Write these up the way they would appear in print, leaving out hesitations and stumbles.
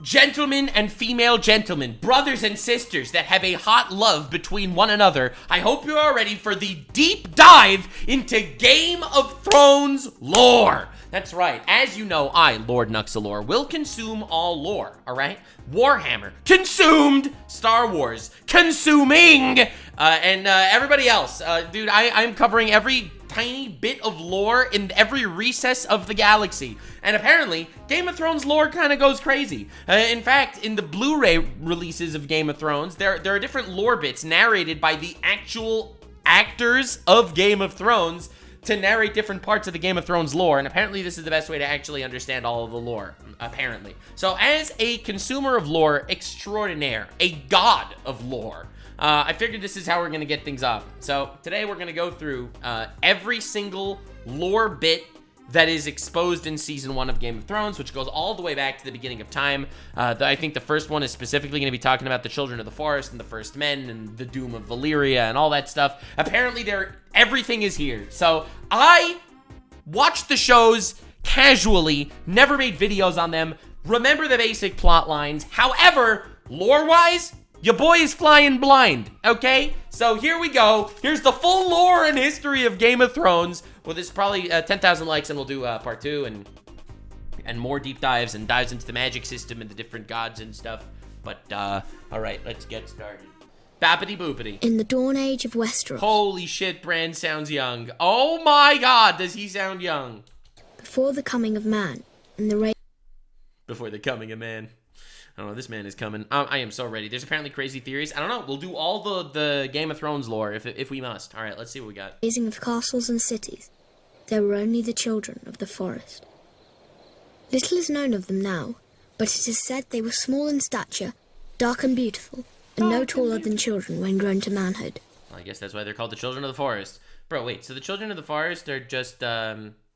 gentlemen and female gentlemen, brothers and sisters that have a hot love between one another, I hope you are ready for the deep dive into Game of Thrones lore. That's right. As you know, I, Lord NUXALORE, will consume all lore, all right? Warhammer, consumed. Star Wars, consuming. And everybody else. Dude, I'm covering every tiny bit of lore in every recess of the galaxy. And apparently, Game of Thrones lore kind of goes crazy. In fact, in the Blu-ray releases of Game of Thrones, there are different lore bits narrated by the actual actors of Game of Thrones to narrate different parts of the Game of Thrones lore, and apparently this is the best way to actually understand all of the lore, apparently. So as a consumer of lore extraordinaire, a god of lore, I figured this is how we're gonna get things off. So today we're gonna go through every single lore bit that is exposed in Season 1 of Game of Thrones, which goes all the way back to the beginning of time. I think the first one is specifically going to be talking about the Children of the Forest and the First Men and the doom of Valyria and all that stuff. Apparently, everything is here. So I watched the shows casually, never made videos on them, remember the basic plot lines. However, lore-wise, your boy is flying blind, okay? So here we go. Here's the full lore and history of Game of Thrones. Well, this is probably 10,000 likes, and we'll do part 2 and more deep dives and dives into the magic system and the different gods and stuff. But, all right, let's get started. Bappity boopity. In the Dawn Age of Westeros. Holy shit, Bran sounds young. Oh my god, does he sound young. Before the coming of man, and the Before the coming of man. I don't know, this man is coming. I am so ready. There's apparently crazy theories. I don't know, we'll do all the Game of Thrones lore if we must. All right, let's see what we got. Raising of castles and cities, there were only the children of the forest. Little is known of them now, but it is said they were small in stature, dark and beautiful, and no taller than children when grown to manhood. Well, I guess that's why they're called the Children of the Forest. Bro, wait, so the Children of the Forest are just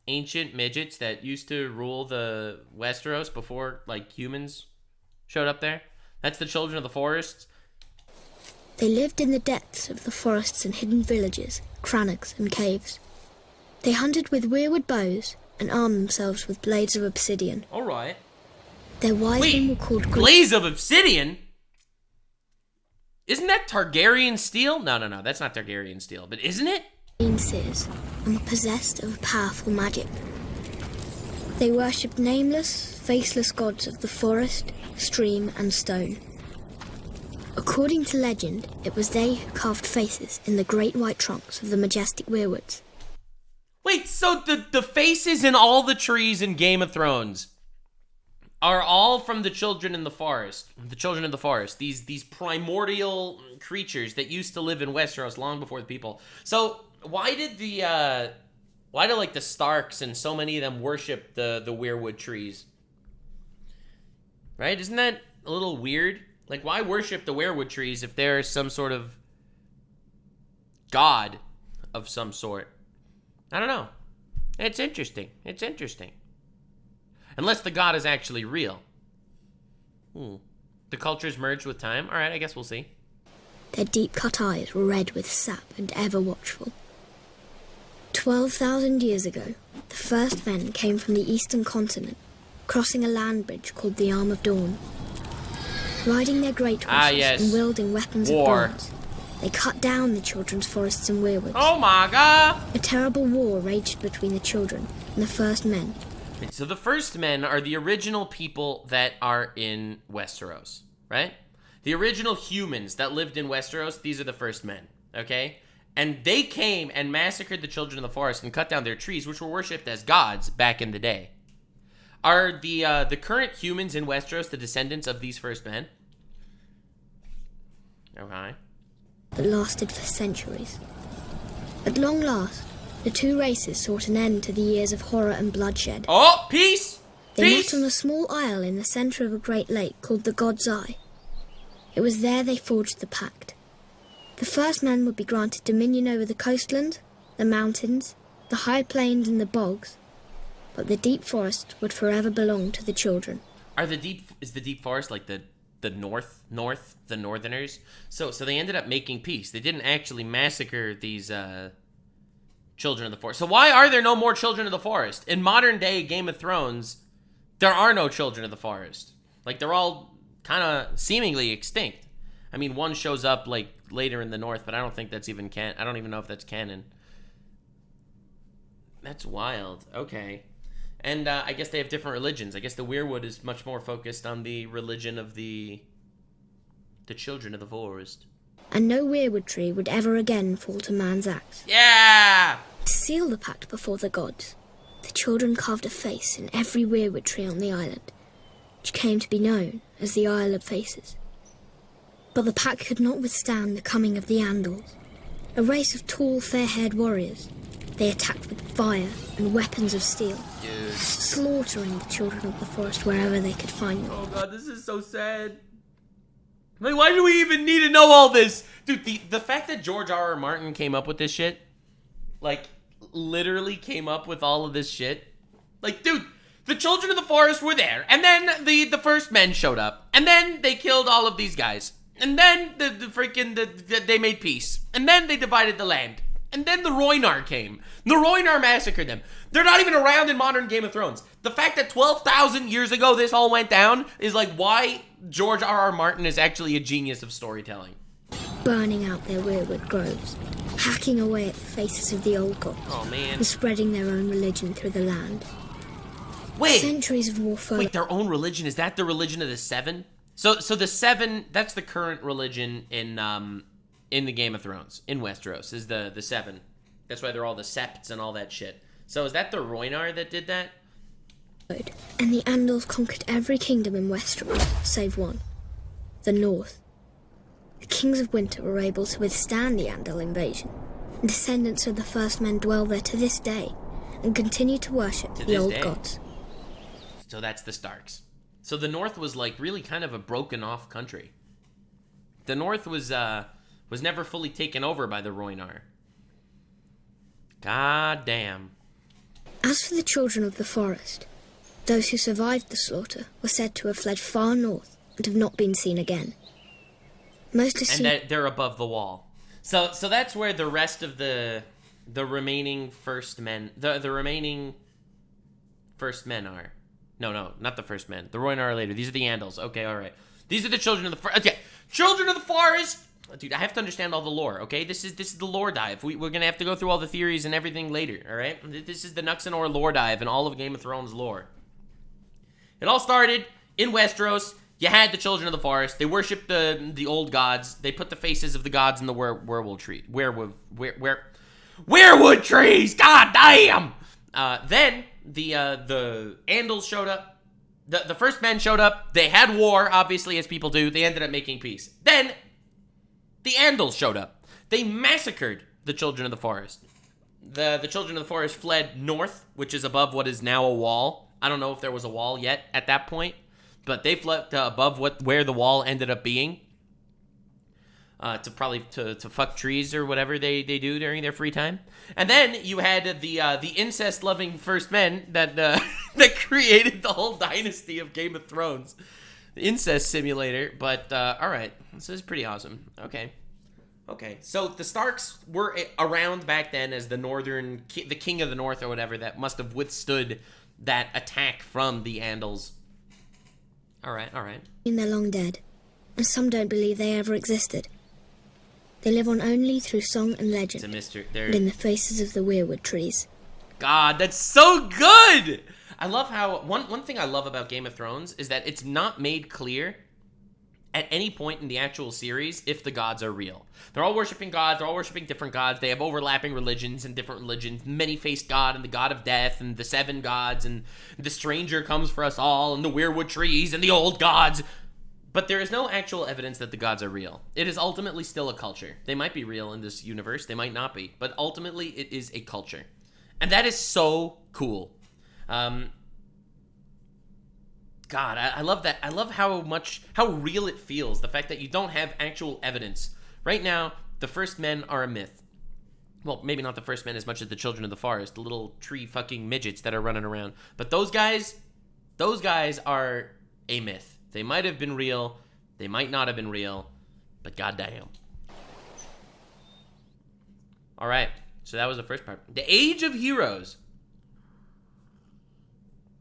ancient midgets that used to rule the Westeros before, like, humans showed up there? That's the Children of the Forest? They lived in the depths of the forests and hidden villages, crannogs and caves. They hunted with weirwood bows and armed themselves with blades of obsidian. All right. Their wise men were called blades of obsidian? Isn't that Targaryen steel? No, that's not Targaryen steel, but isn't it? Seers, and were possessed of powerful magic. They worshipped nameless, faceless gods of the forest, stream, and stone. According to legend, it was they who carved faces in the great white trunks of the majestic weirwoods. Wait, so the faces in all the trees in Game of Thrones are all from the Children in the Forest. The Children of the Forest. These primordial creatures that used to live in Westeros long before the people. So why did like the Starks and so many of them worship the weirwood trees? Right? Isn't that a little weird? Like, why worship the weirwood trees if they're some sort of god of some sort? I don't know. It's interesting. It's interesting. Unless the god is actually real. The cultures merged with time? Alright, I guess we'll see. Their deep-cut eyes were red with sap and ever watchful. 12,000 years ago, the first men came from the eastern continent, crossing a land bridge called the Arm of Dawn. Riding their great horses yes. and wielding weapons of bronze, they cut down the children's forests and weirwoods. Oh my god! A terrible war raged between the children and the first men. So the first men are the original people that are in Westeros, right? The original humans that lived in Westeros, these are the first men, okay? And they came and massacred the Children of the Forest and cut down their trees, which were worshipped as gods back in the day. Are the current humans in Westeros the descendants of these first men? Okay. That lasted for centuries. At long last, the two races sought an end to the years of horror and bloodshed. Oh, peace! They Peace! met on a small isle in the centre of a great lake called the God's Eye. It was there they forged the pact. The first men would be granted dominion over the coastland, the mountains, the high plains and the bogs, but the deep forest would forever belong to the children. Is the deep forest like the north, the northerners? So they ended up making peace. They didn't actually massacre these Children of the Forest. So why are there no more Children of the Forest? In modern day Game of Thrones, there are no Children of the Forest. Like, they're all kind of seemingly extinct. I mean, one shows up, like, later in the north, but I don't think that's even I don't even know if that's canon. That's wild. Okay. And I guess they have different religions. I guess the Weirwood is much more focused on the religion of the children of the forest. And no weirwood tree would ever again fall to man's axe. Yeah! To seal the pact before the gods, the children carved a face in every weirwood tree on the island, which came to be known as the Isle of Faces. But the pact could not withstand the coming of the Andals, a race of tall, fair-haired warriors. They attacked with fire and weapons of steel, slaughtering the children of the forest wherever they could find them. Oh god, this is so sad. Like, why do we even need to know all this? Dude, the fact that George R.R. Martin came up with this shit, like, literally came up with all of this shit. Like, dude, the children of the forest were there, and then the first men showed up, and then they killed all of these guys, and then they made peace, and then they divided the land, and then the Rhoynar came. The Rhoynar massacred them. They're not even around in modern Game of Thrones. The fact that 12,000 years ago this all went down is like why George R.R. Martin is actually a genius of storytelling. Burning out their weirwood groves, hacking away at the faces of the old gods, and spreading their own religion through the land. Wait! Centuries of war followed. Wait, their own religion? Is that the religion of the Seven? So the Seven, that's the current religion in the Game of Thrones, in Westeros, is the Seven. That's why they're all the septs and all that shit. So is that the Rhoynar that did that? And the Andals conquered every kingdom in Westeros, save one, the North. The kings of winter were able to withstand the Andal invasion, and descendants of the first men dwell there to this day, and continue to worship the old gods. So that's the Starks. So the North was like really kind of a broken off country. The North was never fully taken over by the Rhoynar. God damn. As for the children of the forest, those who survived the slaughter were said to have fled far north and have not been seen again. Most assume... And they're above the wall. So that's where the rest of the remaining first men, the remaining first men are. No, not the first men. The Rhoynar are later. These are the Andals. Okay, all right. These are the children of the forest. Okay, children of the forest. Dude, I have to understand all the lore, okay? This is the lore dive. We're going to have to go through all the theories and everything later, all right? This is the Nuxanor lore dive and all of Game of Thrones lore. It all started in Westeros. You had the children of the forest. They worshipped the old gods. They put the faces of the gods in the weirwood trees. God damn! Then the Andals showed up. The first men showed up. They had war, obviously, as people do. They ended up making peace. Then the Andals showed up. They massacred the children of the forest. The children of the forest fled north, which is above what is now a wall. I don't know if there was a wall yet at that point, but they fled above where the wall ended up being. To fuck trees or whatever they do during their free time. And then you had the incest-loving first men that that created the whole dynasty of Game of Thrones. The incest simulator, but all right. This is pretty awesome. Okay. So the Starks were around back then as the king of the North or whatever that must have withstood that attack from the Andals. All right. They're long dead, and some don't believe they ever existed. They live on only through song and legend, it's a mystery. And in the faces of the weirwood trees. God, that's so good! I love how, one thing I love about Game of Thrones is that it's not made clear at any point in the actual series if the gods are real. They're all worshiping gods, they're all worshiping different gods, they have overlapping religions and different religions, many-faced god and the god of death and the seven gods and the stranger comes for us all and the weirwood trees and the old gods. But there is no actual evidence that the gods are real. It is ultimately still a culture. They might be real in this universe, they might not be, but ultimately it is a culture. And that is so cool. God, I love that. I love how real it feels. The fact that you don't have actual evidence. Right now, the first men are a myth. Well, maybe not the first men as much as the children of the forest, the little tree fucking midgets that are running around. But those guys are a myth. They might have been real, they might not have been real, but goddamn. All right, so that was the first part. The Age of Heroes.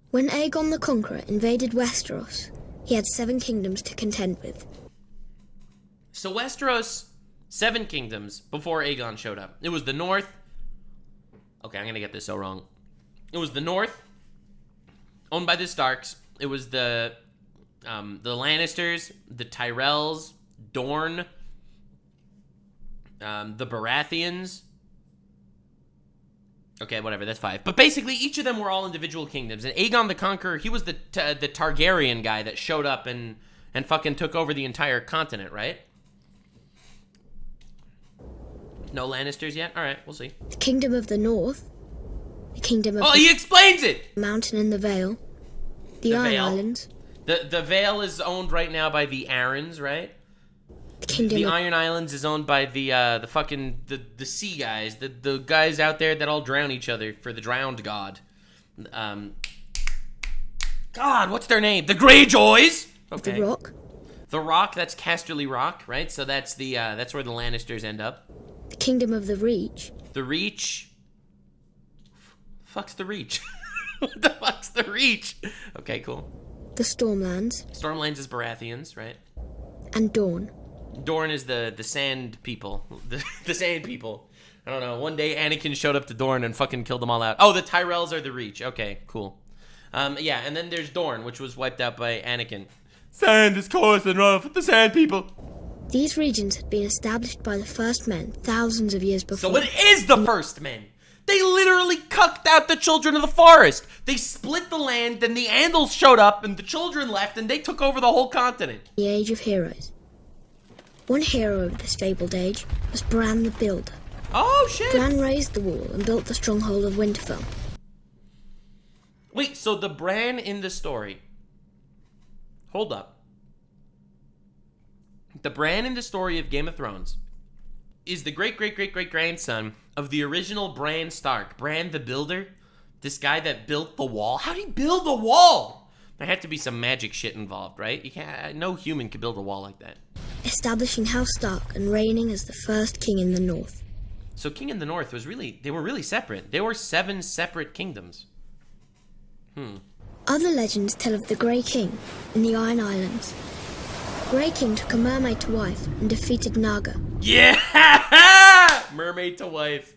When Aegon the Conqueror invaded Westeros, he had 7 kingdoms to contend with. So Westeros, 7 kingdoms before Aegon showed up. It was the North. Okay, I'm gonna get this so wrong. It was the North, owned by the Starks. It was the Lannisters, the Tyrells, Dorne, the Baratheons. Okay, whatever, that's 5. But basically, each of them were all individual kingdoms. And Aegon the Conqueror, he was the Targaryen guy that showed up and fucking took over the entire continent, right? No Lannisters yet? All right, we'll see. The Kingdom of the North, the Kingdom of he explains it! Mountain in the Vale, the Iron Vale. Islands. The Vale is owned right now by the Arryns, right? The Iron Islands is owned by the fucking the sea guys, the guys out there that all drown each other for the drowned god. God, what's their name? The Greyjoys. Okay. The Rock. The Rock. That's Casterly Rock, right? So that's that's where the Lannisters end up. The Kingdom of the Reach. The Reach. Fuck's the Reach? What the fuck's the Reach? Okay, cool. The Stormlands. Stormlands is Baratheons, right? And Dorne. Dorne is the sand people. The sand people. I don't know. One day Anakin showed up to Dorne and fucking killed them all out. Oh, the Tyrells are the Reach. Okay, cool. Yeah, and then there's Dorne, which was wiped out by Anakin. Sand is coarse and rough, the sand people. These regions had been established by the First Men thousands of years before. So it is the First Men. They literally cucked out the children of the forest. They split the land, then the Andals showed up, and the children left, and they took over the whole continent. The Age of Heroes. One hero of this fabled age was Bran the Builder. Oh, shit. Bran raised the wall and built the stronghold of Winterfell. Wait, so the Bran in the story... Hold up. The Bran in the story of Game of Thrones is the great-great-great-great-grandson of the original Bran Stark. Bran the Builder. This guy that built the wall. How'd he build a wall? There had to be some magic shit involved, right? You can't... No human could build a wall like that. Establishing House Stark and reigning as the first king in the North. So King in the North was really... They were really separate. They were 7 separate kingdoms. Other legends tell of the Grey King in the Iron Islands. Grey King took a mermaid to wife and defeated Naga. Yeah! Mermaid to wife.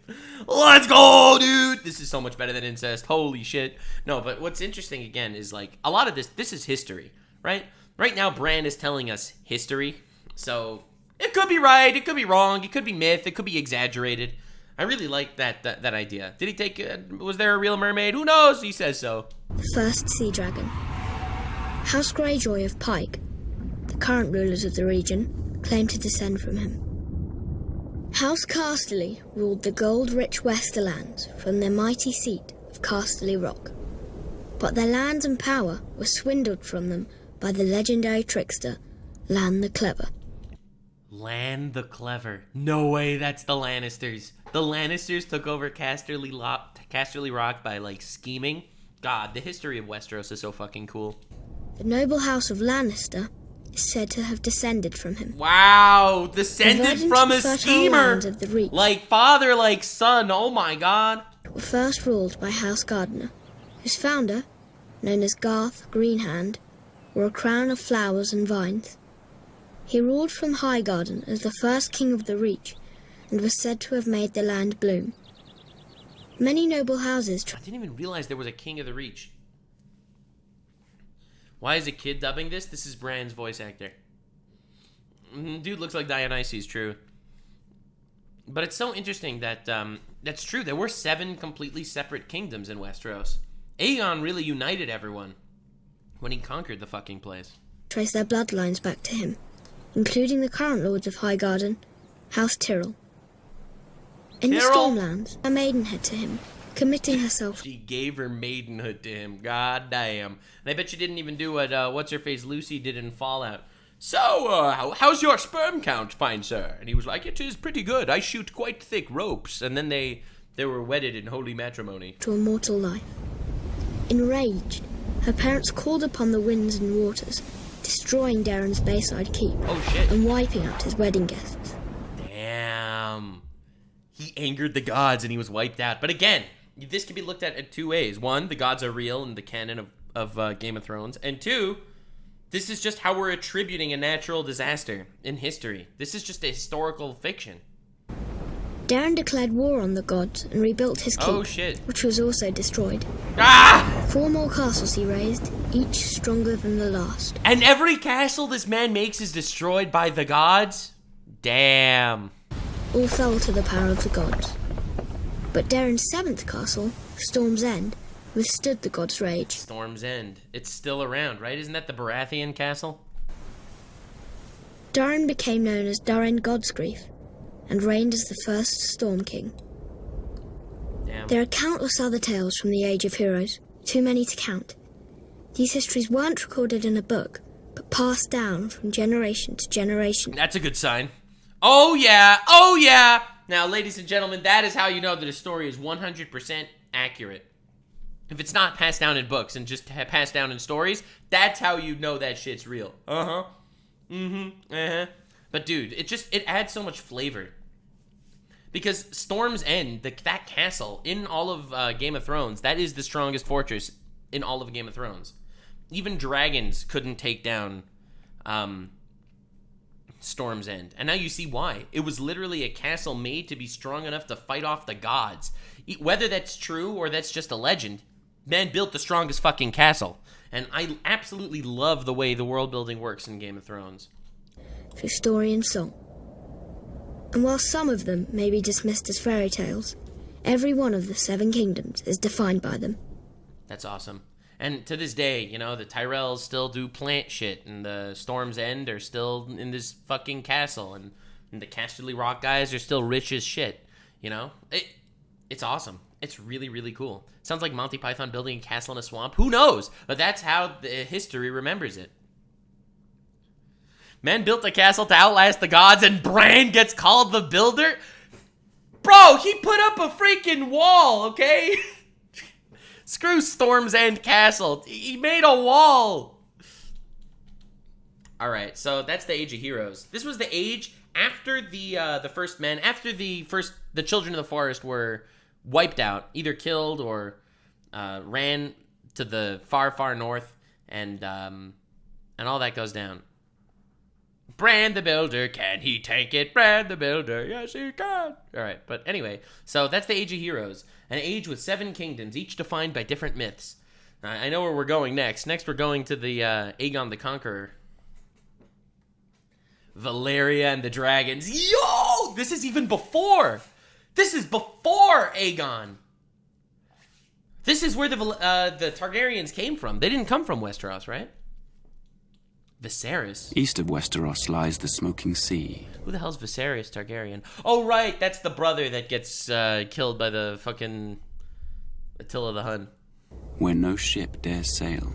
Let's go, dude! This is so much better than incest. Holy shit. No, but what's interesting, again, is, like, a lot of this is history, right? Right now, Bran is telling us history. So, it could be right, it could be wrong, it could be myth, it could be exaggerated. I really like that idea. Did he take... was there a real mermaid? Who knows? He says so. The first sea dragon. House Greyjoy of Pike, the current rulers of the region, claim to descend from him. House Casterly ruled the gold-rich Westerlands from their mighty seat of Casterly Rock. But their lands and power were swindled from them by the legendary trickster, Lan the Clever. Lan the Clever. No way, that's the Lannisters. The Lannisters took over Casterly Rock by, like, scheming. God, the history of Westeros is so fucking cool. The noble house of Lannister is said to have descended from him. Wow, descended from a schemer. Of the Reach like father, like son, oh my god. were first ruled by House Gardener, whose founder, known as Garth Greenhand, wore a crown of flowers and vines. He ruled from Highgarden as the first king of the Reach, and was said to have made the land bloom. Many noble houses... I didn't even realize there was a king of the Reach. Why is a kid dubbing this? This is Bran's voice actor. Dude looks like Dionysus, true. But it's so interesting that, that's true. There were 7 completely separate kingdoms in Westeros. Aegon really united everyone when he conquered the fucking place. ...trace their bloodlines back to him, including the current lords of Highgarden, House Tyrell. In the Stormlands, a maidenhead to him, committing herself... She gave her maidenhood to him, god damn. And I bet you didn't even do what, what's-her-face Lucy did in Fallout. So, how's your sperm count, fine sir? And he was like, it is pretty good, I shoot quite thick ropes. And then they were wedded in holy matrimony. ...to a mortal life. Enraged, her parents called upon the winds and waters, destroying Darren's Bayside Keep. Oh shit. And wiping out his wedding guests. Damn. He angered the gods and he was wiped out. But again, this can be looked at in 2 ways. 1, the gods are real in the canon of Game of Thrones. And 2, This is just how we're attributing a natural disaster in history. This is just a historical fiction. Darren declared war on the gods and rebuilt his keep, Oh shit. which was also destroyed. Ah! 4 more castles he raised, each stronger than the last. And every castle this man makes is destroyed by the gods? Damn. All fell to the power of the gods. But Darren's 7th castle, Storm's End, withstood the gods' rage. Storm's End. It's still around, right? Isn't that the Baratheon castle? Darren became known as Darren Godsgrief and reigned as the first Storm King. Damn. There are countless other tales from the Age of Heroes, too many to count. These histories weren't recorded in a book, but passed down from generation to generation. That's a good sign. Oh yeah, oh yeah! Now, ladies and gentlemen, that is how you know that a story is 100% accurate. If it's not passed down in books and just passed down in stories, that's how you know that shit's real. Uh-huh. Mm-hmm. Uh-huh. But dude, it adds so much flavor. Because Storm's End, that castle in all of Game of Thrones, that is the strongest fortress in all of Game of Thrones. Even dragons couldn't take down Storm's End. And now you see why. It was literally a castle made to be strong enough to fight off the gods. Whether that's true or that's just a legend, man built the strongest fucking castle. And I absolutely love the way the world building works in Game of Thrones. Through story and song. And while some of them may be dismissed as fairy tales, every one of the 7 kingdoms is defined by them. That's awesome. And to this day, you know, the Tyrells still do plant shit, and the Storm's End are still in this fucking castle, and the Casterly Rock guys are still rich as shit, you know? It's awesome. It's really, really cool. Sounds like Monty Python building a castle in a swamp. Who knows? But that's how the history remembers it. Man built a castle to outlast the gods, and Bran gets called the builder? Bro, he put up a freaking wall, okay? Screw Storm's End Castle. He made a wall. Alright, so that's the Age of Heroes. This was the age after the first men, after the Children of the Forest were wiped out, either killed or ran to the far, far north, and all that goes down. Bran the Builder, can he tank it? Bran the Builder, yes he can. Alright, but anyway, so that's the Age of Heroes. An age with 7 kingdoms, each defined by different myths. I know where we're going next. Next we're going to the Aegon the Conqueror. Valyria and the Dragons. Yo! This is even before! This is before Aegon! This is where the Targaryens came from. They didn't come from Westeros, right? Viserys. East of Westeros lies the Smoking Sea. Who the hell's Viserys Targaryen? Oh, right, that's the brother that gets killed by the fucking Attila the Hun. Where no ship dares sail.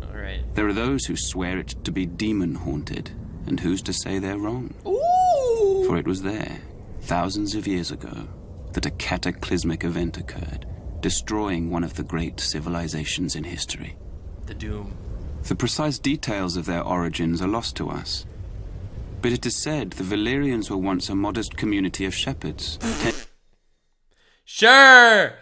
Alright. There are those who swear it to be demon-haunted, and who's to say they're wrong? Ooh! For it was there, thousands of years ago, that a cataclysmic event occurred, destroying one of the great civilizations in history. The Doom. The precise details of their origins are lost to us. But it is said the Valyrians were once a modest community of shepherds. Sure!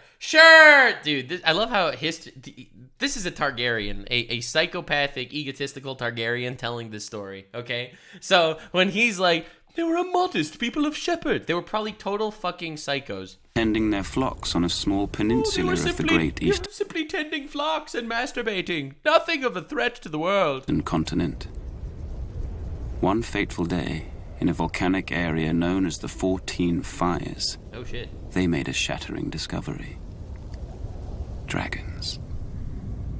Dude, I love how this is a Targaryen, a psychopathic, egotistical Targaryen telling this story, okay? So, when he's like, they were a modest people of shepherd, they were probably total fucking psychos. Tending their flocks on a small peninsula of the Great East. Simply tending flocks and masturbating. Nothing of a threat to the world. And continent. One fateful day, in a volcanic area known as the 14 Fires, oh shit, they made a shattering discovery. Dragons.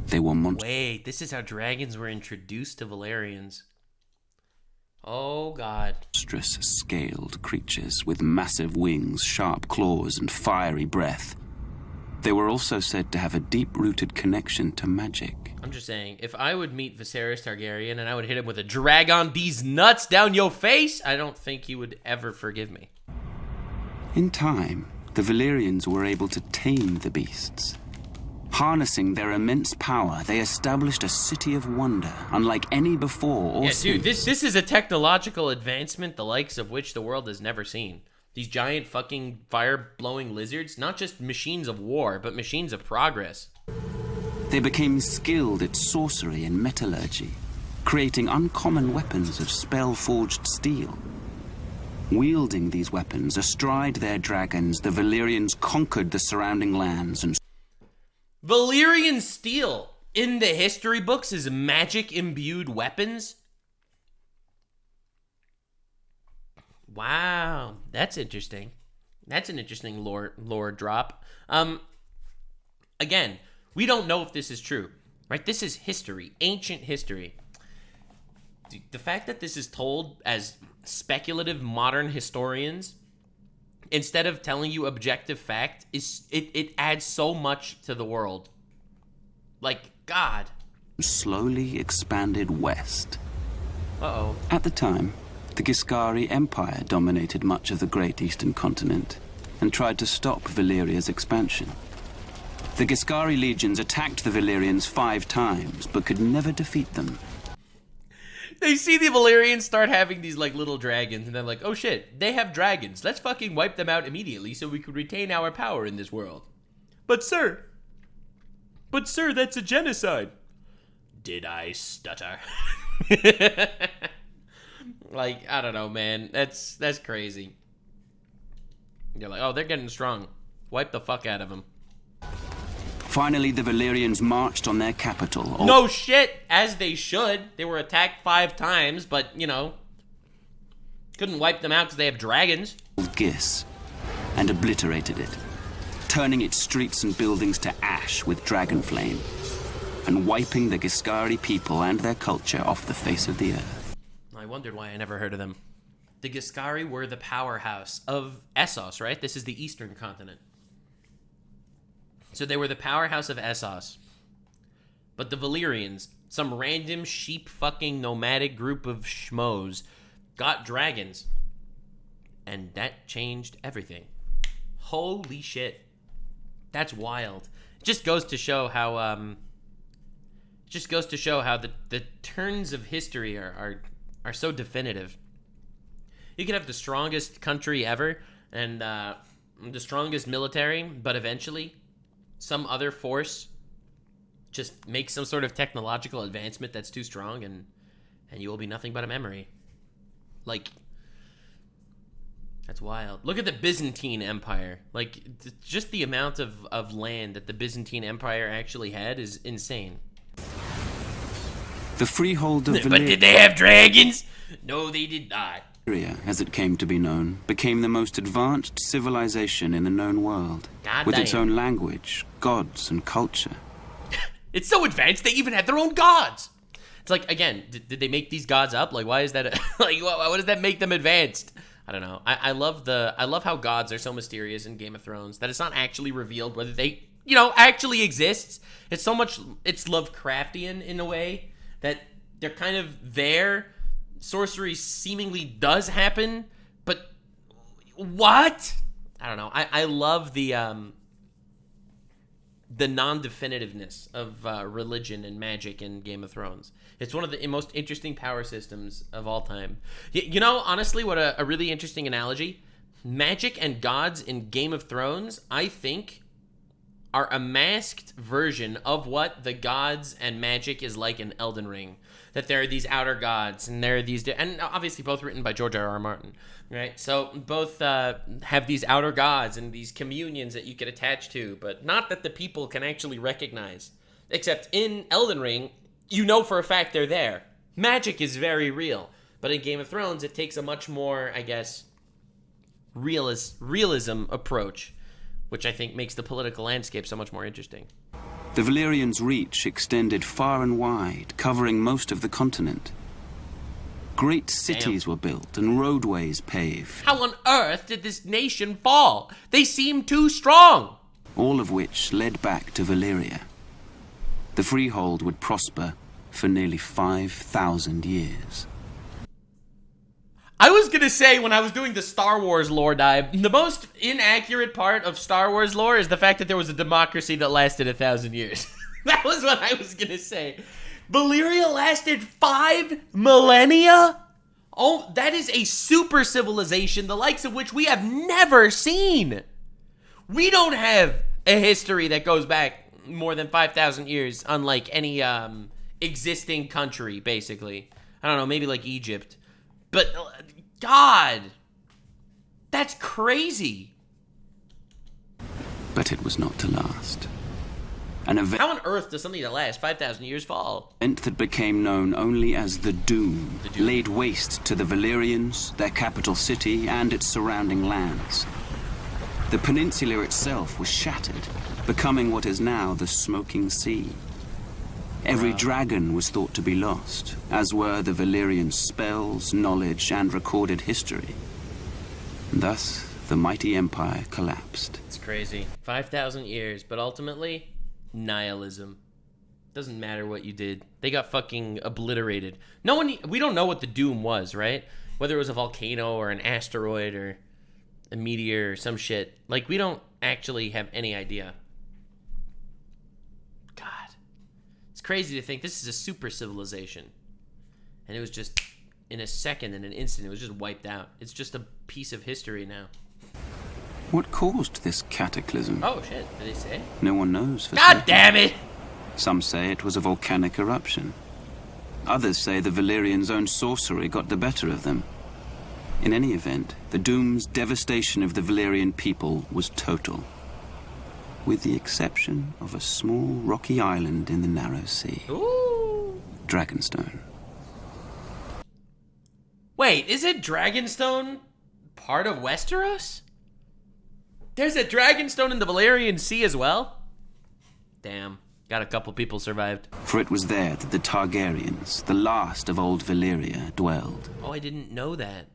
They were Wait, this is how dragons were introduced to Valyrians. Oh god. Monstrous scaled creatures with massive wings, sharp claws, and fiery breath. They were also said to have a deep-rooted connection to magic. I'm just saying, if I would meet Viserys Targaryen and I would hit him with a dragon these nuts down your face, I don't think he would ever forgive me. In time, the Valyrians were able to tame the beasts. Harnessing their immense power, they established a city of wonder, unlike any before or since. Yeah, dude, this is a technological advancement the likes of which the world has never seen. These giant fucking fire-blowing lizards, not just machines of war, but machines of progress. They became skilled at sorcery and metallurgy, creating uncommon weapons of spell-forged steel. Wielding these weapons astride their dragons, the Valyrians conquered the surrounding lands and... Valyrian steel in the history books is magic-imbued weapons? Wow, that's interesting. That's an interesting lore drop. Again, we don't know if this is true, right? This is history, ancient history. The fact that this is told as speculative modern historians, instead of telling you objective fact, it adds so much to the world. Like, God. Slowly expanded west. Uh-oh. At the time, the Giscari Empire dominated much of the great eastern continent and tried to stop Valyria's expansion. The Giscari legions attacked the Valyrians 5 times, but could never defeat them. They see the Valyrians start having these, like, little dragons, and they're like, oh shit, they have dragons. Let's fucking wipe them out immediately so we could retain our power in this world. But sir, that's a genocide. Did I stutter? Like, I don't know, man. That's crazy. You're like, oh, they're getting strong. Wipe the fuck out of them. Finally, the Valyrians marched on their capital. No shit, as they should. They were attacked 5 times, but, you know, couldn't wipe them out because they have dragons. Gis, and obliterated it, turning its streets and buildings to ash with dragon flame, and wiping the Giscari people and their culture off the face of the earth. I wondered why I never heard of them. The Giscari were the powerhouse of Essos, right? This is the eastern continent. So they were the powerhouse of Essos. But the Valyrians, some random sheep-fucking nomadic group of schmoes, got dragons. And that changed everything. Holy shit. That's wild. It just goes to show how, the turns of history are so definitive. You could have the strongest country ever and the strongest military, but eventually some other force just makes some sort of technological advancement that's too strong, and you will be nothing but a memory. Like, that's wild. Look at the Byzantine Empire. Like, just the amount of land that the Byzantine Empire actually had is insane. The freehold of Valyria... But did they have dragons? No, they did not. Valyria, as it came to be known, became the most advanced civilization in the known world, with its own language, gods, and culture. It's so advanced, they even had their own gods. It's like, again, did they make these gods up? Like, why is that? Like, what does that make them advanced? I don't know. I love how gods are so mysterious in Game of Thrones that it's not actually revealed whether they, actually exists. It's Lovecraftian in a way that they're kind of there. Sorcery seemingly does happen, but what? I don't know. I love the non-definitiveness of religion and magic in Game of Thrones. It's one of the most interesting power systems of all time. Honestly, what a really interesting analogy. Magic and gods in Game of Thrones, I think, are a masked version of what the gods and magic is like in Elden Ring. That there are these outer gods, and there are these... And obviously both written by George R.R. Martin, right? So both have these outer gods and these communions that you can attach to, but not that the people can actually recognize. Except in Elden Ring, you know for a fact they're there. Magic is very real. But in Game of Thrones, it takes a much more, I guess, realism approach, which I think makes the political landscape so much more interesting. The Valyrians' reach extended far and wide, covering most of the continent. Great cities were built and roadways paved. How on earth did this nation fall? They seem too strong. All of which led back to Valyria. The freehold would prosper for nearly 5,000 years. I was gonna say, when I was doing the Star Wars lore dive, the most inaccurate part of Star Wars lore is the fact that there was a democracy that lasted 1,000 years. That was what I was gonna say. Valyria lasted 5 millennia? Oh, that is a super civilization, the likes of which we have never seen. We don't have a history that goes back more than 5,000 years, unlike any existing country, basically. I don't know, maybe like Egypt. But, God, that's crazy. But it was not to last. An event How on earth does something that lasts 5,000 years fall? that became known only as the Doom laid waste to the Valyrians, their capital city, and its surrounding lands. The peninsula itself was shattered, becoming what is now the Smoking Sea. Every dragon was thought to be lost, as were the Valyrian spells, knowledge, and recorded history. Thus, the mighty empire collapsed. It's crazy. 5,000 years, but ultimately, nihilism. Doesn't matter what you did. They got fucking obliterated. We don't know what the Doom was, right? Whether it was a volcano or an asteroid or a meteor or some shit. Like, we don't actually have any idea. God. It's crazy to think this is a super civilization. And it was just, in a second, in an instant, it was just wiped out. It's just a piece of history now. What caused this cataclysm? Oh, shit. Did they say? No one knows for God certain. damn it! Some say it was a volcanic eruption. Others say the Valyrians' own sorcery got the better of them. In any event, the Doom's devastation of the Valyrian people was total, with the exception of a small rocky island in the narrow sea. Ooh. Dragonstone. Wait, is it Dragonstone part of Westeros? There's a Dragonstone in the Valyrian Sea as well? Damn. Got a couple people survived. For it was there that the Targaryens, the last of old Valyria, dwelled. Oh, I didn't know that.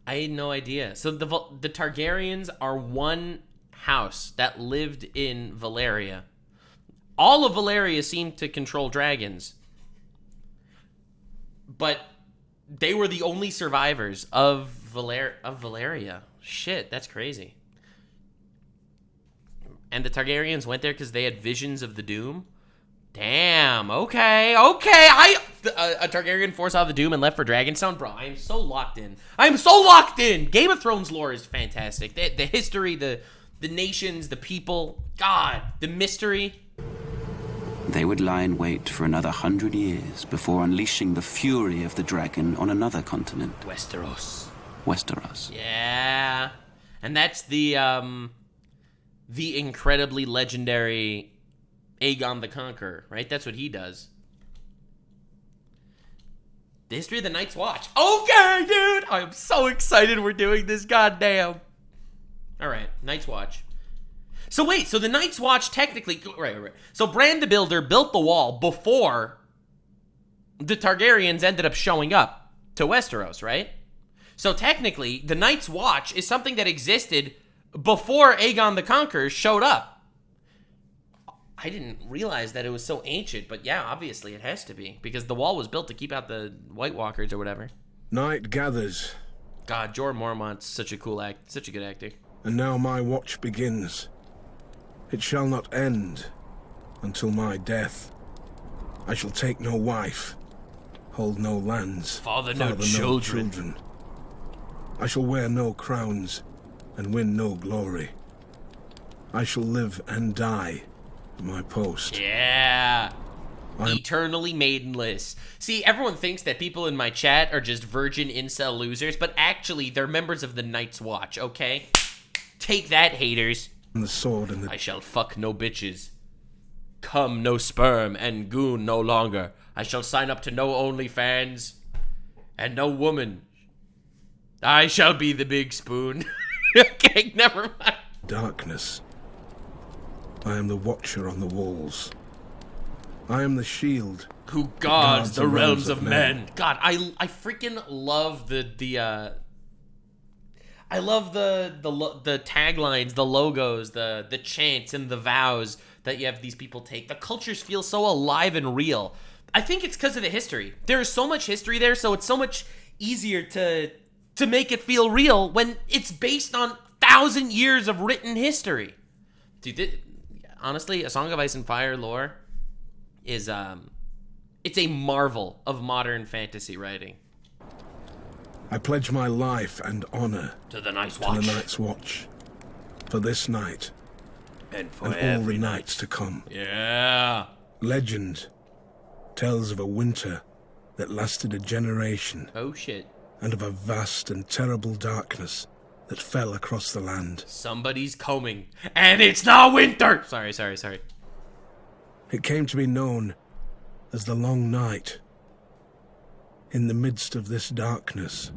I had no idea. So the Targaryens are one house that lived in Valyria. All of Valyria seemed to control dragons. But they were the only survivors of Valyria. Shit, that's crazy. And the Targaryens went there because they had visions of the Doom? Damn, okay. A Targaryen foresaw the Doom and left for Dragonstone? Bro, I am so locked in. Game of Thrones lore is fantastic. The history, the nations, the people. God, the mystery. They would lie in wait for another 100 years before unleashing the fury of the dragon on another continent. Westeros. Yeah. And that's the incredibly legendary Aegon the Conqueror, right? That's what he does. The history of the Night's Watch. Okay, dude! I'm so excited we're doing this, goddamn. Alright, Night's Watch. So wait, so the Night's Watch technically... Right. So Bran the Builder built the wall before the Targaryens ended up showing up to Westeros, right? So technically, the Night's Watch is something that existed before Aegon the Conqueror showed up. I didn't realize that it was so ancient, but yeah, obviously it has to be, because the wall was built to keep out the White Walkers or whatever. Night gathers. God, Jorah Mormont's such a good actor. And now my watch begins. It shall not end until my death. I shall take no wife, hold no lands, father no children. I shall wear no crowns and win no glory. I shall live and die at my post. Yeah. Eternally maidenless. See, everyone thinks that people in my chat are just virgin incel losers, but actually they're members of the Night's Watch, okay? Take that, haters. And the sword and the... I shall fuck no bitches. Come no sperm and goon no longer. I shall sign up to no OnlyFans and no woman. I shall be the big spoon. Okay, never mind. Darkness. I am the watcher on the walls. I am the shield who guards the realms of men. God, I freaking love the taglines, the logos, the chants and the vows that you have these people take. The cultures feel so alive and real. I think it's because of the history. There is so much history there, so it's so much easier to make it feel real when it's based on 1,000 years of written history. Dude, honestly, A Song of Ice and Fire lore is it's a marvel of modern fantasy writing. I pledge my life and honor to the Night's Watch. For this night. And for and all the nights to come. Yeah. Legend. tells of a winter that lasted a generation. Oh shit. And of a vast and terrible darkness that fell across the land. Somebody's coming, and it's not winter! Sorry. It came to be known as the Long Night. In the midst of this darkness,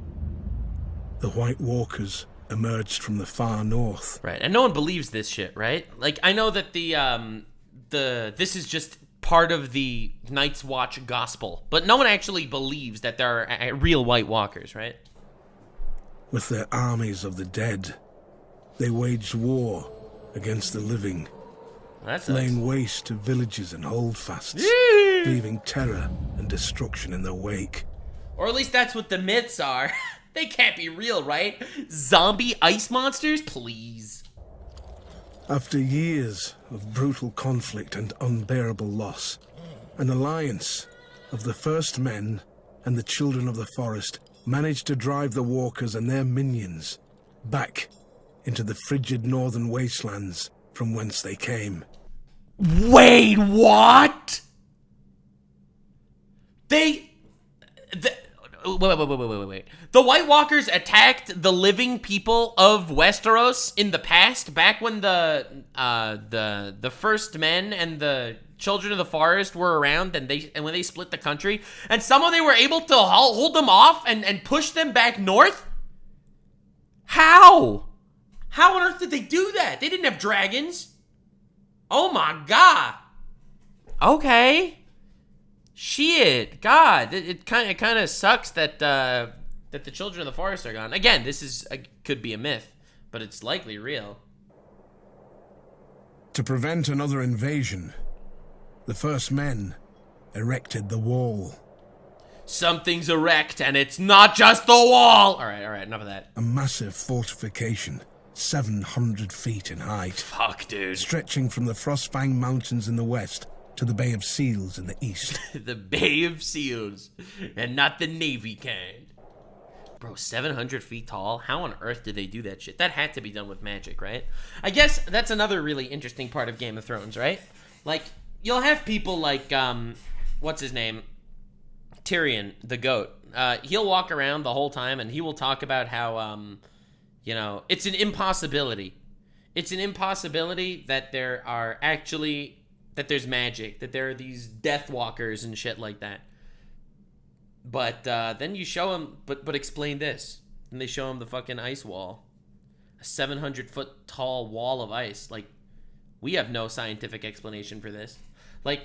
the White Walkers emerged from the far north. Right, and no one believes this shit, right? Like, I know that this is just part of the Night's Watch gospel, but no one actually believes that there are real White Walkers, right? With their armies of the dead, they waged war against the living, laying waste to villages and holdfasts, leaving terror and destruction in their wake. Or at least that's what the myths are. They can't be real, right? Zombie ice monsters? Please. After years of brutal conflict and unbearable loss, an alliance of the First Men and the Children of the Forest managed to drive the Walkers and their minions back into the frigid northern wastelands from whence they came. Wait, what? Wait. The White Walkers attacked the living people of Westeros in the past, back when the First Men and the Children of the Forest were around, and when they split the country, and somehow they were able to hold them off and push them back north? How? How on earth did they do that? They didn't have dragons. Oh my god. Okay. Shit, God, it kind of sucks that the Children of the Forest are gone. Again, this could be a myth, but it's likely real. To prevent another invasion, the First Men erected the wall. Something's erect, and it's not just the wall. All right, enough of that. A massive fortification, 700 feet in height. Fuck, dude. Stretching from the Frostfang Mountains in the west to the Bay of Seals in the east. The Bay of Seals, and not the Navy kind. Bro, 700 feet tall? How on earth did they do that shit? That had to be done with magic, right? I guess that's another really interesting part of Game of Thrones, right? Like, you'll have people like, what's his name? Tyrion, the goat. He'll walk around the whole time, and he will talk about how, you know, it's an impossibility. It's an impossibility that there are actually... that there's magic, that there are these death walkers and shit like that. But then you show him, but explain this. And they show him the fucking ice wall. A 700-foot tall wall of ice. Like, we have no scientific explanation for this. Like,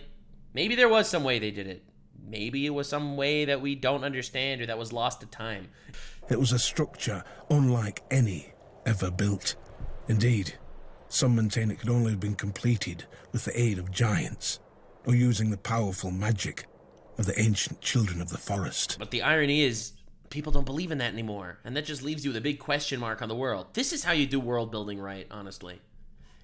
maybe there was some way they did it. Maybe it was some way that we don't understand or that was lost to time. It was a structure unlike any ever built. Indeed, some maintain it could only have been completed with the aid of giants, or using the powerful magic of the ancient Children of the Forest. But the irony is, people don't believe in that anymore, and that just leaves you with a big question mark on the world. This is how you do world building right, honestly.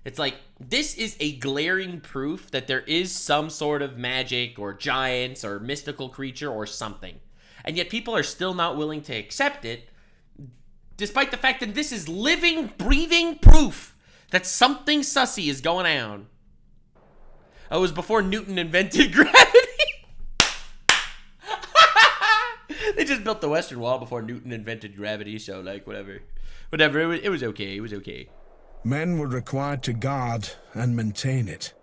It's like, this is a glaring proof that there is some sort of magic, or giants, or mystical creature, or something. And yet people are still not willing to accept it, despite the fact that this is living, breathing proof that something sussy is going on. Oh, it was before Newton invented gravity. They just built the Western Wall before Newton invented gravity, so like, whatever. It was okay. Men were required to guard and maintain it,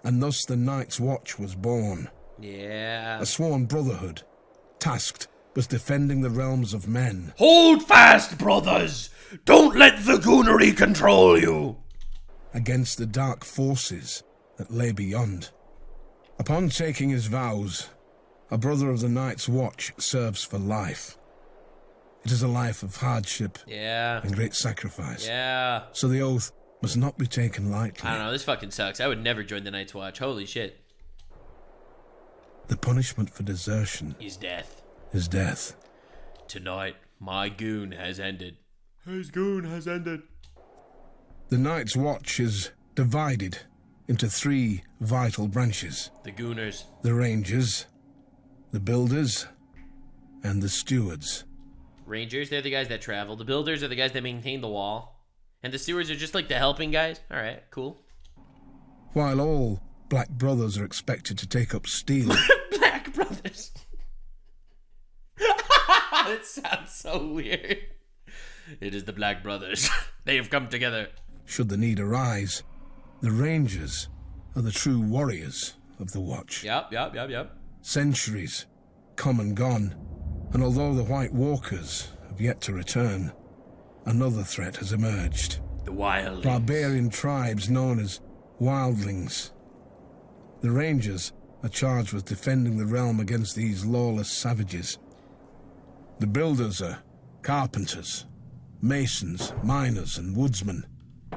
and thus the Night's Watch was born. Yeah. A sworn brotherhood, tasked with defending the realms of men. Hold fast, brothers! Don't let the goonery control you! Against the dark forces that lay beyond. Upon taking his vows, a brother of the Night's Watch serves for life. It is a life of hardship and great sacrifice. Yeah. So the oath must not be taken lightly. I don't know, this fucking sucks. I would never join the Night's Watch. Holy shit. The punishment for desertion is death. Tonight, my goon has ended. His goon has ended. The Night's Watch is divided into 3 vital branches. The Gooners. The Rangers, the Builders, and the Stewards. Rangers, they're the guys that travel. The Builders are the guys that maintain the wall. And the Stewards are just like the helping guys. Alright, cool. While all Black Brothers are expected to take up steel. Black Brothers. It sounds so weird. It is the Black Brothers. They have come together. Should the need arise, the Rangers are the true warriors of the Watch. Yep. Centuries come and gone, and although the White Walkers have yet to return, another threat has emerged. The Wildlings. Barbarian tribes known as Wildlings. The Rangers are charged with defending the realm against these lawless savages. The builders are carpenters, masons, miners, and woodsmen,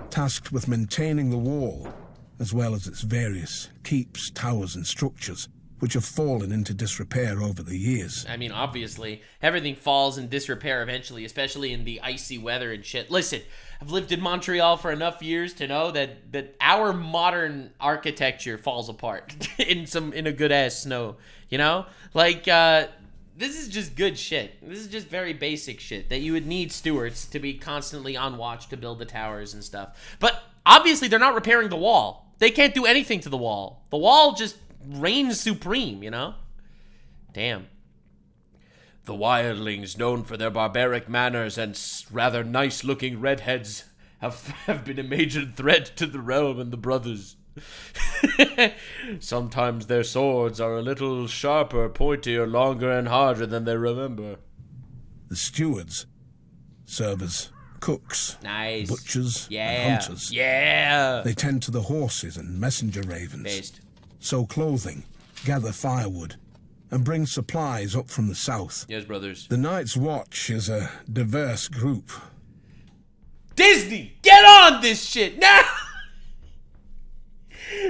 tasked with maintaining the wall, as well as its various keeps, towers, and structures, which have fallen into disrepair over the years. I mean, obviously, everything falls in disrepair eventually, especially in the icy weather and shit. Listen, I've lived in Montreal for enough years to know that our modern architecture falls apart in a good-ass snow, you know? Like, this is just good shit. This is just very basic shit that you would need stewards to be constantly on watch to build the towers and stuff. But obviously, they're not repairing the wall. They can't do anything to the wall. The wall just reigns supreme, you know? Damn. The Wildlings, known for their barbaric manners and rather nice-looking redheads, have been a major threat to the realm and the brothers. Sometimes their swords are a little sharper, pointier, longer, and harder than they remember. The stewards serve as cooks, Nice. butchers, Yeah. and hunters. Yeah. They tend to the horses and messenger ravens, Based. sew clothing, gather firewood, and bring supplies up from the south. Yes, brothers. The Night's Watch is a diverse group. Disney, get on this shit now!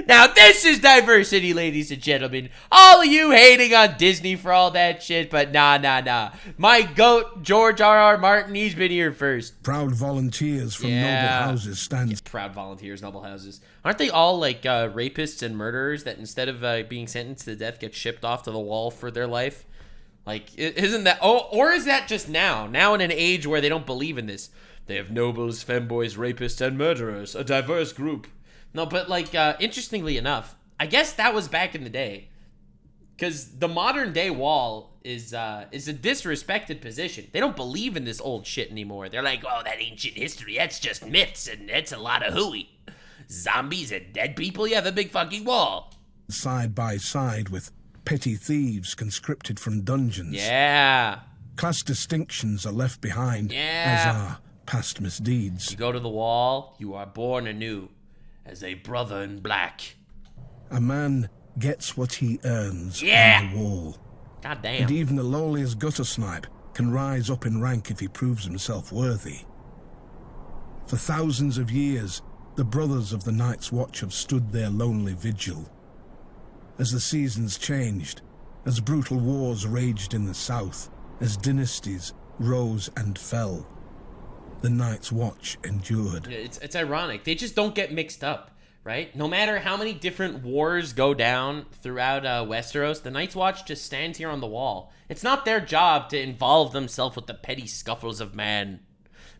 Now this is diversity, ladies and gentlemen. All of you hating on Disney for all that shit, but nah. My goat, George R.R. Martin, he's been here first. Proud volunteers from noble houses stand. Proud volunteers, noble houses. Aren't they all like rapists and murderers that instead of being sentenced to death get shipped off to the wall for their life? Like, isn't that... Oh, or is that just now? Now in an age where they don't believe in this. They have nobles, femboys, rapists, and murderers. A diverse group. No, but like, interestingly enough, I guess that was back in the day. Because the modern day wall is a disrespected position. They don't believe in this old shit anymore. They're like, oh, that ancient history, that's just myths, and that's a lot of hooey. Zombies and dead people, you have a big fucking wall. Side by side with petty thieves conscripted from dungeons. Yeah. Class distinctions are left behind, Yeah. as are past misdeeds. You go to the wall, you are born anew as a brother in black. A man gets what he earns Yeah. on the wall. God damn. And even the lowliest gutter snipe can rise up in rank if he proves himself worthy. For thousands of years, the brothers of the Night's Watch have stood their lonely vigil. As the seasons changed, as brutal wars raged in the south, as dynasties rose and fell, the Night's Watch endured. It's ironic. They just don't get mixed up, right? No matter how many different wars go down throughout Westeros, the Night's Watch just stands here on the wall. It's not their job to involve themselves with the petty scuffles of man.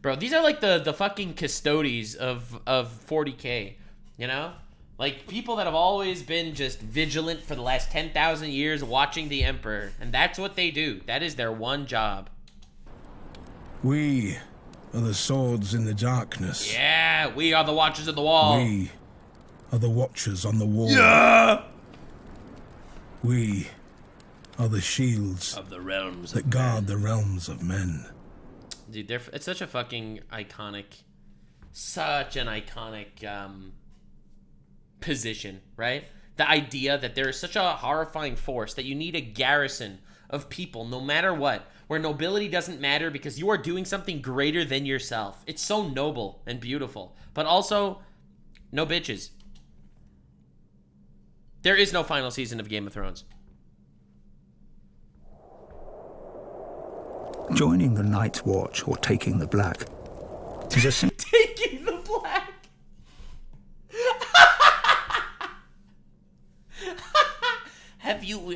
Bro, these are like the fucking custodies of 40k, you know? Like, people that have always been just vigilant for the last 10,000 years watching the Emperor. And that's what they do. That is their one job. We are the swords in the darkness. Yeah, we are the Watchers of the Wall. We are the Watchers on the wall. Yeah! We are the shields Of the realms that guard the realms of men. Dude, it's such a fucking iconic, such an iconic position, right? The idea that there is such a horrifying force that you need a garrison of people, no matter what, where nobility doesn't matter because you are doing something greater than yourself. It's so noble and beautiful, but also no bitches. There is no final season of Game of Thrones. Joining the Night's Watch, or taking the black, is a Taking the black. Have you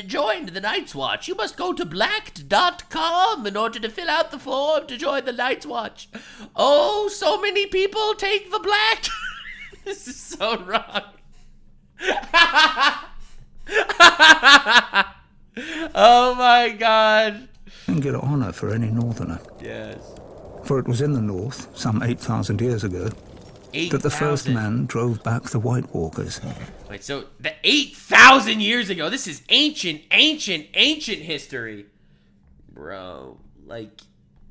joined the Night's Watch? You must go to blacked.com in order to fill out the form to join the Night's Watch. Oh, so many people take the black. This is so wrong. Oh my god. And get honour for any northerner. Yes. For it was in the north, some 8,000 years ago, that the first man drove back the White Walkers. Wait, so the 8,000 years ago, this is ancient history. Bro, like,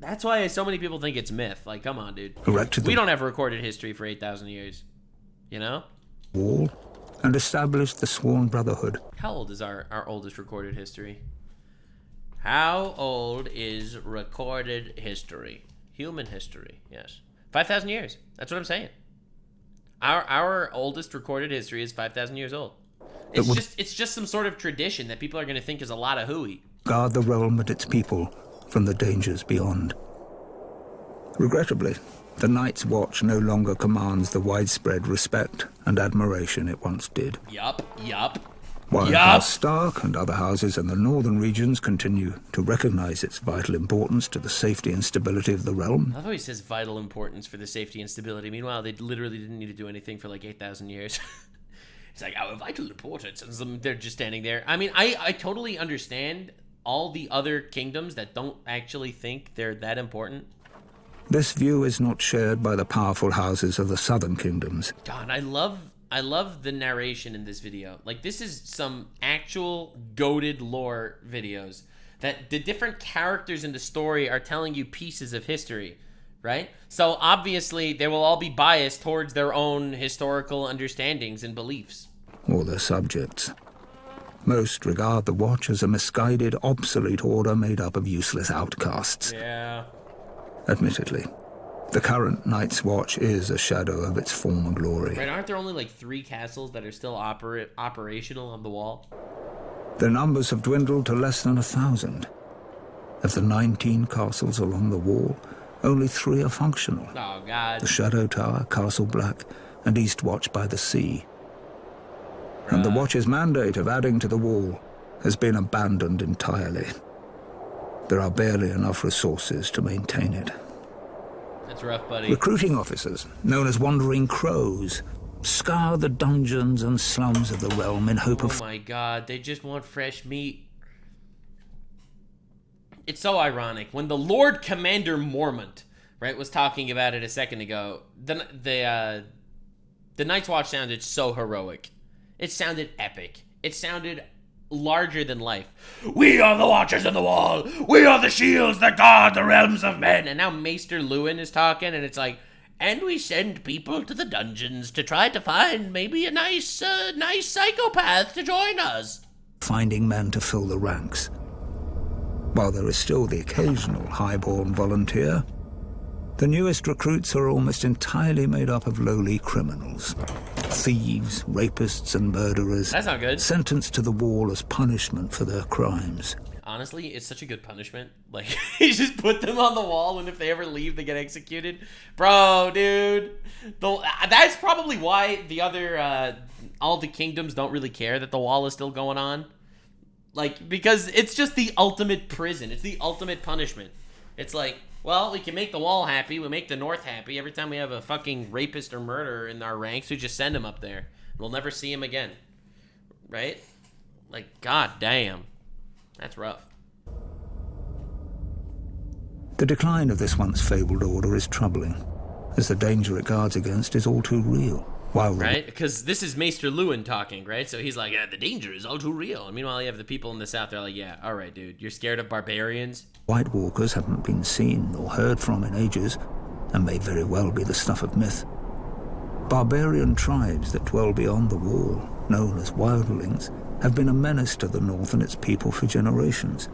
that's why so many people think it's myth. Like, come on, dude. We don't have recorded history for 8,000 years. You know? Wall and established the Sworn Brotherhood. How old is our oldest recorded history? How old is recorded history? Human history, yes. 5,000 years. That's what I'm saying. Our oldest recorded history is 5,000 years old. It's just some sort of tradition that people are going to think is a lot of hooey. Guard the realm and its people from the dangers beyond. Regrettably, the Night's Watch no longer commands the widespread respect and admiration it once did. Yup. While House Stark and other houses in the northern regions continue to recognize its vital importance to the safety and stability of the realm. I love how he says vital importance for the safety and stability. Meanwhile, they literally didn't need to do anything for like 8,000 years. It's like, our vital importance. And they're just standing there. I mean, I totally understand all the other kingdoms that don't actually think they're that important. This view is not shared by the powerful houses of the southern kingdoms. God, I love the narration in this video. Like, this is some actual goated lore videos that the different characters in the story are telling you pieces of history, right? So obviously they will all be biased towards their own historical understandings and beliefs. Or their subjects. Most regard the Watch as a misguided, obsolete order made up of useless outcasts. Yeah. Admittedly, the current Night's Watch is a shadow of its former glory. Right, aren't there only like 3 castles that are still operational on the wall? Their numbers have dwindled to less than 1,000. Of the 19 castles along the wall, only 3 are functional. Oh, God. The Shadow Tower, Castle Black, and East Watch by the Sea. And the Watch's mandate of adding to the wall has been abandoned entirely. There are barely enough resources to maintain it. That's rough, buddy. Recruiting officers, known as Wandering Crows, scour the dungeons and slums of the realm in hope of... Oh my god, they just want fresh meat. It's so ironic. When the Lord Commander Mormont, right, was talking about it a second ago, the Night's Watch sounded so heroic. It sounded epic. It sounded larger than life. We are the Watchers of the Wall. We are the shields that guard the realms of men. And now Maester Luwin is talking, and it's like, and we send people to the dungeons to try to find maybe a nice psychopath to join us. Finding men to fill the ranks. While there is still the occasional highborn volunteer, the newest recruits are almost entirely made up of lowly criminals. Thieves, rapists, and murderers. That's not good. Sentenced to the wall as punishment for their crimes. Honestly, it's such a good punishment. Like, you just put them on the wall, and if they ever leave, they get executed. Bro, dude. That's probably why the other, all the kingdoms don't really care that the wall is still going on. Like, because it's just the ultimate prison. It's the ultimate punishment. It's like, well, we can make the wall happy. We make the north happy. Every time we have a fucking rapist or murderer in our ranks, we just send him up there. We'll never see him again. Right? Like, god damn. That's rough. The decline of this once fabled order is troubling, as the danger it guards against is all too real. Right? Because this is Maester Luwin talking, right? So he's like, yeah, the danger is all too real. And meanwhile, you have the people in the south, they're like, yeah, all right, dude, you're scared of barbarians? White Walkers haven't been seen or heard from in ages, and may very well be the stuff of myth. Barbarian tribes that dwell beyond the wall, known as wildlings, have been a menace to the north and its people for generations.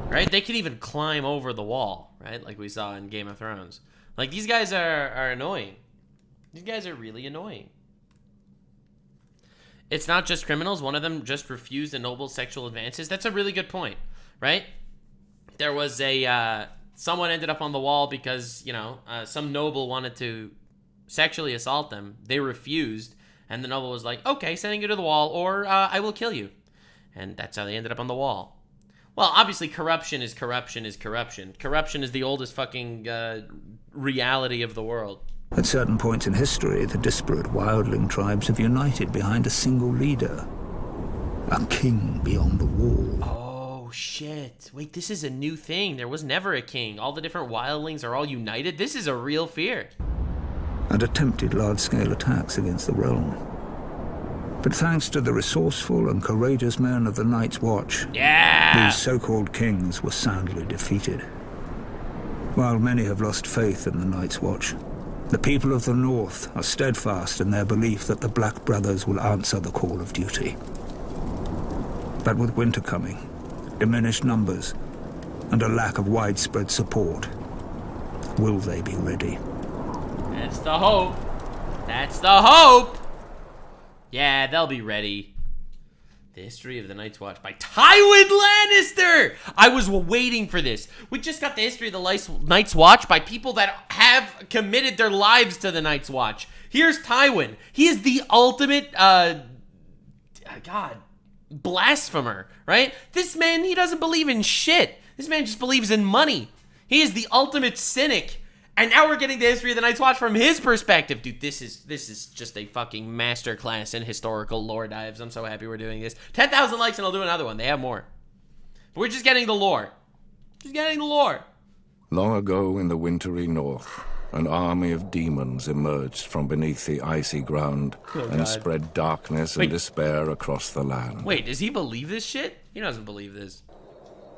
Right? They can even climb over the wall, right? Like we saw in Game of Thrones. Like, these guys are annoying. These guys are really annoying. It's not just criminals. One of them just refused ennoble sexual advances. That's a really good point, right? There was someone ended up on the wall because, you know, some noble wanted to sexually assault them. They refused, and the noble was like, okay, sending you to the wall, or I will kill you. And that's how they ended up on the wall. Well, obviously, corruption is corruption is corruption. Corruption is the oldest fucking reality of the world. At certain points in history, the disparate wildling tribes have united behind a single leader. A king beyond the wall. Oh, shit. Wait, this is a new thing. There was never a king. All the different wildlings are all united. This is a real fear. And attempted large-scale attacks against the realm. But thanks to the resourceful and courageous men of the Night's Watch, these so-called kings were soundly defeated. While many have lost faith in the Night's Watch, the people of the North are steadfast in their belief that the Black Brothers will answer the call of duty. But with winter coming, diminished numbers, and a lack of widespread support, will they be ready? That's the hope. That's the hope. Yeah, they'll be ready. The History of the Night's Watch by Tywin Lannister! I was waiting for this. We just got the History of the Night's Watch by people that have committed their lives to the Night's Watch. Here's Tywin. He is the ultimate, blasphemer, right? This man, he doesn't believe in shit. This man just believes in money. He is the ultimate cynic. And now we're getting the History of the Night's Watch from his perspective. Dude, this is just a fucking masterclass in historical lore dives. I'm so happy we're doing this. 10,000 likes and I'll do another one. They have more. But we're just getting the lore. Just getting the lore. Long ago in the wintry north, an army of demons emerged from beneath the icy ground and spread darkness and despair across the land. Wait, does he believe this shit? He doesn't believe this.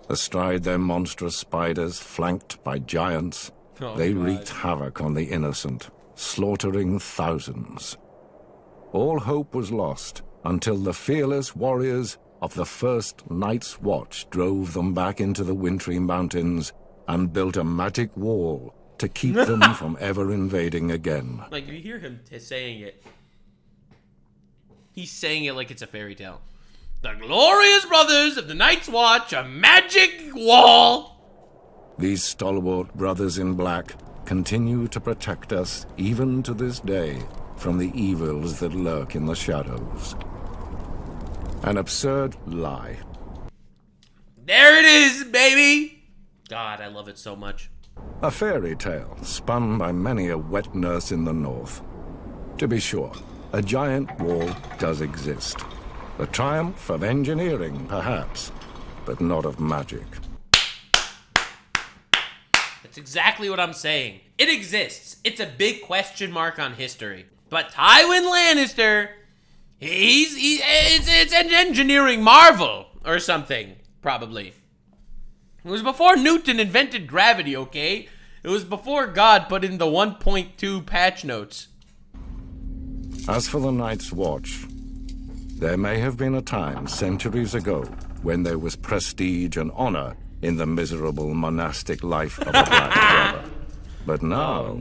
Astride their monstrous spiders, flanked by giants, they wreaked havoc on the innocent, slaughtering thousands. All hope was lost until the fearless warriors of the first Night's Watch drove them back into the wintry mountains and built a magic wall to keep them from ever invading again. Like, you hear him saying it. He's saying it like it's a fairy tale. The glorious brothers of the Night's Watch, a magic wall. These stalwart brothers in black continue to protect us even to this day from the evils that lurk in the shadows. An absurd lie. There it is, baby! God, I love it so much. A fairy tale spun by many a wet nurse in the north. To be sure, a giant wall does exist. A triumph of engineering, perhaps, but not of magic. That's exactly what I'm saying. It exists. It's a big question mark on history. But Tywin Lannister, it's an engineering marvel or something, probably. It was before Newton invented gravity, okay? It was before God put in the 1.2 patch notes. As for the Night's Watch, there may have been a time centuries ago when there was prestige and honor in the miserable monastic life of a Black Brother. But now,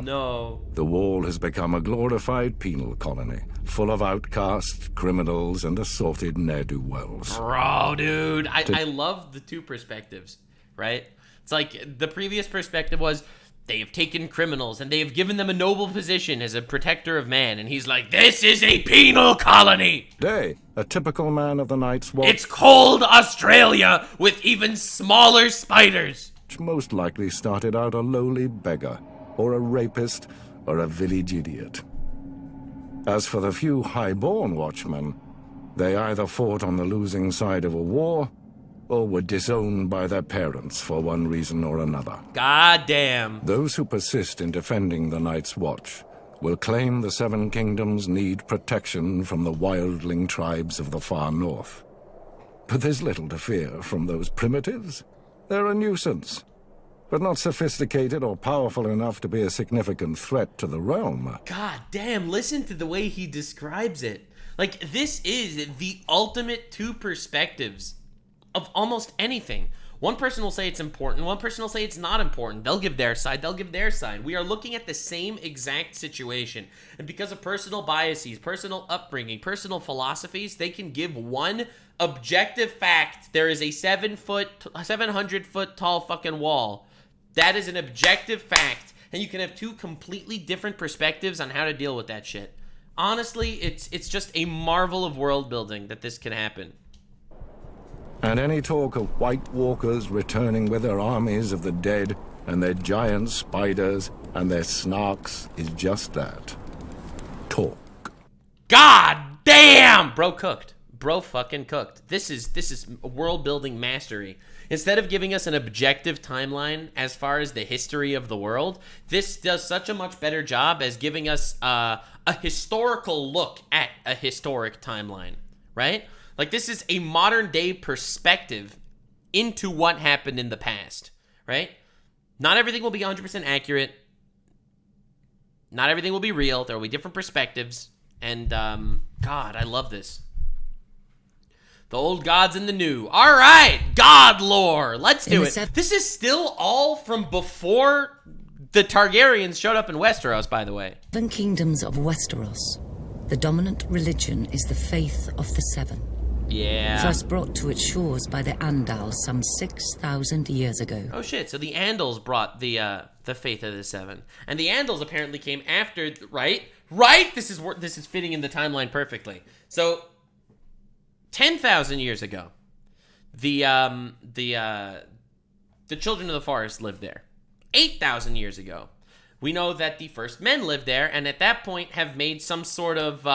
the wall has become a glorified penal colony, full of outcasts, criminals, and assorted ne'er-do-wells. Bro, dude, I love the two perspectives, right? It's like the previous perspective was they have taken criminals and they have given them a noble position as a protector of man. And he's like, this is a penal colony. Day, a typical man of the Night's Watch. It's cold Australia with even smaller spiders. Which most likely started out a lowly beggar, or a rapist, or a village idiot. As for the few high-born watchmen, they either fought on the losing side of a war, or were disowned by their parents for one reason or another. God damn. Those who persist in defending the Night's Watch will claim the Seven Kingdoms need protection from the wildling tribes of the far north. But there's little to fear from those primitives. They're a nuisance, but not sophisticated or powerful enough to be a significant threat to the realm. God damn, listen to the way he describes it. Like, this is the ultimate two perspectives of almost anything. One person will say it's important, one person will say it's not important. They'll give their side, they'll give their side. We are looking at the same exact situation. And because of personal biases, personal upbringing, personal philosophies, they can give one objective fact. There is a 700-foot tall fucking wall. That is an objective fact. And you can have two completely different perspectives on how to deal with that shit. Honestly, it's just a marvel of world building that this can happen. And any talk of White Walkers returning with their armies of the dead and their giant spiders and their snarks is just that. Talk. God damn! Bro cooked. Bro fucking cooked. This is world building mastery. Instead of giving us an objective timeline as far as the history of the world, this does such a much better job as giving us a historical look at a historic timeline, right? Like, this is a modern day perspective into what happened in the past, right? Not everything will be 100% accurate. Not everything will be real. There will be different perspectives. And, God, I love this. The old gods and the new. All right, God lore. Let's do it. This is still all from before the Targaryens showed up in Westeros, by the way. 7 kingdoms of Westeros. The dominant religion is the faith of the Seven. Yeah. First brought to its shores by the Andals some 6,000 years ago. Oh shit! So the Andals brought the faith of the Seven, and the Andals apparently came after, right? Right. This is fitting in the timeline perfectly. So 10,000 years ago, the children of the forest lived there. 8,000 years ago, we know that the first men lived there, and at that point have made some sort of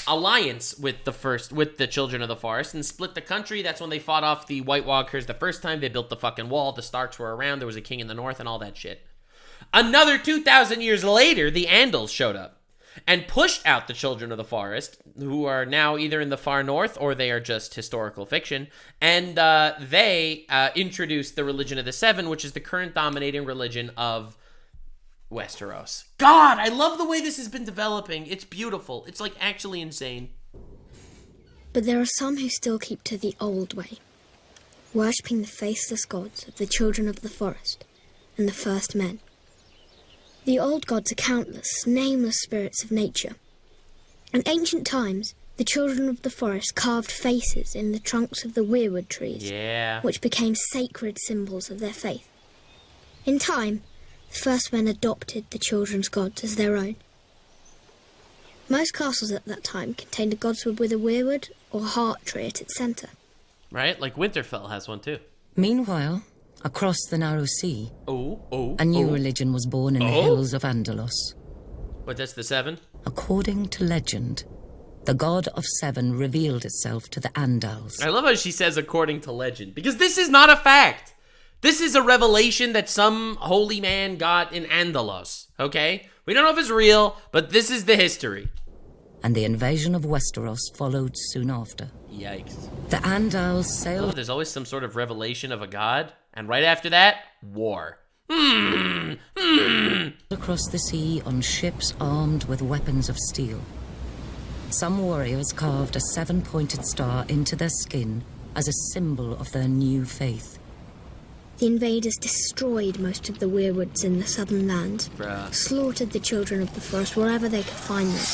alliance with the children of the forest and split the country. That's when they fought off the White Walkers the first time. They built the fucking wall. The Starks were around. There was a king in the north and all that shit. Another 2,000 years later, the Andals showed up and pushed out the children of the forest, who are now either in the far north or they are just historical fiction. And they introduced the religion of the Seven, which is the current dominating religion of Westeros. God, I love the way this has been developing. It's beautiful. It's like actually insane. But there are some who still keep to the old way, worshipping the faceless gods of the children of the forest and the first men. The old gods are countless, nameless spirits of nature. In ancient times, the children of the forest carved faces in the trunks of the weirwood trees, which became sacred symbols of their faith. In time, the first men adopted the children's gods as their own. Most castles at that time contained a godswood with a weirwood or heart tree at its centre. Right? Like Winterfell has one too. Meanwhile, across the narrow sea, a new religion was born in the hills of Andalos. But that's the Seven? According to legend, the god of Seven revealed itself to the Andals. I love how she says according to legend, because this is not a fact. This is a revelation that some holy man got in Andalos, okay? We don't know if it's real, but this is the history. And the invasion of Westeros followed soon after. Yikes. The Andals sailed... There's always some sort of revelation of a god, and right after that, war. Across the sea on ships armed with weapons of steel. Some warriors carved a 7-pointed star into their skin as a symbol of their new faith. The invaders destroyed most of the weirwoods in the southern lands, slaughtered the children of the forest wherever they could find them.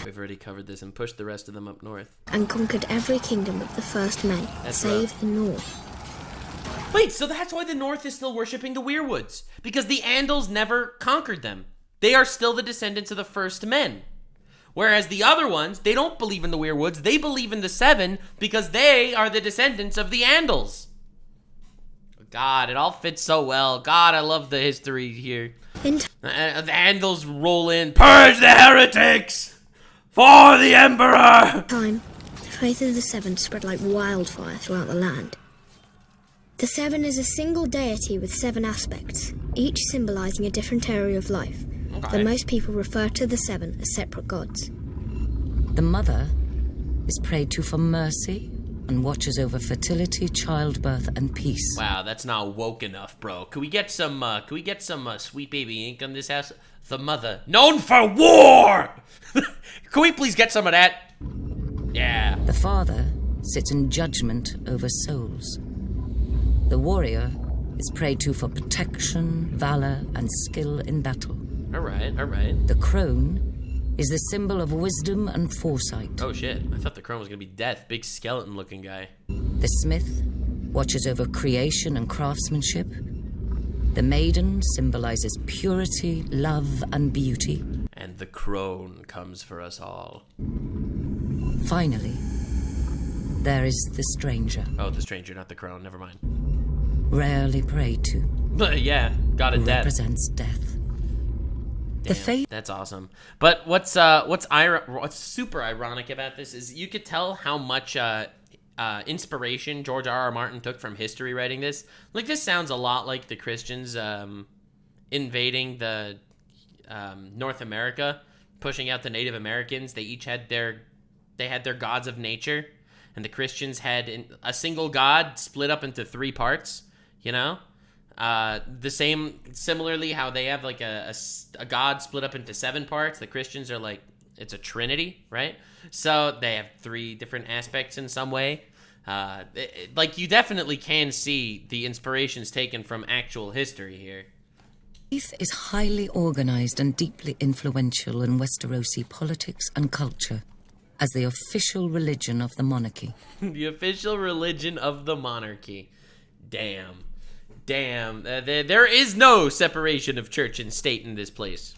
We've already covered this and pushed the rest of them up north. And conquered every kingdom of the first men, save the north. Wait, so that's why the north is still worshipping the weirwoods? Because the Andals never conquered them. They are still the descendants of the first men. Whereas the other ones, they don't believe in the weirwoods. They believe in the Seven because they are the descendants of the Andals. God, it all fits so well. God, I love the history here. The Andals roll in. Purge the heretics! For the Emperor! Time, the faith of the Seven spread like wildfire throughout the land. The Seven is a single deity with 7 aspects, each symbolizing a different area of life, though most people refer to the Seven as separate gods. The Mother is prayed to for mercy and watches over fertility, childbirth, and peace. Wow, that's not woke enough, bro. Can we get some Sweet Baby ink on this house? The Mother, known for war! Can we please get some of that? Yeah. The Father sits in judgment over souls. The warrior is prayed to for protection, valor, and skill in battle. All right. The crone is the symbol of wisdom and foresight. Oh shit, I thought the crone was gonna be death. Big skeleton looking guy. The smith watches over creation and craftsmanship. The maiden symbolizes purity, love, and beauty. And the crone comes for us all. Finally, there is the stranger. Oh, the stranger, not the crone, never mind. Rarely prayed to. Yeah, god of death. Represents death. Damn, that's awesome. But what's super ironic about this is you could tell how much inspiration George R.R. Martin took from history writing this. Like, this sounds a lot like the Christians invading the North America, pushing out the Native Americans. They each had their gods of nature, and the Christians had a single god split up into 3 parts, you know? Similarly, how they have like a god split up into 7 parts. The Christians are like, it's a trinity, right? So they have 3 different aspects in some way. Like, you definitely can see the inspirations taken from actual history here. Faith is highly organized and deeply influential in Westerosi politics and culture as the official religion of the monarchy. The official religion of the monarchy. Damn. There is no separation of church and state in this place.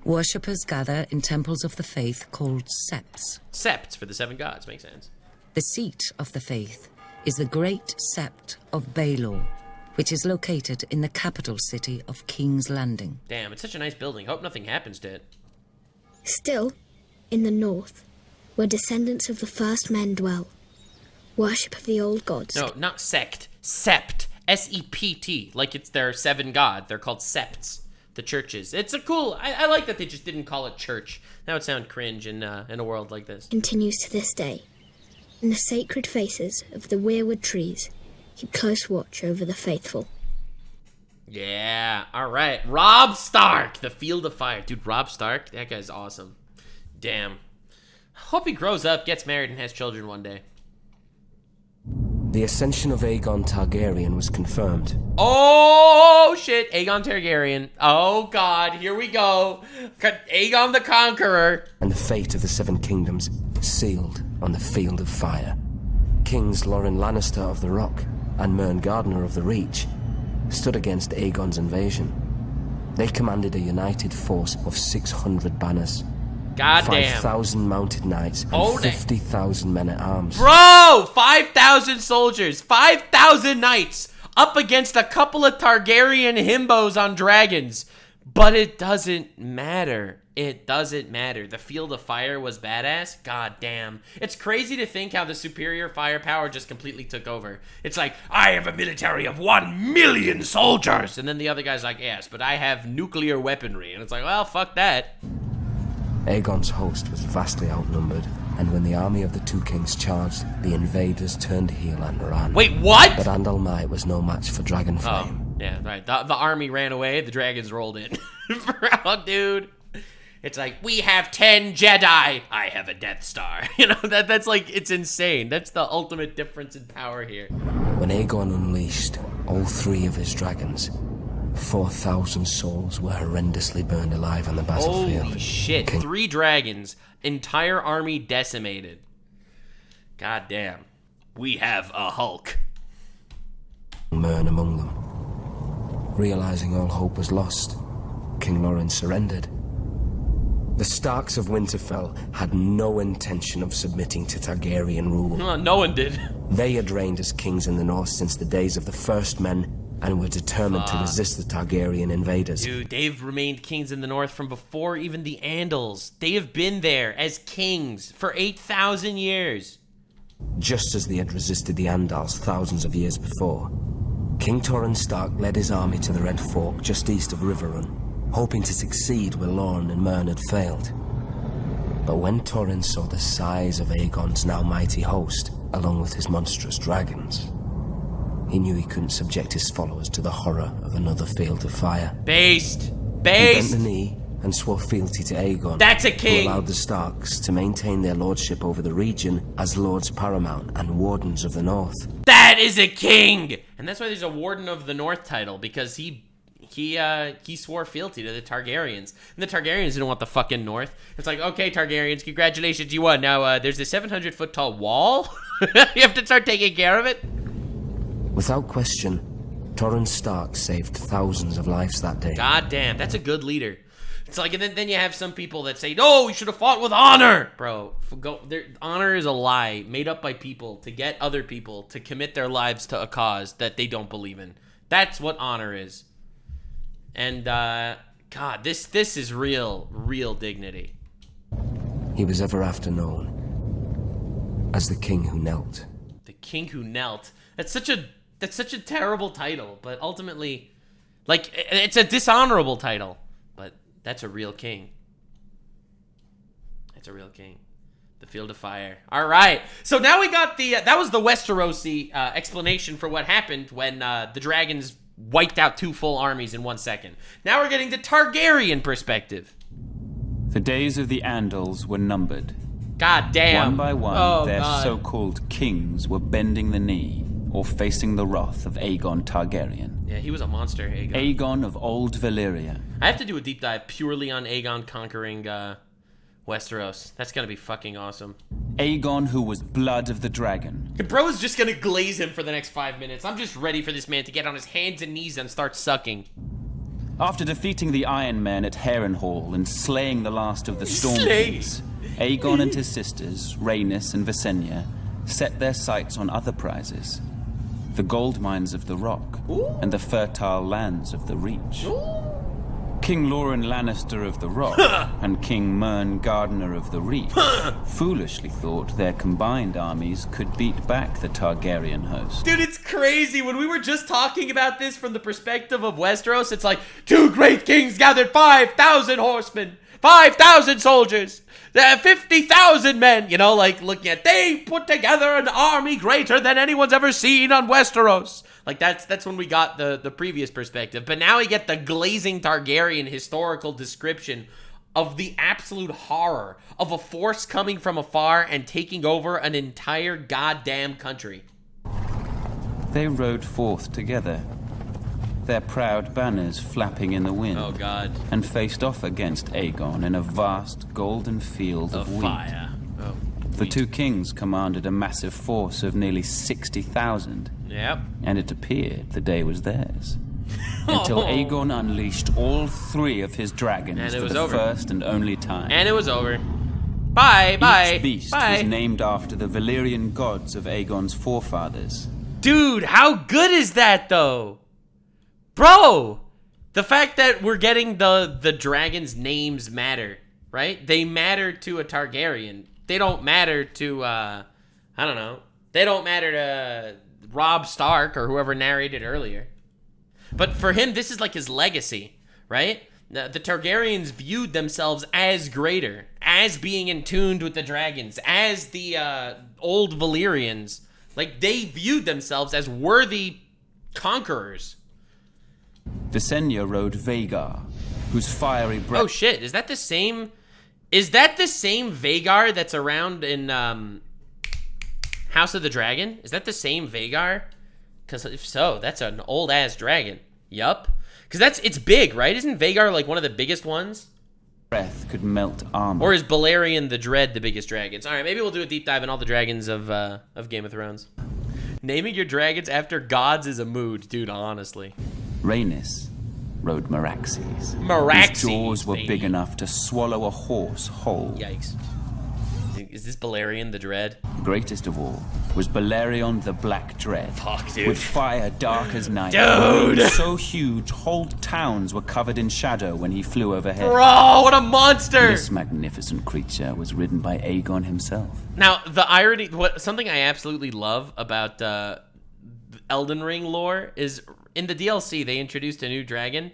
Worshippers gather in temples of the faith called septs. Septs for the 7 gods, makes sense. The seat of the faith is the Great Sept of Baelor, which is located in the capital city of King's Landing. Damn, it's such a nice building. Hope nothing happens to it. Still, in the north, where descendants of the first men dwell, worship of the old gods. No, not sect. Sept. S-E-P-T. Like, it's their 7 god. They're called septs. The churches. It's a cool... I like that they just didn't call it church. That would sound cringe in a world like this. Continues to this day. And the sacred faces of the weirwood trees keep close watch over the faithful. Yeah, alright. Robb Stark, the Field of Fire. Dude, Robb Stark, that guy's awesome. Damn. Hope he grows up, gets married, and has children one day. The ascension of Aegon Targaryen was confirmed. Oh, shit. Aegon Targaryen. Oh, God. Here we go. Aegon the Conqueror. And the fate of the 7 kingdoms sealed on the Field of Fire. Kings Loren Lannister of the Rock and Mern Gardener of the Reach stood against Aegon's invasion. They commanded a united force of 600 banners. Goddamn. 5,000 mounted knights and 50,000 men-at-arms. Bro! 5,000 soldiers, 5,000 knights up against a couple of Targaryen himbos on dragons. But it doesn't matter. It doesn't matter. The Field of Fire was badass. God damn. It's crazy to think how the superior firepower just completely took over. It's like, I have a military of 1 million soldiers. And then the other guy's like, yes, but I have nuclear weaponry. And it's like, well, fuck that. Aegon's host was vastly outnumbered, and when the army of the 2 kings charged, the invaders turned heel and ran. Wait, what? But Andal Might was no match for Dragonflame. Oh, yeah, right. The army ran away, the dragons rolled in. Bro, dude. It's like, we have 10 Jedi. I have a Death Star. You know, that's like, it's insane. That's the ultimate difference in power here. When Aegon unleashed all 3 of his dragons, 4,000 souls were horrendously burned alive on the battlefield. Holy shit. 3 dragons. Entire army decimated. God damn. We have a Hulk. Mern among them. Realizing all hope was lost, King Loren surrendered. The Starks of Winterfell had no intention of submitting to Targaryen rule. No one did. They had reigned as kings in the north since the days of the First Men, and were determined to resist the Targaryen invaders. Dude, they've remained kings in the north from before even the Andals. They have been there as kings for 8,000 years. Just as they had resisted the Andals thousands of years before, King Torrhen Stark led his army to the Red Fork just east of Riverrun, hoping to succeed where Lorne and Mern had failed. But when Torrhen saw the size of Aegon's now mighty host, along with his monstrous dragons, he knew he couldn't subject his followers to the horror of another Field of Fire. Based! He bent the knee and swore fealty to Aegon. That's a king! Who allowed the Starks to maintain their lordship over the region as Lords Paramount and Wardens of the North. That is a king! And that's why there's a Warden of the North title, because he swore fealty to the Targaryens. And the Targaryens didn't want the fucking North. It's like, okay, Targaryens, congratulations, you won. Now, there's a 700-foot tall wall. You have to start taking care of it. Without question, Torrhen Stark saved thousands of lives that day. God damn, that's a good leader. It's like, and then you have some people that say, no, we should have fought with honor. Bro, honor is a lie made up by people to get other people to commit their lives to a cause that they don't believe in. That's what honor is. And God, this is real dignity. He was ever after known as the King Who Knelt. The King Who Knelt. That's such a terrible title, but ultimately, like, it's a dishonorable title, but that's a real king. That's a real king. The Field of Fire. All right. So now we got that was the Westerosi explanation for what happened when the dragons wiped out 2 full armies in 1 second. Now we're getting the Targaryen perspective. The days of the Andals were numbered. God damn. One by one, their so-called kings were bending the knee or facing the wrath of Aegon Targaryen. Yeah, he was a monster, Aegon. Aegon of old Valyria. I have to do a deep dive purely on Aegon conquering Westeros. That's gonna be fucking awesome. Aegon, who was blood of the dragon. Bro is just gonna glaze him for the next 5 minutes. I'm just ready for this man to get on his hands and knees and start sucking. After defeating the Iron Men at Harrenhal and slaying the last of the Storm Kings, Aegon and his sisters, Rhaenys and Visenya, set their sights on other prizes. The gold mines of the Rock and the fertile lands of the Reach. King Loren Lannister of the Rock and King Mern Gardener of the Reach foolishly thought their combined armies could beat back the Targaryen host. Dude, it's crazy. When we were just talking about this from the perspective of Westeros, it's like, 2 great kings gathered 5,000 horsemen, 5,000 soldiers, 50,000 men, you know, like looking at, they put together an army greater than anyone's ever seen on Westeros. Like, that's when we got the previous perspective. But now we get the glazing Targaryen historical description of the absolute horror of a force coming from afar and taking over an entire goddamn country. They rode forth together, their proud banners flapping in the wind. Oh, God. And faced off against Aegon in a vast golden field of wheat. Fire. Oh, the 2 kings commanded a massive force of nearly 60,000. Yep. And it appeared the day was theirs. Until Aegon unleashed all 3 of his dragons for the first and only time. And it was over. Bye. Each beast was named after the Valyrian gods of Aegon's forefathers. Dude, how good is that, though? Bro! The fact that we're getting the dragons' names matter, right? They matter to a Targaryen. They don't matter to, I don't know. They don't matter to Robb Stark or whoever narrated earlier. But for him, this is like his legacy, right? The Targaryens viewed themselves as greater, as being in tune with the dragons, as the old Valyrians. Like, they viewed themselves as worthy conquerors. Visenya rode Vhagar, whose fiery breath... Oh shit, is that the same Vhagar that's around in House of the Dragon? Is that the same Vhagar? Because if so, that's an old-ass dragon. Yup. Because it's big, right? Isn't Vhagar like one of the biggest ones? Breath could melt armor. Or is Balerion the Dread the biggest dragons? All right, maybe we'll do a deep dive in all the dragons of Game of Thrones. Naming your dragons after gods is a mood, dude, honestly. Rhaenys rode Meraxes. Meraxes, whose jaws were big enough to swallow a horse whole. Yikes. Is this Balerion the Dread? Greatest of all was Balerion the Black Dread. Fuck, dude. With fire dark as night. Dude! So huge, whole towns were covered in shadow when he flew overhead. Bro, what a monster! This magnificent creature was ridden by Aegon himself. Now, the irony, something I absolutely love about Elden Ring lore is in the DLC, they introduced a new dragon,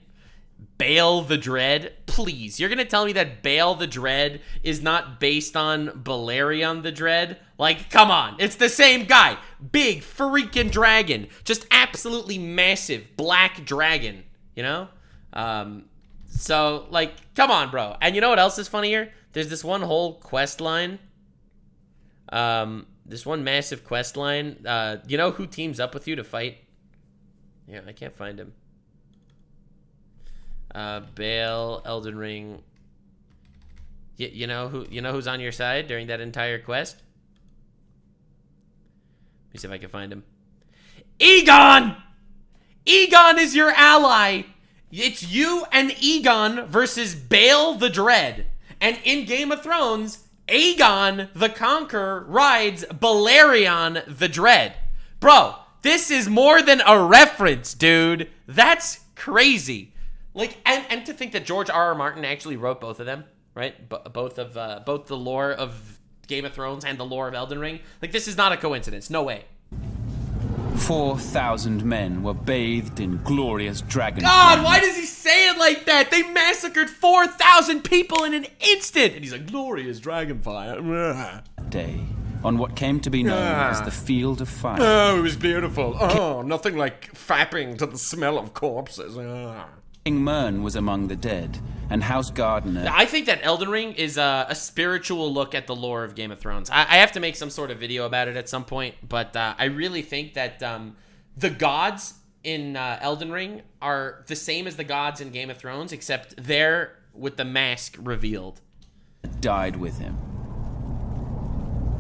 Bale the Dread. Please, you're gonna tell me that Bale the Dread is not based on Balerion the Dread? Like, come on, it's the same guy. Big freaking dragon, just absolutely massive black dragon, you know? So, like, come on, bro. And you know what else is funnier? There's this one whole quest line. This one massive quest line. You know who teams up with you to fight? Yeah, I can't find him. Bale, Elden Ring. You know who's on your side during that entire quest? Let me see if I can find him. Aegon! Aegon is your ally. It's you and Aegon versus Bale the Dread. And in Game of Thrones, Aegon the Conqueror rides Balerion the Dread. Bro, this is more than a reference, dude. That's crazy. Like, and to think that George R.R. Martin actually wrote both of them, right? Both the lore of Game of Thrones and the lore of Elden Ring. Like, this is not a coincidence. No way. 4,000 men were bathed in glorious dragon God, flame. why does he say it like that? They massacred 4,000 people in an instant! And he's like, glorious dragonfire. Day, on what came to be known as the Field of Fire. Oh, it was beautiful. Oh, nothing like fapping to the smell of corpses. King Mern was among the dead, and House Gardener... I think that Elden Ring is a spiritual look at the lore of Game of Thrones. I have to make some sort of video about it at some point, but I really think that the gods in Elden Ring are the same as the gods in Game of Thrones, except they're with the mask revealed. died with him.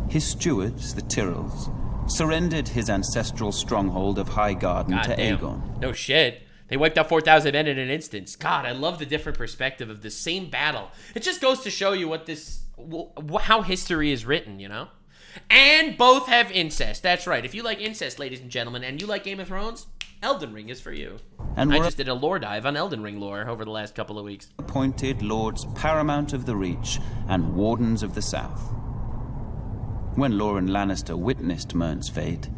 His stewards, the Tyrells, surrendered his ancestral stronghold of High Garden to Aegon. No shit. They wiped out 4,000 men in an instance. God, I love the different perspective of the same battle. It just goes to show you how history is written, you know? And both have incest. That's right. If you like incest, ladies and gentlemen, and you like Game of Thrones, Elden Ring is for you. And I just did a lore dive on Elden Ring lore over the last couple of weeks. Appointed Lords Paramount of the Reach and Wardens of the South. When Loren Lannister witnessed Mern's fate,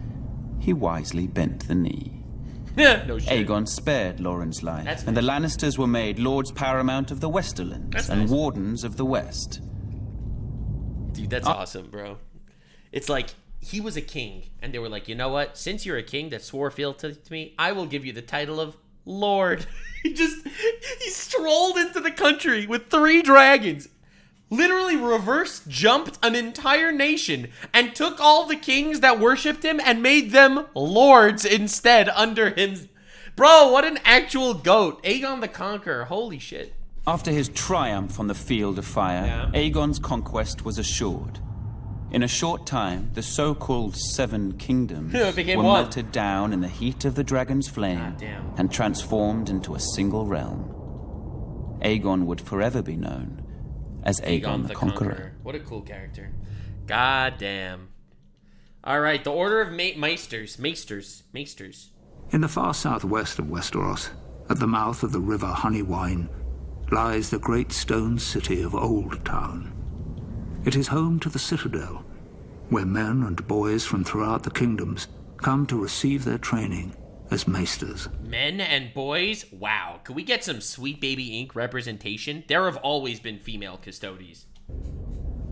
he wisely bent the knee. No shit. Aegon spared Loren's life, and the Lannisters were made Lords Paramount of the Westerlands and Wardens of the West. Dude, that's awesome, bro. It's like, he was a king, and they were like, you know what? Since you're a king that swore fealty to me, I will give you the title of Lord. He strolled into the country with 3 dragons, literally reverse jumped an entire nation, and took all the kings that worshipped him and made them lords instead under him. Bro, what an actual goat. Aegon the Conqueror, holy shit. After his triumph on the Field of Fire, Aegon's conquest was assured. In a short time, the so-called 7 kingdoms were melted down in the heat of the dragon's flame and transformed into a single realm. Aegon would forever be known as Aegon the Conqueror. What a cool character. God damn. All right, the Order of Maesters. In the far southwest of Westeros, at the mouth of the river Honeywine, lies the great stone city of Old Town. It is home to the Citadel, where men and boys from throughout the kingdoms come to receive their training as Maesters. Men and boys? Wow. Could we get some Sweet Baby Ink representation? There have always been female custodies.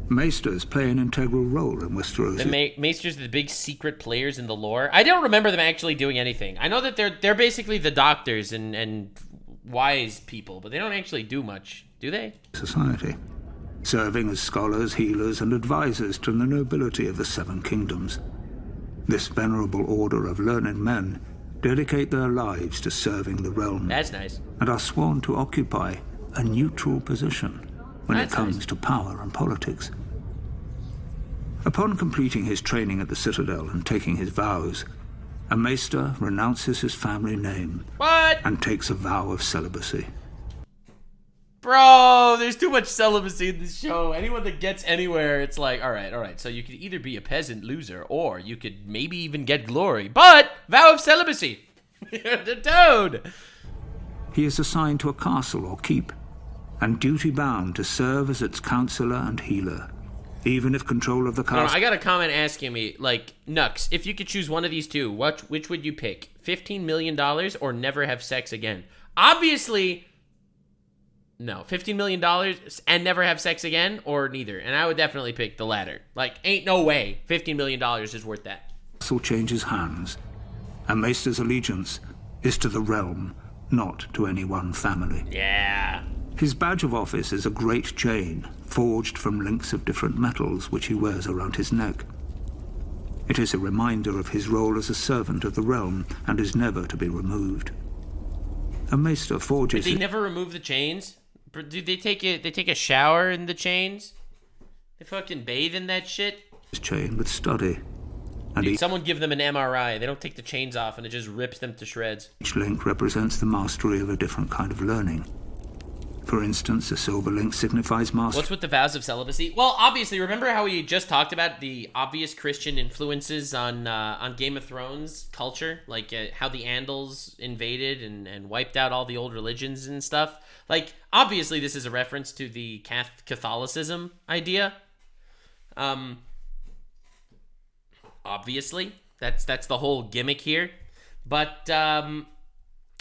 Maesters play an integral role in Westeros. The Maesters are the big secret players in the lore. I don't remember them actually doing anything. I know that they're basically the doctors and wise people, but they don't actually do much, do they? Society, serving as scholars, healers, and advisors to the nobility of the 7 kingdoms. This venerable order of learned men dedicate their lives to serving the realm. That's nice. And are sworn to occupy a neutral position when it comes to power and politics. Upon completing his training at the Citadel and taking his vows, a Maester renounces his family name and takes a vow of celibacy. Bro, there's too much celibacy in this show. Anyone that gets anywhere, it's like, all right. So you could either be a peasant loser, or you could maybe even get glory. But vow of celibacy. The toad. He is assigned to a castle or keep, and duty-bound to serve as its counselor and healer, even if control of the castle... No, I got a comment asking me, like, Nux, if you could choose one of these two, which would you pick? $15 million or never have sex again? Obviously... No, $15 million and never have sex again, or neither. And I would definitely pick the latter. Like, ain't no way $15 million is worth that. Castle changes hands, and Maester's allegiance is to the realm, not to any one family. Yeah. His badge of office is a great chain, forged from links of different metals, which he wears around his neck. It is a reminder of his role as a servant of the realm, and is never to be removed. A Maester forges... But they never remove the chains? Do they take a shower in the chains? They fucking bathe in that shit? His chain with study. And dude, someone give them an MRI. They don't take the chains off and it just rips them to shreds. Each link represents the mastery of a different kind of learning. For instance, a silver link signifies master. What's with the vows of celibacy? Well, obviously, remember how we just talked about the obvious Christian influences on Game of Thrones culture? Like how the Andals invaded and wiped out all the old religions and stuff? Like, obviously, this is a reference to the Catholicism idea. Obviously, that's the whole gimmick here. But,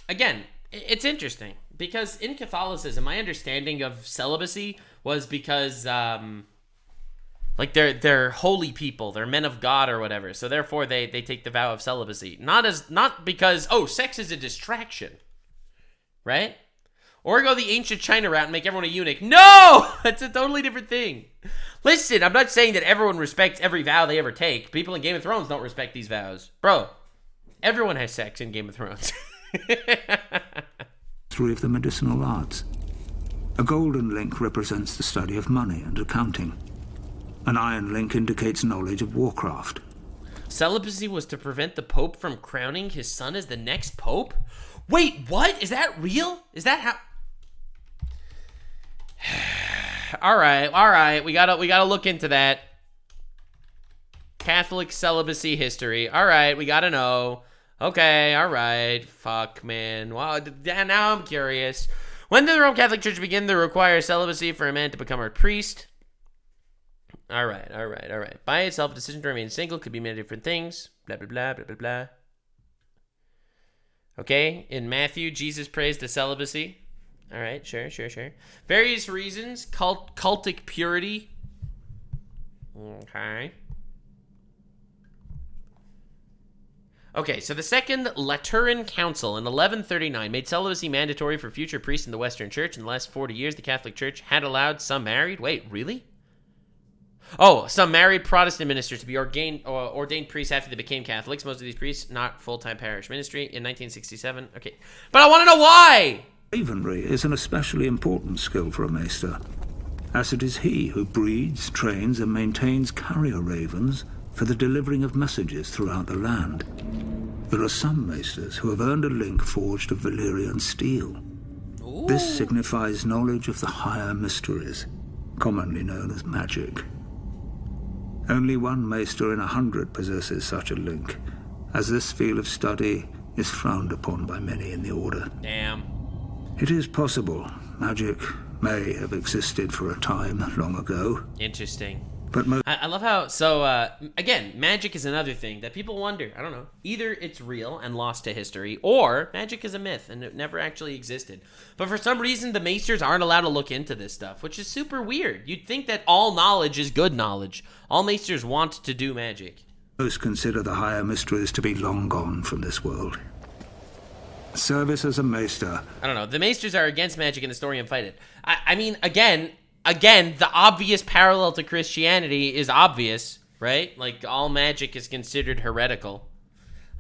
again, it's interesting. Because in Catholicism, my understanding of celibacy was because, like, they're holy people, they're men of God or whatever. So therefore, they take the vow of celibacy. Not because, oh, sex is a distraction, right? Or go the ancient China route and make everyone a eunuch. No! That's a totally different thing. Listen, I'm not saying that everyone respects every vow they ever take. People in Game of Thrones don't respect these vows. Bro, everyone has sex in Game of Thrones. Three of the medicinal arts. A golden link represents the study of money and accounting. An iron link indicates knowledge of warcraft. Celibacy was to prevent the Pope from crowning his son as the next Pope? Wait, what? Is that real? Is that how... all right. We gotta look into that. Catholic celibacy history. All right, we gotta know. Okay, all right. Fuck, man. Wow, now I'm curious. When did the Roman Catholic Church begin to require celibacy for a man to become a priest? All right. By itself, a decision to remain single could be many different things. Blah, blah, blah, blah, blah, blah. Okay, in Matthew, Jesus prays to celibacy. All right, sure. Various reasons. Cultic purity. Okay, so the Second Lateran Council in 1139 made celibacy mandatory for future priests in the Western Church. In the last 40 years, the Catholic Church had allowed some married... Wait, really? Oh, some married Protestant ministers to be ordained priests after they became Catholics. Most of these priests, not full-time parish ministry. In 1967, okay. But I want to know why! Ravenry is an especially important skill for a maester, as it is he who breeds, trains, and maintains carrier ravens for the delivering of messages throughout the land. There are some maesters who have earned a link forged of Valyrian steel. Ooh. This signifies knowledge of the higher mysteries, commonly known as magic. Only one maester in 100 possesses such a link, as this field of study is frowned upon by many in the Order. Damn. It is possible magic may have existed for a time long ago. Interesting. But I love how, again, magic is another thing that people wonder. I don't know. Either it's real and lost to history, or magic is a myth and it never actually existed. But for some reason, the Maesters aren't allowed to look into this stuff, which is super weird. You'd think that all knowledge is good knowledge. All Maesters want to do magic. Most consider the higher mysteries to be long gone from this world. Service as a Maester. I don't know. The Maesters are against magic in the story and fight it. I mean, again, the obvious parallel to Christianity is obvious, right? Like, all magic is considered heretical.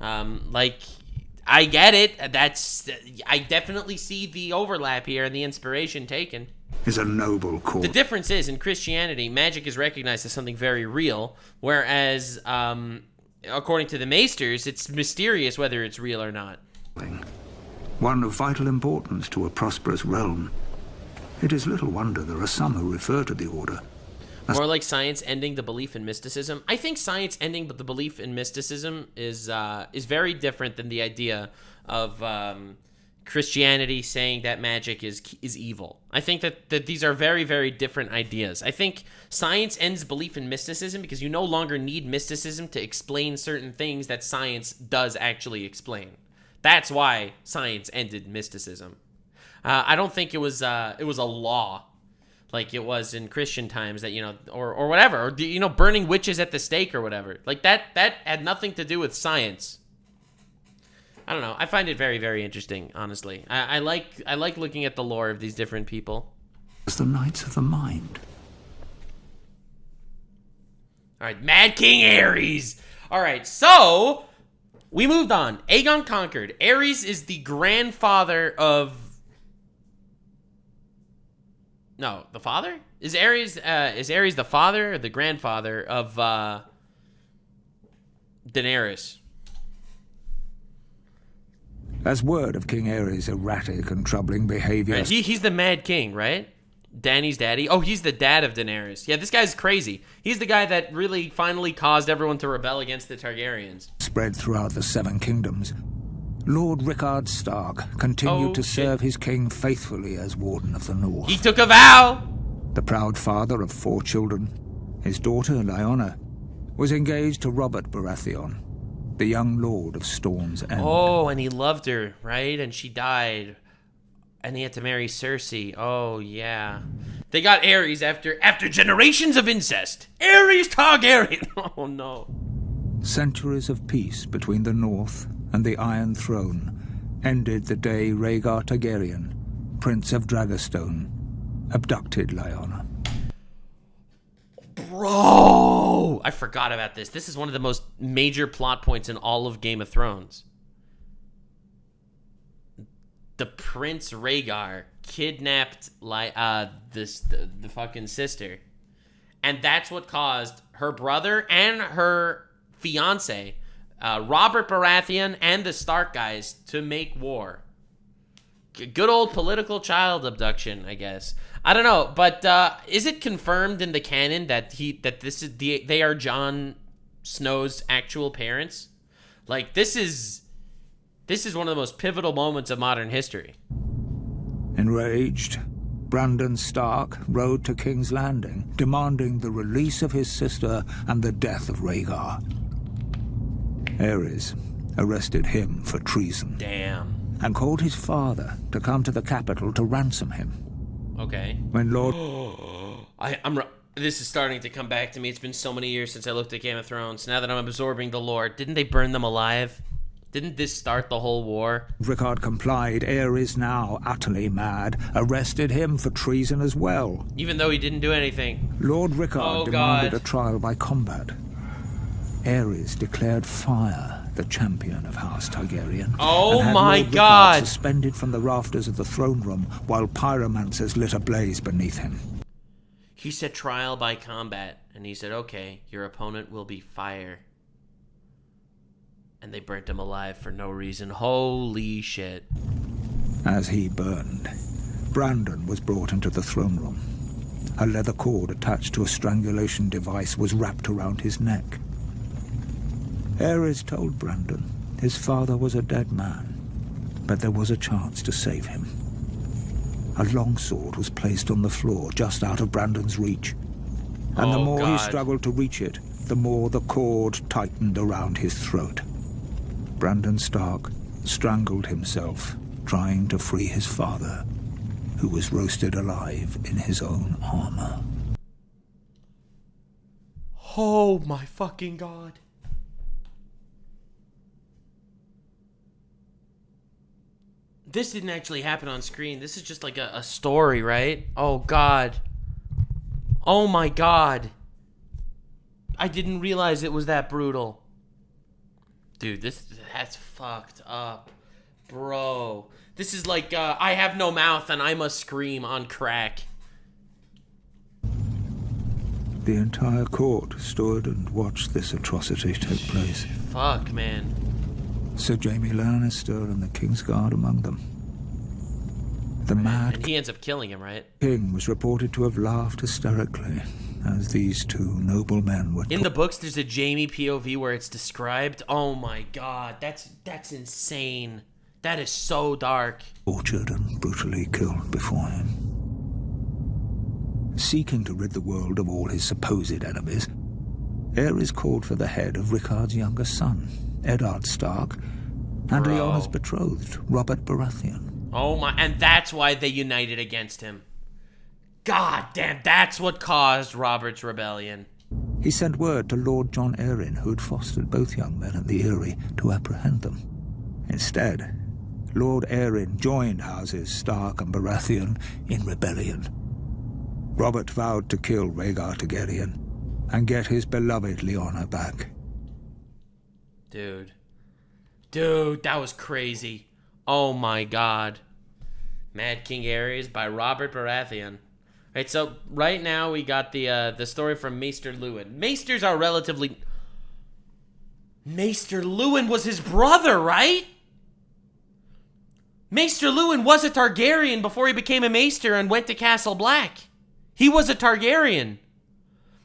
I get it. I definitely see the overlap here and the inspiration taken. Is a noble cause. The difference is, in Christianity, magic is recognized as something very real, whereas, according to the Maesters, it's mysterious whether it's real or not. One of vital importance to a prosperous realm. It is little wonder there are some who refer to the Order as more like science ending the belief in mysticism. I think science ending the belief in mysticism is very different than the idea of Christianity saying that magic is evil. I think that these are very, very different ideas. I think science ends belief in mysticism because you no longer need mysticism to explain certain things that science does actually explain. That's why science ended mysticism. I don't think it was a law like it was in Christian times that, or whatever, or, burning witches at the stake or whatever. Like that had nothing to do with science. I don't know. I find it very, very interesting, honestly. I like looking at the lore of these different people. As the Knights of the Mind. All right, Mad King Aerys. All right, so we moved on. Aegon conquered. Aerys is the grandfather of... No, the father? Is Aerys the father or the grandfather of Daenerys? As word of King Aerys' erratic and troubling behavior... And he's the Mad King, right? Dany's daddy? Oh, he's the dad of Daenerys. Yeah, this guy's crazy. He's the guy that really finally caused everyone to rebel against the Targaryens. ...spread throughout the Seven Kingdoms. Lord Rickard Stark continued to serve his king faithfully as Warden of the North. He took a vow! The proud father of 4 children, his daughter, Lyanna, was engaged to Robert Baratheon, the young lord of Storm's End. Oh, and he loved her, right? And she died. And he had to marry Cersei. Oh, yeah. They got Aerys after generations of incest. Aerys Targaryen! Oh, no. Centuries of peace between the North and the Iron Throne ended the day Rhaegar Targaryen, Prince of Dragonstone, abducted Lyanna. Bro! I forgot about this. This is one of the most major plot points in all of Game of Thrones. The Prince Rhaegar kidnapped the fucking sister. And that's what caused her brother and her fiance, Robert Baratheon, and the Stark guys to make war. Good old political child abduction, I guess. I don't know, but is it confirmed in the canon that they are Jon Snow's actual parents? Like, this is one of the most pivotal moments of modern history. Enraged, Brandon Stark rode to King's Landing, demanding the release of his sister and the death of Rhaegar. Aerys arrested him for treason. Damn. And called his father to come to the capital to ransom him. Okay. When Lord... This is starting to come back to me. It's been so many years since I looked at Game of Thrones. Now that I'm absorbing the lore, didn't they burn them alive? Didn't this start the whole war? Rickard complied. Aerys, now utterly mad, arrested him for treason as well. Even though he didn't do anything. Lord Rickard demanded a trial by combat. Aerys declared fire the champion of House Targaryen. Oh and had my Lord God! Rickard suspended from the rafters of the throne room while pyromancers lit a blaze beneath him. He said trial by combat, and he said, okay, your opponent will be fire. And they burnt him alive for no reason. Holy shit. As he burned, Brandon was brought into the throne room. A leather cord attached to a strangulation device was wrapped around his neck. Aerys told Brandon his father was a dead man, but there was a chance to save him. A longsword was placed on the floor just out of Brandon's reach, and the more he struggled to reach it, the more the cord tightened around his throat. Brandon Stark strangled himself trying to free his father, who was roasted alive in his own armor. Oh my fucking God. This didn't actually happen on screen. This is just like a story, right? Oh, God. Oh, my God. I didn't realize it was that brutal. Dude, that's fucked up. Bro. This is like, I have no mouth and I must scream on crack. The entire court stood and watched this atrocity take place. Fuck, man. Sir Jaime Lannister and the Kingsguard among them. The mad... And he ends up killing him, right? King was reported to have laughed hysterically as these two noble men were... In the books, there's a Jaime POV where it's described. Oh my God, that's insane. That is so dark. Tortured and brutally killed before him. Seeking to rid the world of all his supposed enemies, Aerys called for the head of Rickard's younger son, Eddard Stark, and Lyanna's betrothed, Robert Baratheon. Oh my, and that's why they united against him. God damn, that's what caused Robert's rebellion. He sent word to Lord Jon Arryn, who had fostered both young men at the Eyrie, to apprehend them. Instead, Lord Arryn joined houses Stark and Baratheon in rebellion. Robert vowed to kill Rhaegar Targaryen and get his beloved Lyanna back. Dude, that was crazy. Oh my God. Mad King Aerys by Robert Baratheon. Right, so right now we got the story from Maester Luwin. Maesters are relatively... Maester Luwin was his brother, right? Maester Luwin was a Targaryen before he became a Maester and went to Castle Black. He was a Targaryen.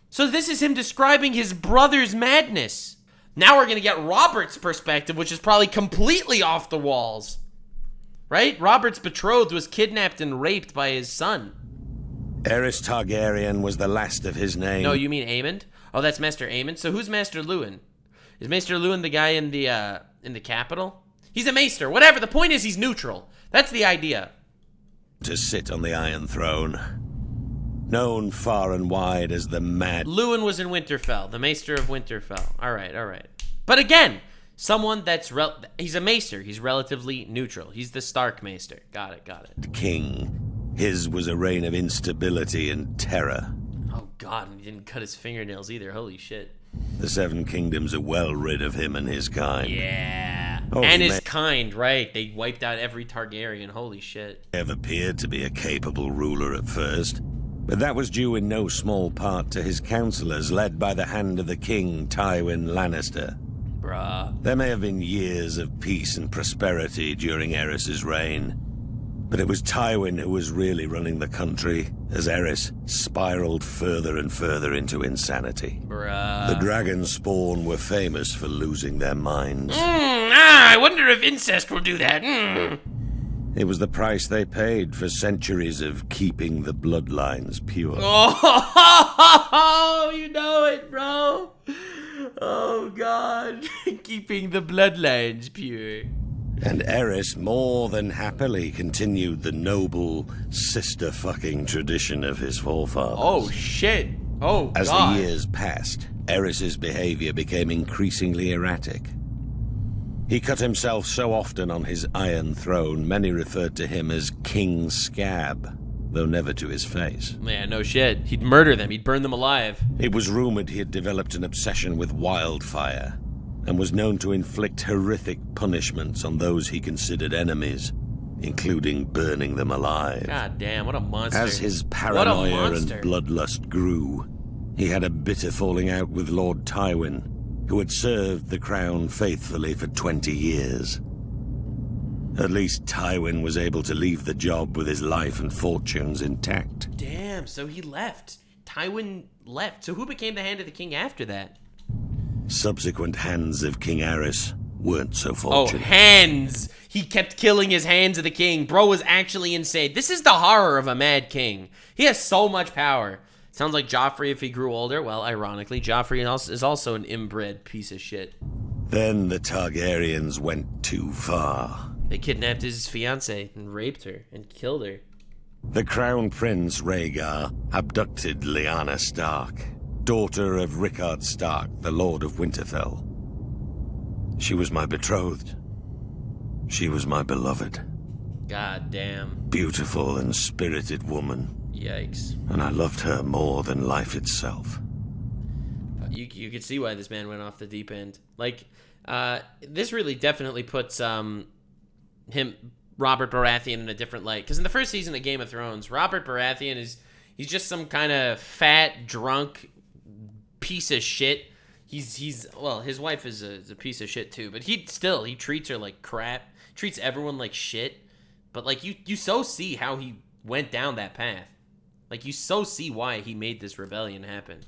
So this is him describing his brother's madness. Now we're going to get Robert's perspective, which is probably completely off the walls. Right? Robert's betrothed was kidnapped and raped by his son. Aerys Targaryen was the last of his name. No, you mean Aemond? Oh, that's Maester Aemond. So who's Maester Luwin? Is Maester Luwin the guy in the capital? He's a Maester. Whatever. The point is he's neutral. That's the idea. To sit on the Iron Throne. Known far and wide as the Mad... Luwin was in Winterfell. The Maester of Winterfell. All right. But again, someone that's... he's a Maester. He's relatively neutral. He's the Stark Maester. Got it. King. His was a reign of instability and terror. Oh, God. And he didn't cut his fingernails either. Holy shit. The Seven Kingdoms are well rid of him and his kind. Yeah. And his kind, right. They wiped out every Targaryen. Holy shit. Have appeared to be a capable ruler at first. But that was due in no small part to his counselors, led by the hand of the king, Tywin Lannister. Bruh. There may have been years of peace and prosperity during Aerys' reign, but it was Tywin who was really running the country, as Aerys spiraled further and further into insanity. Bruh. The dragon spawn were famous for losing their minds. I wonder if incest will do that. It was the price they paid for centuries of keeping the bloodlines pure. Oh, you know it, bro. Oh, God. Keeping the bloodlines pure. And Aerys more than happily continued the noble sister-fucking tradition of his forefathers. Oh, shit. Oh, As God. the years passed, Aerys' behavior became increasingly erratic. He cut himself so often on his Iron Throne, many referred to him as King Scab, though never to his face. Man, no shit. He'd murder them. He'd burn them alive. It was rumored he had developed an obsession with wildfire, and was known to inflict horrific punishments on those he considered enemies, including burning them alive. God damn, what a monster. As his paranoia and bloodlust grew, he had a bitter falling out with Lord Tywin, who had served the crown faithfully for 20 years. At least Tywin was able to leave the job with his life and fortunes intact. Damn, so he left. Tywin left. So who became the Hand of the King after that? Subsequent hands of King Aerys weren't so fortunate. Oh, hands! He kept killing his hands of the king. Bro was actually insane. This is the horror of a mad king. He has so much power. Sounds like Joffrey if he grew older. Well, ironically, Joffrey is also an inbred piece of shit. Then the Targaryens went too far. They kidnapped his fiancée and raped her and killed her. The Crown Prince Rhaegar abducted Lyanna Stark, daughter of Rickard Stark, the Lord of Winterfell. She was my betrothed. She was my beloved. God damn. Beautiful and spirited woman. Yikes. And I loved her more than life itself. You could see why this man went off the deep end. Like, this really definitely puts Robert Baratheon in a different light. Because in the first season of Game of Thrones, Robert Baratheon he's just some kind of fat, drunk piece of shit. Well, his wife is a piece of shit too, but he treats her like crap, treats everyone like shit. But like you so see how he went down that path. Like you so see why he made this rebellion happen.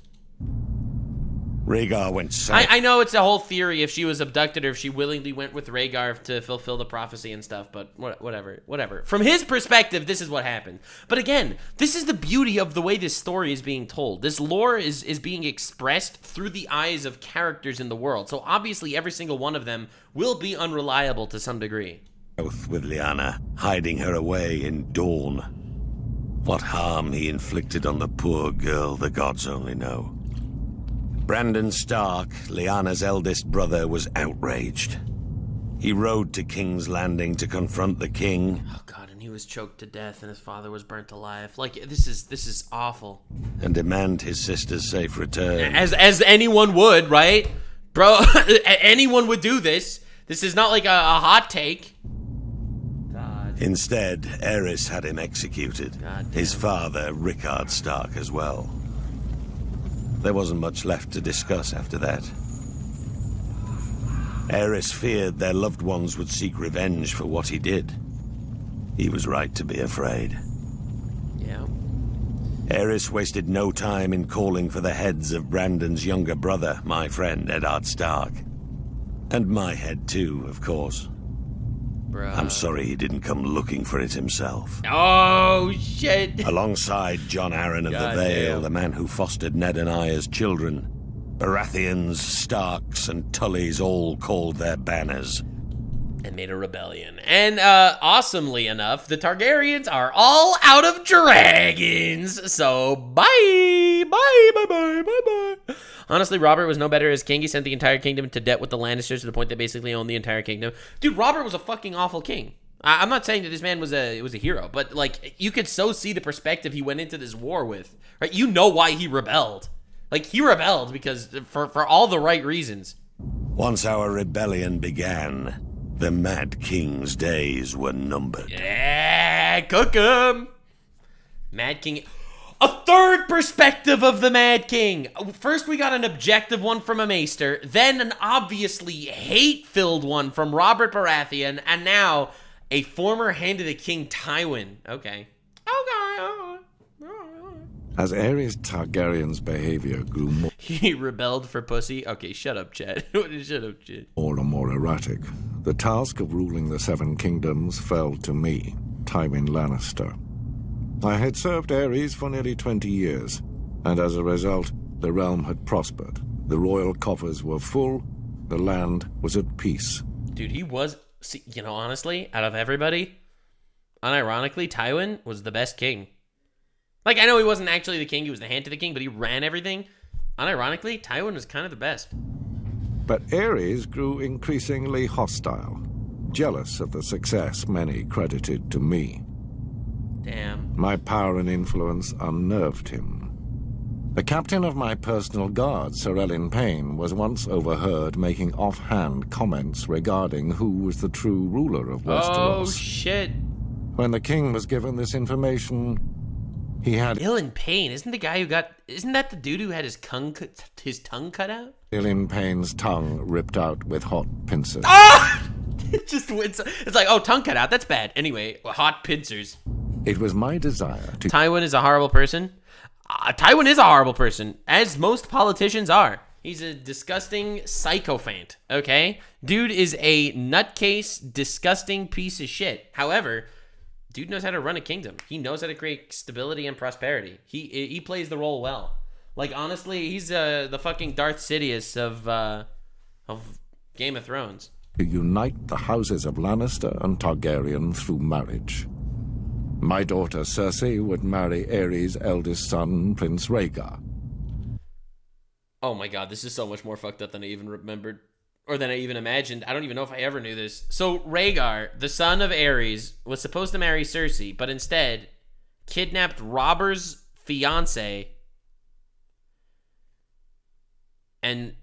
Rhaegar went south. I know it's a whole theory if she was abducted or if she willingly went with Rhaegar to fulfill the prophecy and stuff, but whatever. From his perspective, this is what happened. But again, this is the beauty of the way this story is being told. This lore is being expressed through the eyes of characters in the world. So obviously every single one of them will be unreliable to some degree. With Lyanna, hiding her away in Dawn. What harm he inflicted on the poor girl, the gods only know. Brandon Stark, Lyanna's eldest brother, was outraged. He rode to King's Landing to confront the king. Oh God, and he was choked to death and his father was burnt alive. Like, this is awful. And demand his sister's safe return. As anyone would, right? Bro, anyone would do this. This is not like a hot take. God. Instead, Aerys had him executed. His father, Rickard Stark, as well. There wasn't much left to discuss after that. Aerys feared their loved ones would seek revenge for what he did. He was right to be afraid. Yeah. Aerys wasted no time in calling for the heads of Brandon's younger brother, my friend Eddard Stark. And my head too, of course. Bruh. I'm sorry he didn't come looking for it himself. Oh, shit. Alongside John Arryn of the Vale, the man who fostered Ned and I as children, Baratheons, Starks, and Tullys all called their banners. And made a rebellion. And, awesomely enough, the Targaryens are all out of dragons. So, bye! Bye, bye, bye, bye, bye. Honestly, Robert was no better as king. He sent the entire kingdom into debt with the Lannisters to the point they basically owned the entire kingdom. Dude, Robert was a fucking awful king. I'm not saying that this man was a hero, but, like, you could so see the perspective he went into this war with, right? You know why he rebelled. Like, he rebelled because, for all the right reasons. Once our rebellion began, the Mad King's days were numbered. Yeah, cook 'em. Mad King. A third perspective of the Mad King. First, we got an objective one from a Maester, then an obviously hate-filled one from Robert Baratheon, and now a former hand of the king, Tywin. Okay. As Aerys Targaryen's behavior grew more... He rebelled for pussy? Okay, shut up, Chad. Shut up, Chad. More and more erratic, the task of ruling the Seven Kingdoms fell to me, Tywin Lannister. I had served Aerys for nearly 20 years, and as a result, the realm had prospered. The royal coffers were full, the land was at peace. Dude, he was... See, you know, honestly, out of everybody, unironically, Tywin was the best king. Like, I know he wasn't actually the king, he was the hand to the king, but he ran everything. Unironically, Tywin was kind of the best. But Aerys grew increasingly hostile, jealous of the success many credited to me. Damn. My power and influence unnerved him. The captain of my personal guard, Sir Elyn Payne, was once overheard making offhand comments regarding who was the true ruler of Westeros. Oh, shit. When the king was given this information, he had... Elyn Payne, isn't the guy who got... Isn't that the dude who had his tongue cut out? Elyn Payne's tongue ripped out with hot pincers. Ah! It's like, oh, tongue cut out, that's bad. Anyway, hot pincers. It was my desire to... Tywin is a horrible person. Tywin is a horrible person, as most politicians are. He's a disgusting sycophant, okay? Dude is a nutcase, disgusting piece of shit. However, dude knows how to run a kingdom. He knows how to create stability and prosperity. He plays the role well. Like, honestly, he's the fucking Darth Sidious of Game of Thrones. To unite the houses of Lannister and Targaryen through marriage. My daughter Cersei would marry Aerys' eldest son, Prince Rhaegar. Oh my god, this is so much more fucked up than I even remembered. Or than I even imagined. I don't even know if I ever knew this. So Rhaegar, the son of Aerys, was supposed to marry Cersei, but instead kidnapped Robert's fiance and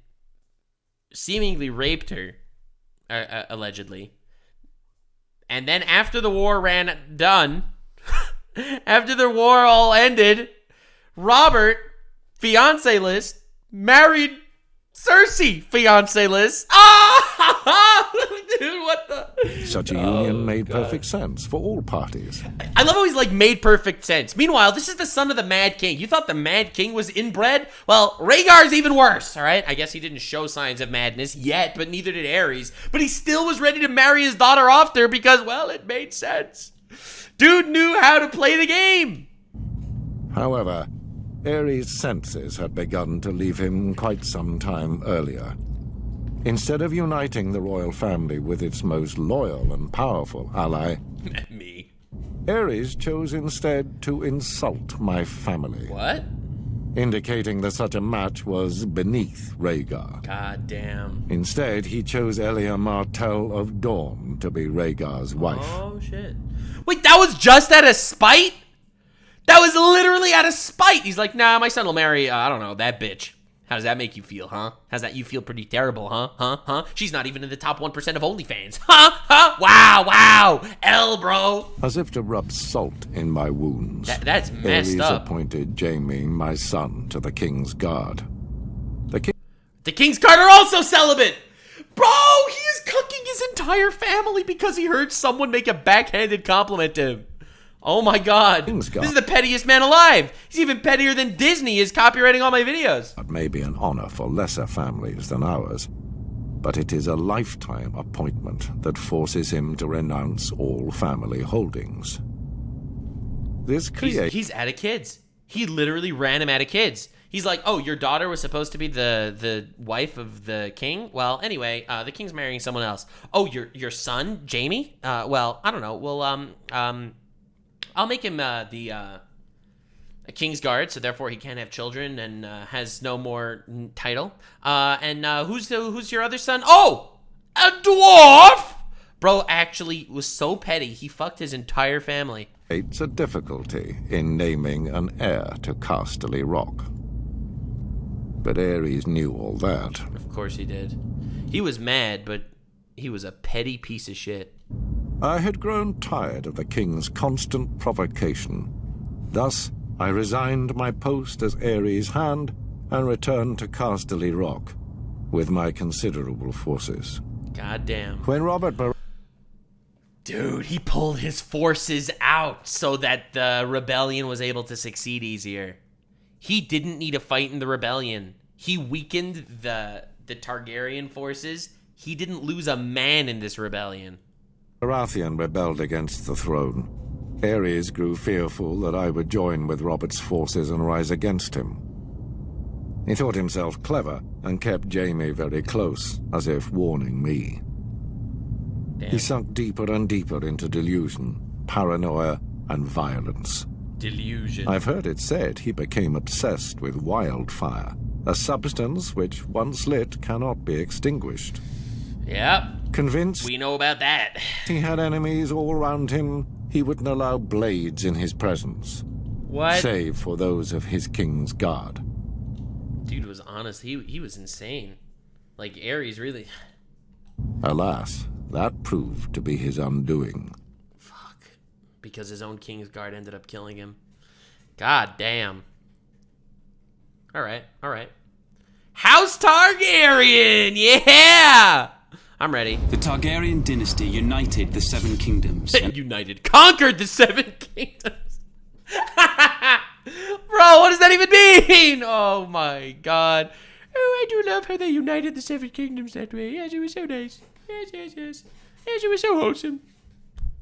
seemingly raped her, allegedly. And then after the war after the war all ended, Robert, fiance-less, married Cersei, fiance-less. Ah! Dude, what the? Such a union made perfect sense for all parties. I love how he's like, made perfect sense. Meanwhile, this is the son of the Mad King. You thought the Mad King was inbred? Well, Rhaegar's even worse, all right? I guess he didn't show signs of madness yet, but neither did Aerys. But he still was ready to marry his daughter off to her because, well, it made sense. Dude knew how to play the game. However, Aerys' senses had begun to leave him quite some time earlier. Instead of uniting the royal family with its most loyal and powerful ally, me, Aerys chose instead to insult my family. What? Indicating that such a match was beneath Rhaegar. God damn. Instead, he chose Elia Martell of Dorne to be Rhaegar's wife. Oh, shit. Wait, that was just out of spite? That was literally out of spite. He's like, nah, my son will marry, I don't know, that bitch. How does that make you feel, huh? How's that you feel pretty terrible, huh? Huh? She's not even in the top 1% of OnlyFans. Huh? Wow. L, bro. As if to rub salt in my wounds. That's messed Aerys up. appointed Jaime, my son, to the king's guard. The King's Guard are also celibate. Bro, he is cooking his entire family because he heard someone make a backhanded compliment to him. Oh my god. This is the pettiest man alive. He's even pettier than Disney is copywriting all my videos. That may be an honor for lesser families than ours, but it is a lifetime appointment that forces him to renounce all family holdings. This creates... He's out of kids. He literally ran him out of kids. He's like, oh, your daughter was supposed to be the wife of the king? Well, anyway, the king's marrying someone else. Oh, your son, Jaime? Well, I don't know. Well, I'll make him a king's guard, so therefore he can't have children and has no more title. And who's your other son? Oh, a dwarf! Bro actually was so petty, he fucked his entire family. It's a difficulty in naming an heir to Casterly Rock. But Aerys knew all that. Of course he did. He was mad, but he was a petty piece of shit. I had grown tired of the king's constant provocation. Thus, I resigned my post as Aerys' hand and returned to Casterly Rock with my considerable forces. Goddamn. When Robert Dude, he pulled his forces out so that the rebellion was able to succeed easier. He didn't need a fight in the rebellion. He weakened the Targaryen forces. He didn't lose a man in this rebellion. Baratheon rebelled against the throne. Aerys grew fearful that I would join with Robert's forces and rise against him. He thought himself clever and kept Jaime very close, as if warning me. Damn. He sunk deeper and deeper into delusion, paranoia, and violence. Delusion. I've heard it said he became obsessed with wildfire, a substance which, once lit, cannot be extinguished. Yep. Convinced we know about that. He had enemies all around him, he wouldn't allow blades in his presence. What? Save for those of his king's guard. Dude was honest. He was insane. Like, Aerys really... Alas, that proved to be his undoing. Fuck. Because his own king's guard ended up killing him. God damn. Alright. House Targaryen! Yeah! I'm ready. The Targaryen dynasty united the Seven Kingdoms. Conquered the Seven Kingdoms. Bro, what does that even mean? Oh my god. Oh, I do love how they united the Seven Kingdoms that way. Yes, it was so nice. Yes. Yes, it was so wholesome.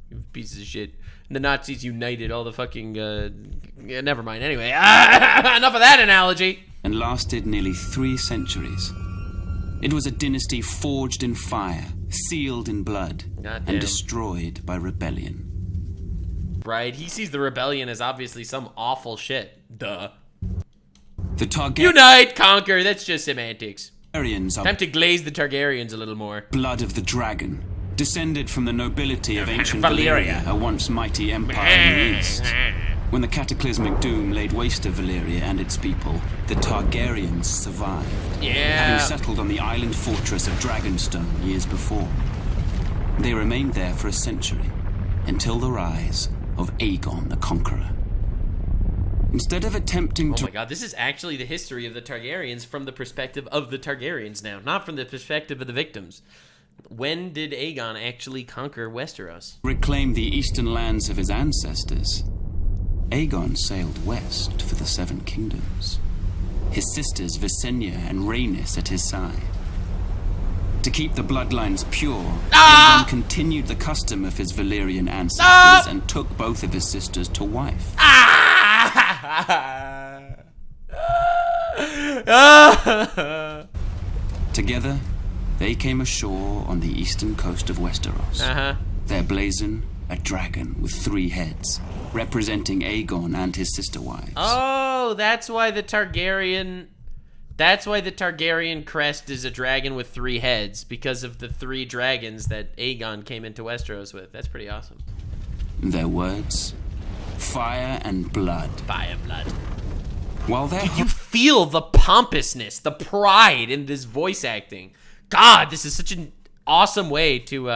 You pieces of shit. And the Nazis united all the fucking, yeah, never mind. Anyway, enough of that analogy. And lasted nearly 3 centuries. It was a dynasty forged in fire, sealed in blood, and destroyed by rebellion. Right, he sees the rebellion as obviously some awful shit. Duh. The Targaryens... Unite, conquer, that's just semantics. Are time to glaze the Targaryens a little more. Blood of the dragon, descended from the nobility of ancient Valyria, a once mighty empire in the east. When the cataclysmic doom laid waste to Valyria and its people, the Targaryens survived, having settled on the island fortress of Dragonstone years before. They remained there for a century, until the rise of Aegon the Conqueror. Instead of attempting to... Oh my god, this is actually the history of the Targaryens from the perspective of the Targaryens now, not from the perspective of the victims. When did Aegon actually conquer Westeros? Reclaim the eastern lands of his ancestors. Aegon sailed west for the Seven Kingdoms, his sisters Visenya and Rhaenys at his side. To keep the bloodlines pure, Aegon continued the custom of his Valyrian ancestors and took both of his sisters to wife. Together, they came ashore on the eastern coast of Westeros. Their blazon, a dragon with 3 heads, representing Aegon and his sister wives. Oh, that's why the Targaryen crest is a dragon with 3 heads, because of the 3 dragons that Aegon came into Westeros with. That's pretty awesome. Their words, fire and blood. Fire and blood. While they're... Dude, you feel the pompousness, the pride in this voice acting. God, this is such an awesome way to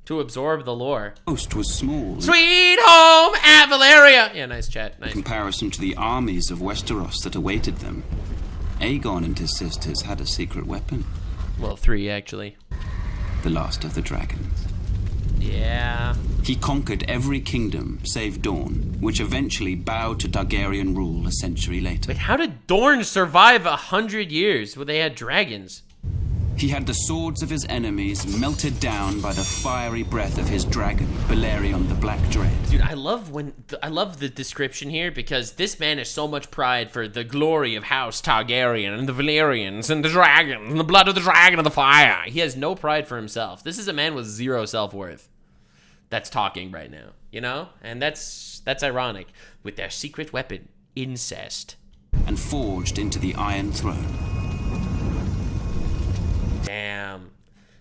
absorb the lore. Coast was small. Sweet home at Valyria. Yeah, nice chat. Nice. In comparison to the armies of Westeros that awaited them, Aegon and his sisters had a secret weapon. Well, 3, actually. The last of the dragons. Yeah. He conquered every kingdom save Dorne, which eventually bowed to Targaryen rule a century later. Wait, how did Dorne survive 100 years when they had dragons? He had the swords of his enemies melted down by the fiery breath of his dragon, Balerion the Black Dread. Dude, I love the description here, because this man has so much pride for the glory of House Targaryen and the Valyrians and the dragons and the blood of the dragon and the fire. He has no pride for himself. This is a man with 0 self-worth that's talking right now, you know? And that's ironic. With their secret weapon, incest. And forged into the Iron Throne. Damn.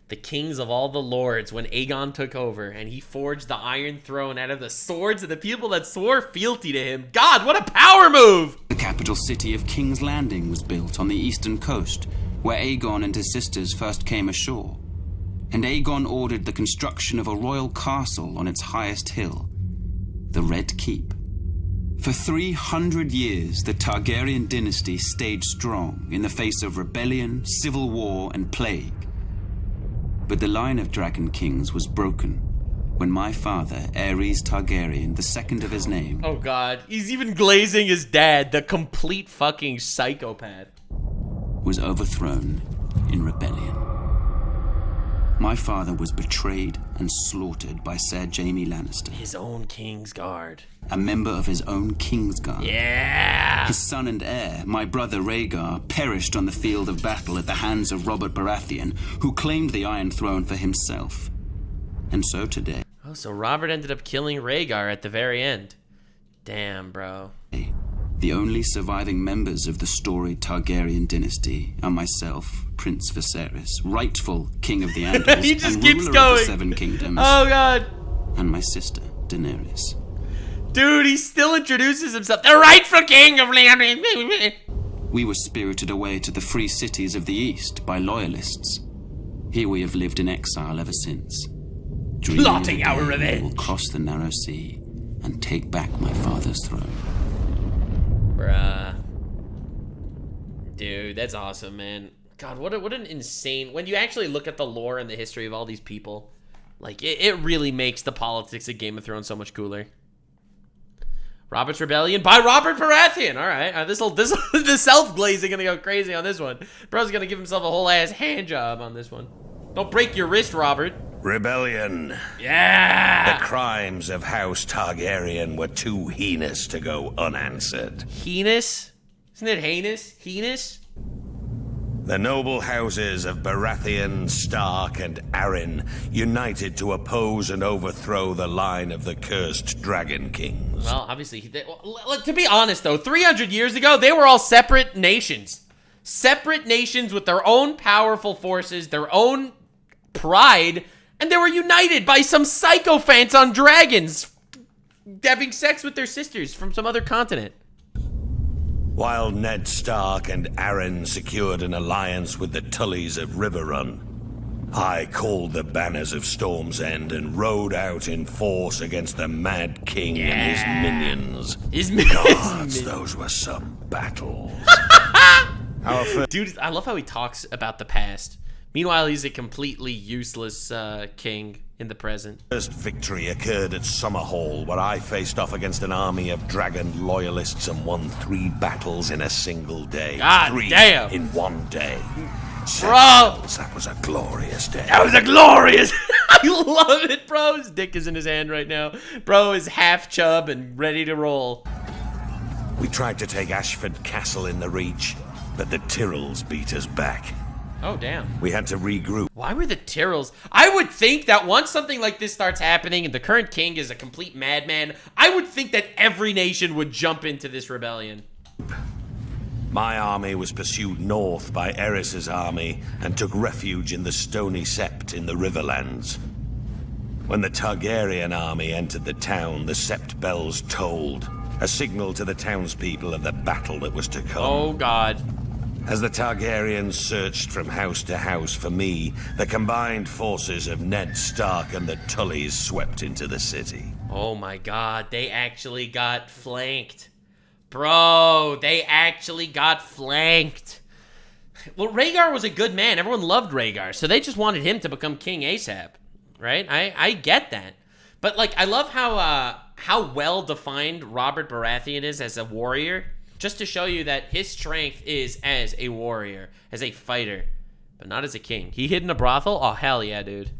The kings of all the lords when Aegon took over and he forged the Iron Throne out of the swords of the people that swore fealty to him. God, what a power move! The capital city of King's Landing was built on the eastern coast, where Aegon and his sisters first came ashore. And Aegon ordered the construction of a royal castle on its highest hill, the Red Keep. For 300 years, the Targaryen dynasty stayed strong in the face of rebellion, civil war, and plague. But the line of dragon kings was broken when my father, Aerys Targaryen, the second of his name... Oh god, he's even glazing his dad, the complete fucking psychopath. ...was overthrown in rebellion. My father was betrayed and slaughtered by Ser Jaime Lannister. His own Kingsguard. A member of his own Kingsguard. Yeah! His son and heir, my brother Rhaegar, perished on the field of battle at the hands of Robert Baratheon, who claimed the Iron Throne for himself. And so today... Oh, so Robert ended up killing Rhaegar at the very end. Damn, bro. The only surviving members of the storied Targaryen dynasty are myself, Prince Viserys, rightful King of the Andals, he just and keeps ruler going. of the Seven Kingdoms. Oh god. And my sister, Daenerys. Dude, he still introduces himself. The rightful King of the... We were spirited away to the free cities of the East by loyalists. Here we have lived in exile ever since. Plotting our revenge. We will cross the narrow sea and take back my father's throne. Bruh. Dude, that's awesome, man. God, what an insane... When you actually look at the lore and the history of all these people, like, it really makes the politics of Game of Thrones so much cooler. Robert's Rebellion by Robert Baratheon. All right, the self-glazing gonna go crazy on this one. Bro's gonna give himself a whole ass hand job on this one. Don't break your wrist, Robert. Rebellion. Yeah! The crimes of House Targaryen were too heinous to go unanswered. Heinous? Isn't it heinous? Heinous? The noble houses of Baratheon, Stark, and Arryn united to oppose and overthrow the line of the cursed Dragon Kings. Well, obviously, to be honest, though, 300 years ago, they were all separate nations. Separate nations with their own powerful forces, their own pride, and they were united by some sycophants on dragons having sex with their sisters from some other continent. While Ned Stark and Arryn secured an alliance with the Tullys of Riverrun, I called the banners of Storm's End and rode out in force against the Mad King and his minions. Gods, those were some battles. Dude, I love how he talks about the past. Meanwhile, he's a completely useless king in the present. First victory occurred at Summerhall, where I faced off against an army of dragon loyalists and won 3 battles in a single day. God 3 damn. in one day. Bro! That was a glorious day. That was a glorious... I love it, bro. His dick is in his hand right now. Bro is half chub and ready to roll. We tried to take Ashford Castle in the Reach, but the Tyrells beat us back. Oh, damn. We had to regroup. Why were the Tyrells? I would think that once something like this starts happening and the current king is a complete madman, I would think that every nation would jump into this rebellion. My army was pursued north by Aerys' army and took refuge in the Stony Sept in the Riverlands. When the Targaryen army entered the town, the Sept bells tolled, a signal to the townspeople of the battle that was to come. Oh, God. As the Targaryens searched from house to house for me, the combined forces of Ned Stark and the Tullys swept into the city. Oh my God, they actually got flanked. Bro, they actually got flanked. Well, Rhaegar was a good man. Everyone loved Rhaegar, so they just wanted him to become king ASAP, right? I get that. But, like, I love how well-defined Robert Baratheon is as a warrior, just to show you that his strength is as a warrior, as a fighter, but not as a king. He hid in a brothel? Oh, hell yeah, dude.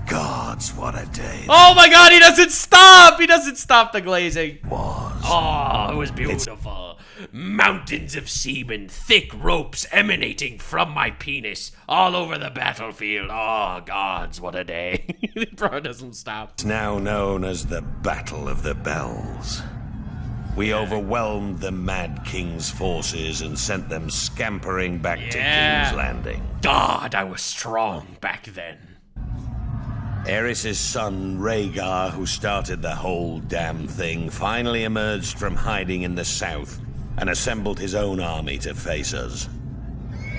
Gods, what a day. Oh my god, he doesn't stop! He doesn't stop the glazing. Was. Oh, it was beautiful. Mountains of semen, thick ropes emanating from my penis all over the battlefield. Oh, gods, what a day. Bro, it doesn't stop. It's now known as the Battle of the Bells. We overwhelmed the Mad King's forces and sent them scampering back to King's Landing. God, I was strong back then. Aerys' son, Rhaegar, who started the whole damn thing, finally emerged from hiding in the south and assembled his own army to face us.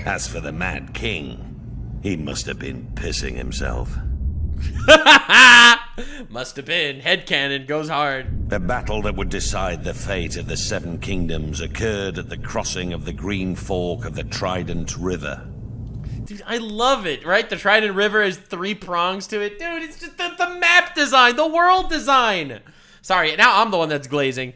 As for the Mad King, he must have been pissing himself. Must have been. Headcanon goes hard. The battle that would decide the fate of the Seven Kingdoms occurred at the crossing of the Green Fork of the Trident River. Dude, I love it, right? The Trident River has 3 prongs to it. Dude, it's just the map design, the world design. Sorry, now I'm the one that's glazing.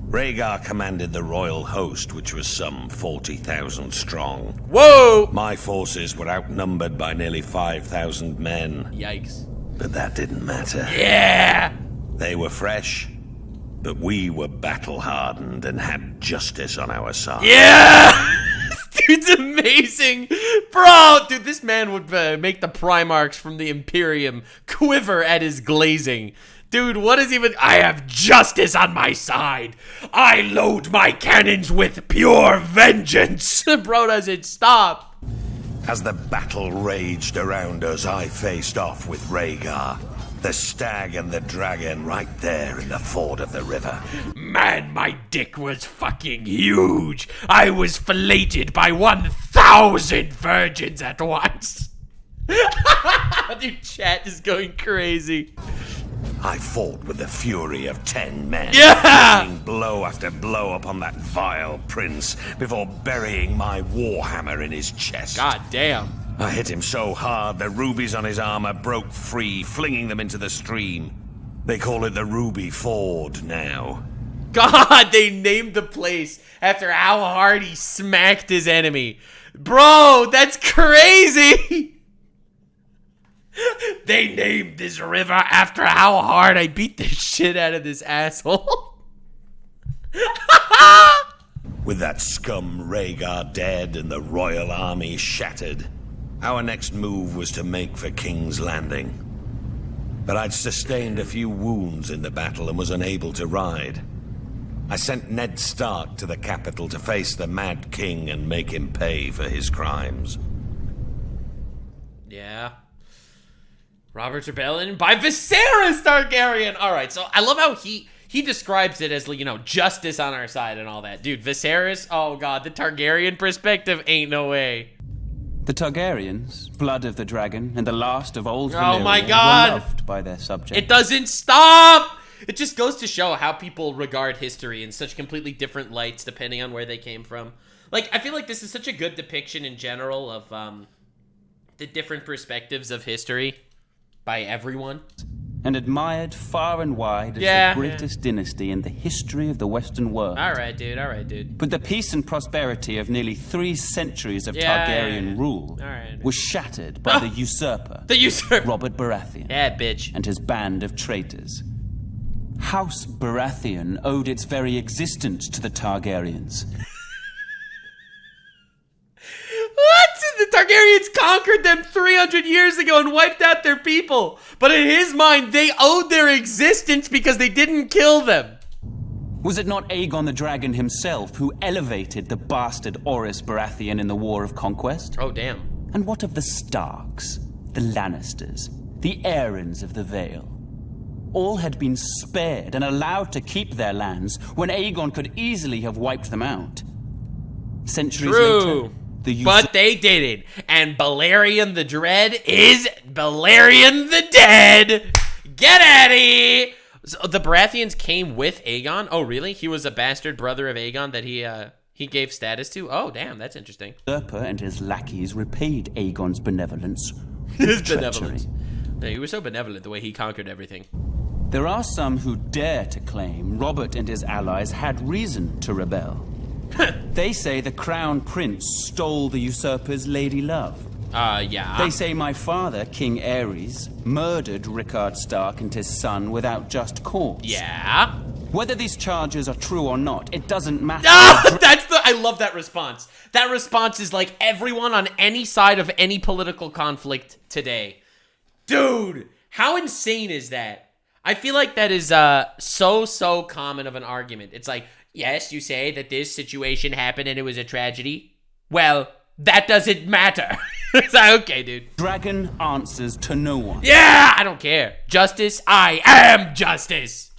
Rhaegar commanded the royal host, which was some 40,000 strong. Whoa! My forces were outnumbered by nearly 5,000 men. Yikes. But that didn't matter. Yeah! They were fresh, but we were battle-hardened and had justice on our side. Yeah! Dude's amazing. Bro, dude, this man would make the Primarchs from the Imperium quiver at his glazing. Dude, what is even... I have justice on my side. I load my cannons with pure vengeance. Bro doesn't stop. As the battle raged around us, I faced off with Rhaegar, the stag and the dragon right there in the ford of the river. Man, my dick was fucking huge. I was filleted by 1,000 virgins at once. Dude, chat is going crazy. I fought with the fury of 10 men, raining blow after blow upon that vile prince before burying my warhammer in his chest. God damn. I hit him so hard the rubies on his armor broke free, flinging them into the stream. They call it the Ruby Ford now. God, they named the place after how hard he smacked his enemy. Bro, that's crazy. They named this river after how hard I beat the shit out of this asshole. With that scum Rhaegar dead and the royal army shattered, our next move was to make for King's Landing. But I'd sustained a few wounds in the battle and was unable to ride. I sent Ned Stark to the capital to face the Mad King and make him pay for his crimes. Yeah. Robert's Rebellion by Viserys Targaryen. All right, so I love how he describes it as, you know, justice on our side and all that. Dude, Viserys, oh god, the Targaryen perspective ain't no way. The Targaryens, blood of the dragon, and the last of old Valyria, oh my god, were loved by their subjects. It doesn't stop! It just goes to show how people regard history in such completely different lights depending on where they came from. Like, I feel like this is such a good depiction in general of the different perspectives of history by everyone. And admired far and wide as the greatest dynasty in the history of the Western world. Alright, dude. But the peace and prosperity of nearly 3 centuries of Targaryen rule was shattered by the usurper. The usurper! Robert Baratheon. Yeah, bitch. And his band of traitors. House Baratheon owed its very existence to the Targaryens. What? The Targaryens conquered them 300 years ago and wiped out their people. But in his mind, they owed their existence because they didn't kill them. Was it not Aegon the Dragon himself who elevated the bastard Aerys Baratheon in the War of Conquest? Oh, damn. And what of the Starks, the Lannisters, the Aeryns of the Vale? All had been spared and allowed to keep their lands when Aegon could easily have wiped them out. Centuries later, but they didn't. And Balerion the Dread is Balerion the Dead. Get at it! So the Baratheons came with Aegon? Oh, really? He was a bastard brother of Aegon that he He gave status to? Oh, damn, that's interesting. Usurper and his lackeys repaid Aegon's benevolence. His benevolence. No, he was so benevolent the way he conquered everything. There are some who dare to claim Robert and his allies had reason to rebel. They say the crown prince stole the usurper's lady love. Yeah. They say my father, King Aerys, murdered Rickard Stark and his son without just cause. Yeah. Whether these charges are true or not, it doesn't matter. I love that response. That response is like everyone on any side of any political conflict today. Dude, how insane is that? I feel like that is so common of an argument. It's like, yes, you say that this situation happened and it was a tragedy. Well, that doesn't matter. It's like, okay, dude. Dragon answers to no one. Yeah, I don't care. Justice, I am justice.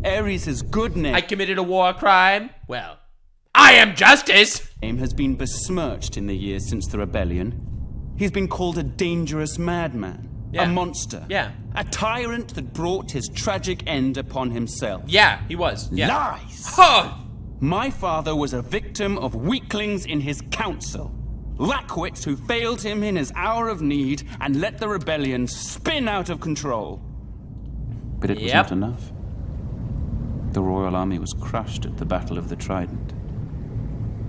Aerys' good name. I committed a war crime. Well, I am justice. Name has been besmirched in the years since the rebellion. He's been called a dangerous madman. Yeah. A monster. Yeah. A tyrant that brought his tragic end upon himself. Yeah, he was. Yeah. Lies! Huh. My father was a victim of weaklings in his council. Lackwits who failed him in his hour of need and let the rebellion spin out of control. But it was not enough. The royal army was crushed at the Battle of the Trident.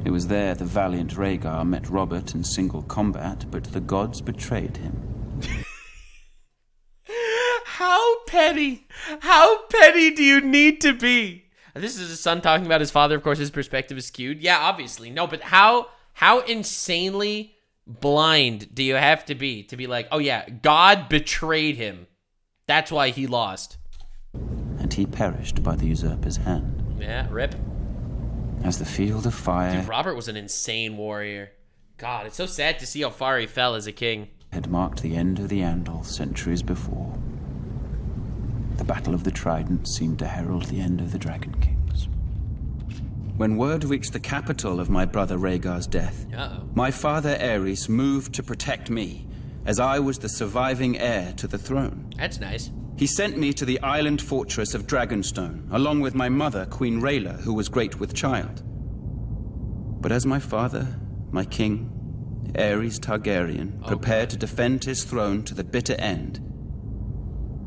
It was there the valiant Rhaegar met Robert in single combat, but the gods betrayed him. How petty do you need to be? This is his son talking about his father. Of course, his perspective is skewed. Yeah, obviously. No, but how insanely blind do you have to be like, oh yeah, God betrayed him. That's why he lost. And he perished by the usurper's hand. Yeah, rip. As the field of fire... Dude, Robert was an insane warrior. God, it's so sad to see how far he fell as a king. ...had marked the end of the Andal centuries before. The Battle of the Trident seemed to herald the end of the Dragon Kings. When word reached the capital of my brother Rhaegar's death, my father Aerys moved to protect me, as I was the surviving heir to the throne. That's nice. He sent me to the island fortress of Dragonstone, along with my mother, Queen Rhaela, who was great with child. But as my father, my king, Aerys Targaryen, prepared to defend his throne to the bitter end,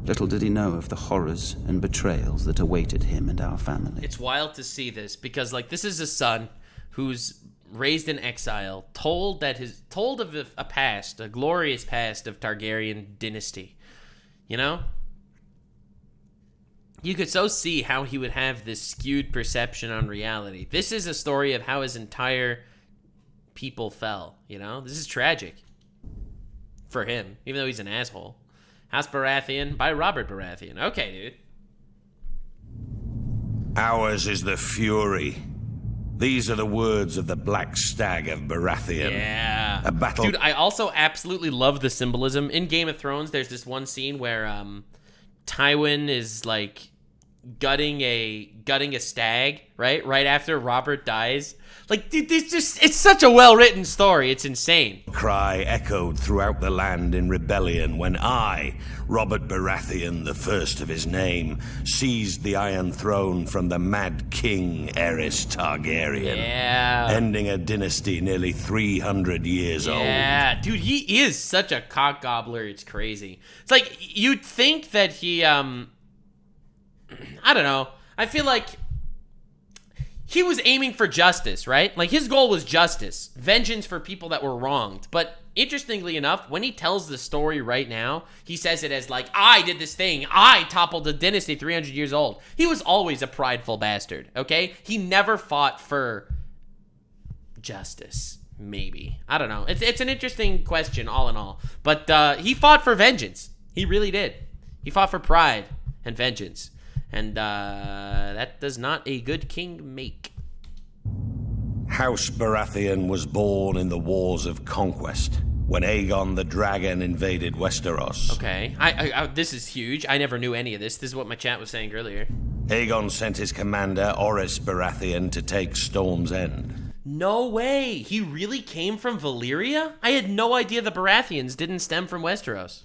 little did he know of the horrors and betrayals that awaited him and our family. It's wild to see this, because like this is a son who's raised in exile, told of a past, a glorious past of Targaryen dynasty. You know? You could so see how he would have this skewed perception on reality. This is a story of how his entire people fell, you know? This is tragic. For him, even though he's an asshole. House Baratheon by Robert Baratheon. Okay, dude. Ours is the fury. These are the words of the Black Stag of Baratheon. Yeah. A battle... Dude, I also absolutely love the symbolism. In Game of Thrones, there's this one scene where Tywin is like gutting a stag, right after Robert dies. Like, dude, it's such a well-written story. It's insane. Cry echoed throughout the land in rebellion when I, Robert Baratheon, the first of his name, seized the Iron Throne from the mad king Aerys Targaryen. Yeah. Ending a dynasty nearly 300 years old. Yeah, dude, he is such a cock gobbler. It's crazy. It's like, you'd think that he, I don't know. I feel like he was aiming for justice, right? Like, his goal was justice. Vengeance for people that were wronged. But interestingly enough, when he tells the story right now, he says it as like, I did this thing. I toppled the dynasty 300 years old. He was always a prideful bastard, okay? He never fought for justice, maybe. I don't know. It's an interesting question, all in all. But he fought for vengeance. He really did. He fought for pride and vengeance. And that does not a good king make. House Baratheon was born in the Wars of Conquest, when Aegon the Dragon invaded Westeros. Okay, I this is huge. I never knew any of this. This is what my chat was saying earlier. Aegon sent his commander, Aerys Baratheon, to take Storm's End. No way! He really came from Valyria? I had no idea the Baratheons didn't stem from Westeros.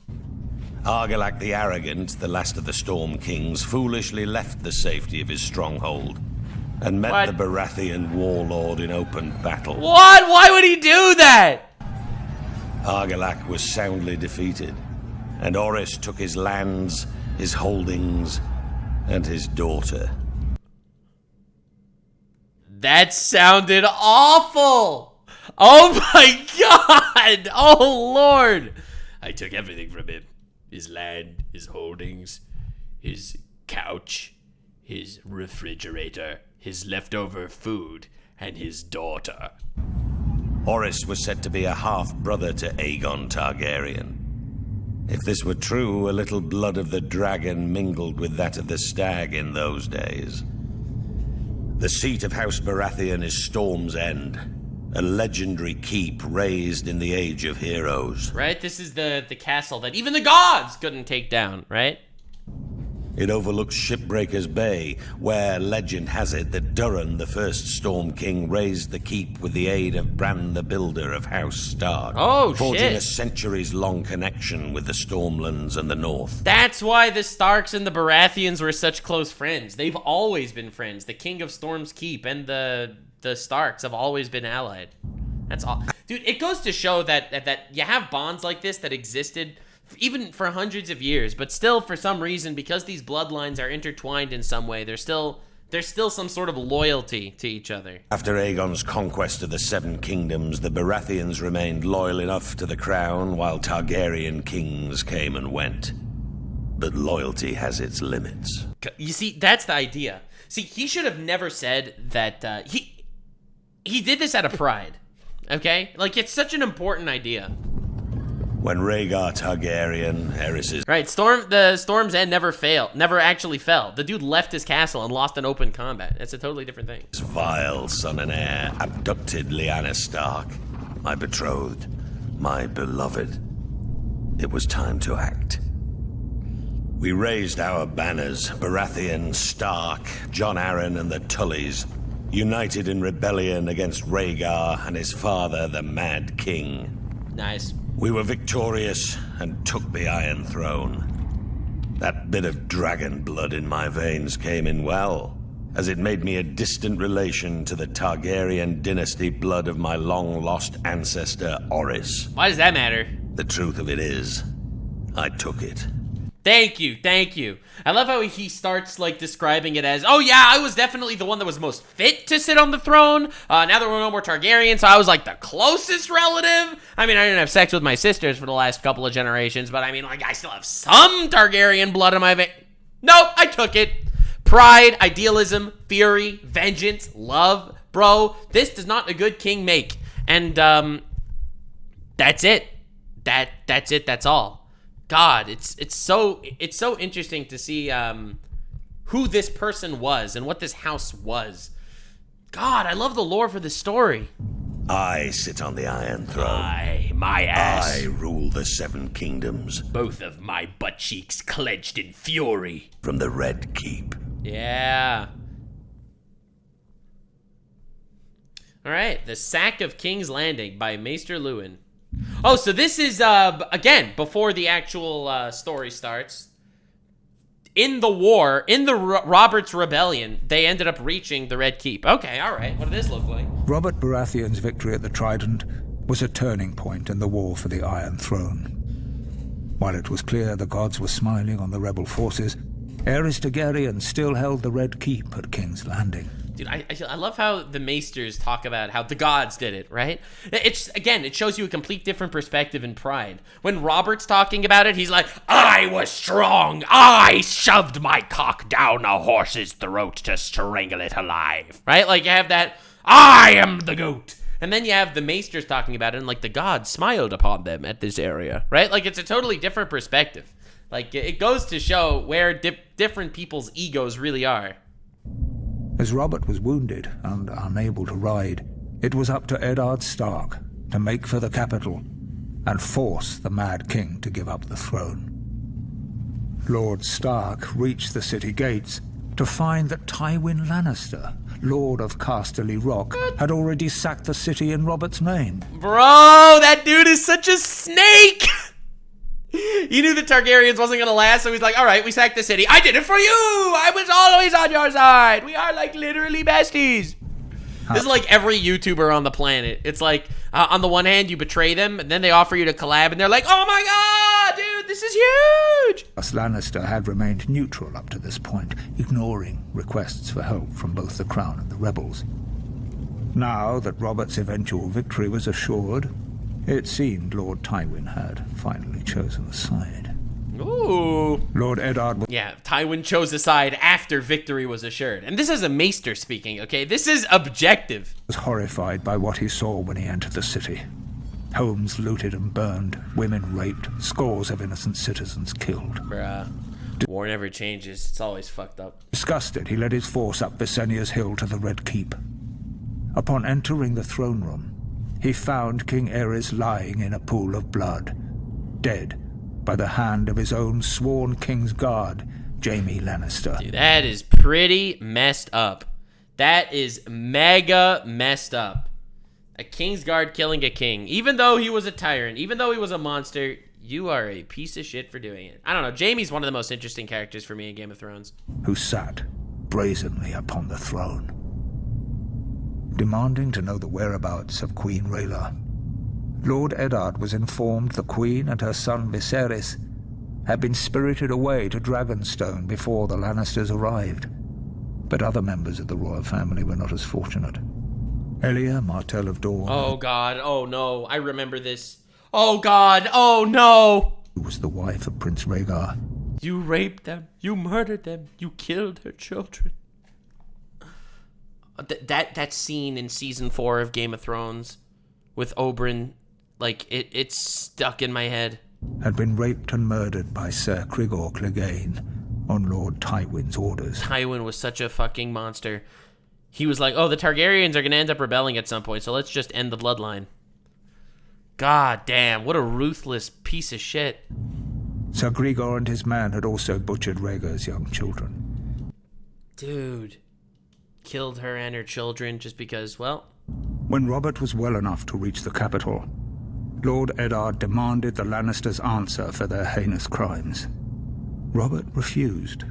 Argilac the Arrogant, the last of the Storm Kings, foolishly left the safety of his stronghold. and met the Baratheon warlord in open battle. What? Why would he do that? Argilac was soundly defeated, and Aerys took his lands, his holdings, and his daughter. That sounded awful! Oh my god! Oh lord! I took everything from him. His land, his holdings, his couch, his refrigerator, his leftover food, and his daughter. Aerys was said to be a half-brother to Aegon Targaryen. If this were true, a little blood of the dragon mingled with that of the stag in those days. The seat of House Baratheon is Storm's End, a legendary keep raised in the Age of Heroes. Right? This is the castle that even the gods couldn't take down, right? It overlooks Shipbreaker's Bay, where legend has it that Durin, the first Storm King, raised the keep with the aid of Bran the Builder of House Stark. Oh, forging shit. a centuries-long connection with the Stormlands and the North. That's why the Starks and the Baratheons were such close friends. They've always been friends. The King of Storm's Keep and the Starks have always been allied. That's all. Dude, it goes to show that you have bonds like this that existed even for hundreds of years, but still, for some reason, because these bloodlines are intertwined in some way, there's still some sort of loyalty to each other. After Aegon's conquest of the Seven Kingdoms, the Baratheons remained loyal enough to the crown, while Targaryen kings came and went. But loyalty has its limits. You see, that's the idea. See, he should have never said that. He did this out of pride, okay? Like, it's such an important idea. When Rhaegar Targaryen, Aerys' right, the Storm's End never actually fell. The dude left his castle and lost in open combat. That's a totally different thing. vile son and heir abducted Lyanna Stark, my betrothed, my beloved. It was time to act. We raised our banners, Baratheon, Stark, Jon Arryn, and the Tullys, united in rebellion against Rhaegar and his father, the Mad King. Nice. We were victorious and took the Iron Throne. That bit of dragon blood in my veins came in well, as it made me a distant relation to the Targaryen dynasty blood of my long-lost ancestor, Aerys. Why does that matter? The truth of it is, I took it. Thank you. I love how he starts, like, describing it as, oh yeah, I was definitely the one that was most fit to sit on the throne. Now there were no more Targaryens, so I was, like, the closest relative. I mean, I didn't have sex with my sisters for the last couple of generations, but I mean, like, I still have some Targaryen blood in my veins. Nope, I took it. Pride, idealism, fury, vengeance, love. Bro, this does not a good king make. And, that's it. That's it, that's all. God, it's so interesting to see who this person was and what this house was. God, I love the lore for this story. I sit on the Iron Throne. My ass. I rule the Seven Kingdoms. Both of my butt cheeks clenched in fury. From the Red Keep. Yeah. All right, The Sack of King's Landing by Maester Luwin. Oh, so this is, again, before the actual story starts. In the war, in the Robert's Rebellion, they ended up reaching the Red Keep. Okay, all right. What did this look like? Robert Baratheon's victory at the Trident was a turning point in the war for the Iron Throne. While it was clear the gods were smiling on the rebel forces, Aerys Targaryen still held the Red Keep at King's Landing. Dude, I love how the Maesters talk about how the gods did it, right? It shows you a complete different perspective and pride. When Robert's talking about it, he's like, I was strong. I shoved my cock down a horse's throat to strangle it alive. Right? Like, you have that, I am the goat. And then you have the Maesters talking about it, and like, the gods smiled upon them at this area, right? Like, it's a totally different perspective. Like, it goes to show where different people's egos really are. As Robert was wounded and unable to ride, it was up to Eddard Stark to make for the capital and force the Mad King to give up the throne. Lord Stark reached the city gates to find that Tywin Lannister, Lord of Casterly Rock, had already sacked the city in Robert's name. Bro, that dude is such a snake! He knew the Targaryens wasn't gonna last, so he's like, all right, we sacked the city. I did it for you! I was always on your side! We are, like, literally besties! This is like every YouTuber on the planet. It's like, on the one hand, you betray them, and then they offer you to collab, and they're like, oh my god, dude, this is huge! Thus Lannister had remained neutral up to this point, ignoring requests for help from both the Crown and the rebels. Now that Robert's eventual victory was assured, it seemed Lord Tywin had finally chosen a side. Ooh. Lord Eddard... Yeah, Tywin chose a side after victory was assured. And this is a Maester speaking, okay? This is objective. ...was horrified by what he saw when he entered the city. Homes looted and burned, women raped, scores of innocent citizens killed. Bruh. War never changes. It's always fucked up. Disgusted, he led his force up Viserys Hill to the Red Keep. Upon entering the throne room, he found King Aerys lying in a pool of blood, dead by the hand of his own sworn King's Guard, Jaime Lannister. Dude, that is pretty messed up. That is mega messed up. A King's Guard killing a king. Even though he was a tyrant, even though he was a monster, you are a piece of shit for doing it. I don't know, Jaime's one of the most interesting characters for me in Game of Thrones. Who sat brazenly upon the throne, demanding to know the whereabouts of Queen Rhaella. Lord Eddard was informed the Queen and her son Viserys had been spirited away to Dragonstone before the Lannisters arrived. But other members of the royal family were not as fortunate. Elia, Martell of Dawn... Oh god, oh no, I remember this. Oh god, oh no! ...who was the wife of Prince Rhaegar. You raped them, you murdered them, you killed her children. That scene in season 4 of Game of Thrones with Oberyn, like, it's stuck in my head. Had been raped and murdered by Ser Crigor Clegane on Lord Tywin's orders. Tywin was such a fucking monster. He was like, oh, the Targaryens are going to end up rebelling at some point, so let's just end the bloodline. God damn, what a ruthless piece of shit. Ser Grigor and his man had also butchered Rhaegar's young children. Dude. Killed her and her children just because, well... When Robert was well enough to reach the capital, Lord Eddard demanded the Lannisters answer for their heinous crimes. Robert refused,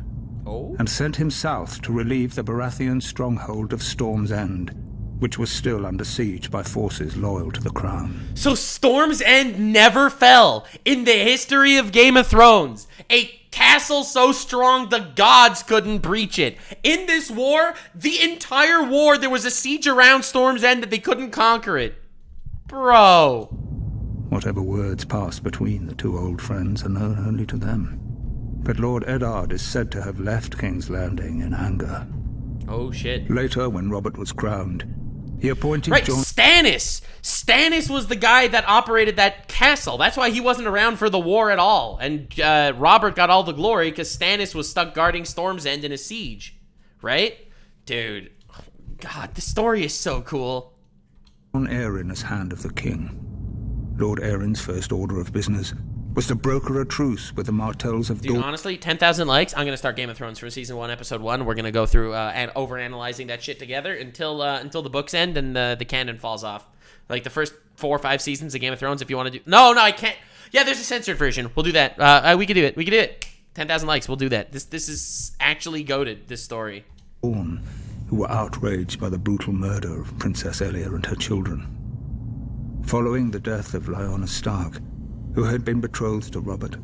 and sent him south to relieve the Baratheon stronghold of Storm's End, which was still under siege by forces loyal to the Crown. So Storm's End never fell in the history of Game of Thrones. A castle so strong the gods couldn't breach it. In this war, the entire war, there was a siege around Storm's End that they couldn't conquer it. Bro. Whatever words passed between the two old friends are known only to them. But Lord Eddard is said to have left King's Landing in anger. Oh, shit. Later, when Robert was crowned, he appointed Stannis! Stannis was the guy that operated that castle. That's why he wasn't around for the war at all. And Robert got all the glory because Stannis was stuck guarding Storm's End in a siege. Right? Dude. God, the story is so cool. On Arryn as Hand of the King. Lord Arryn's first order of business was to broker a truce with the Martells of Dawn. Dude, honestly, 10,000 likes. I'm going to start Game of Thrones from Season 1, Episode 1. We're going to go through and overanalyzing that shit together until the books end and the canon falls off. Like the first 4 or 5 seasons of Game of Thrones, if you want to do... No, I can't. Yeah, there's a censored version. We'll do that. We can do it. We can do it. 10,000 likes. We'll do that. This is actually goated, this story. Dawn, who were outraged by the brutal murder of Princess Elia and her children. Following the death of Lyanna Stark, who had been betrothed to Robert,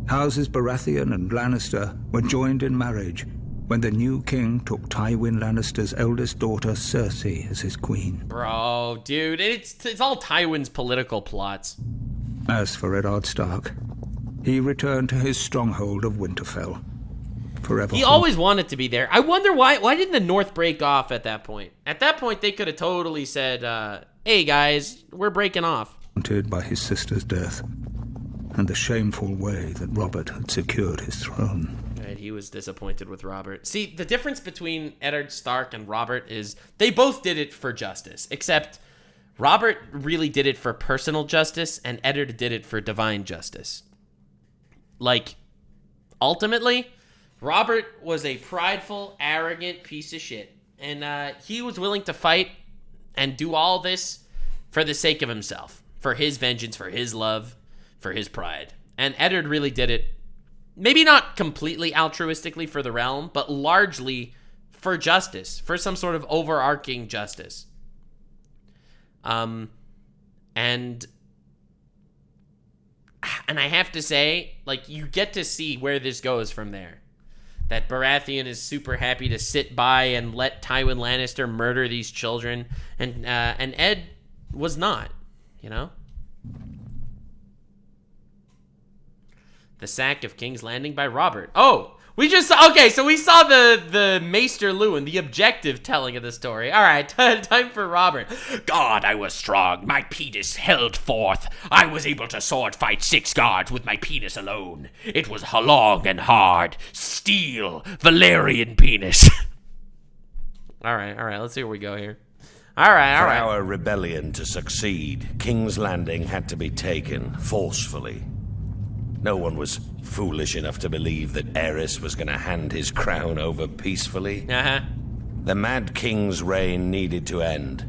houses Baratheon and Lannister were joined in marriage when the new king took Tywin Lannister's eldest daughter Cersei as his queen. Bro, dude, it's all Tywin's political plots. As for Eddard Stark, he returned to his stronghold of Winterfell. Forever. He always wanted to be there. I wonder why didn't the North break off at that point? At that point, they could have totally said, hey guys, we're breaking off. Haunted by his sister's death and the shameful way that Robert had secured his throne. Right, he was disappointed with Robert. See, the difference between Eddard Stark and Robert is they both did it for justice, except Robert really did it for personal justice and Eddard did it for divine justice. Like, ultimately, Robert was a prideful, arrogant piece of shit. And he was willing to fight and do all this for the sake of himself. For his vengeance, for his love, for his pride. And Eddard really did it, maybe not completely altruistically for the realm, but largely for justice, for some sort of overarching justice. And I have to say, like, you get to see where this goes from there. That Baratheon is super happy to sit by and let Tywin Lannister murder these children, and Ed was not, you know? The sack of King's Landing by Robert. Oh, we just saw, okay, so we saw the Maester Lewin, the objective telling of the story. All right, time for Robert. God, I was strong. My penis held forth. I was able to sword fight 6 guards with my penis alone. It was long and hard. Steel, Valyrian penis. All right, let's see where we go here. All right. For our rebellion to succeed, King's Landing had to be taken forcefully. No one was foolish enough to believe that Aerys was going to hand his crown over peacefully. The Mad King's reign needed to end.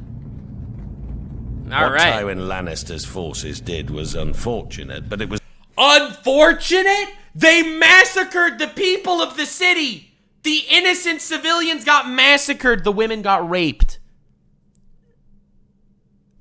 What Tywin Lannister's forces did was unfortunate, but it was... Unfortunate? They massacred the people of the city! The innocent civilians got massacred, the women got raped.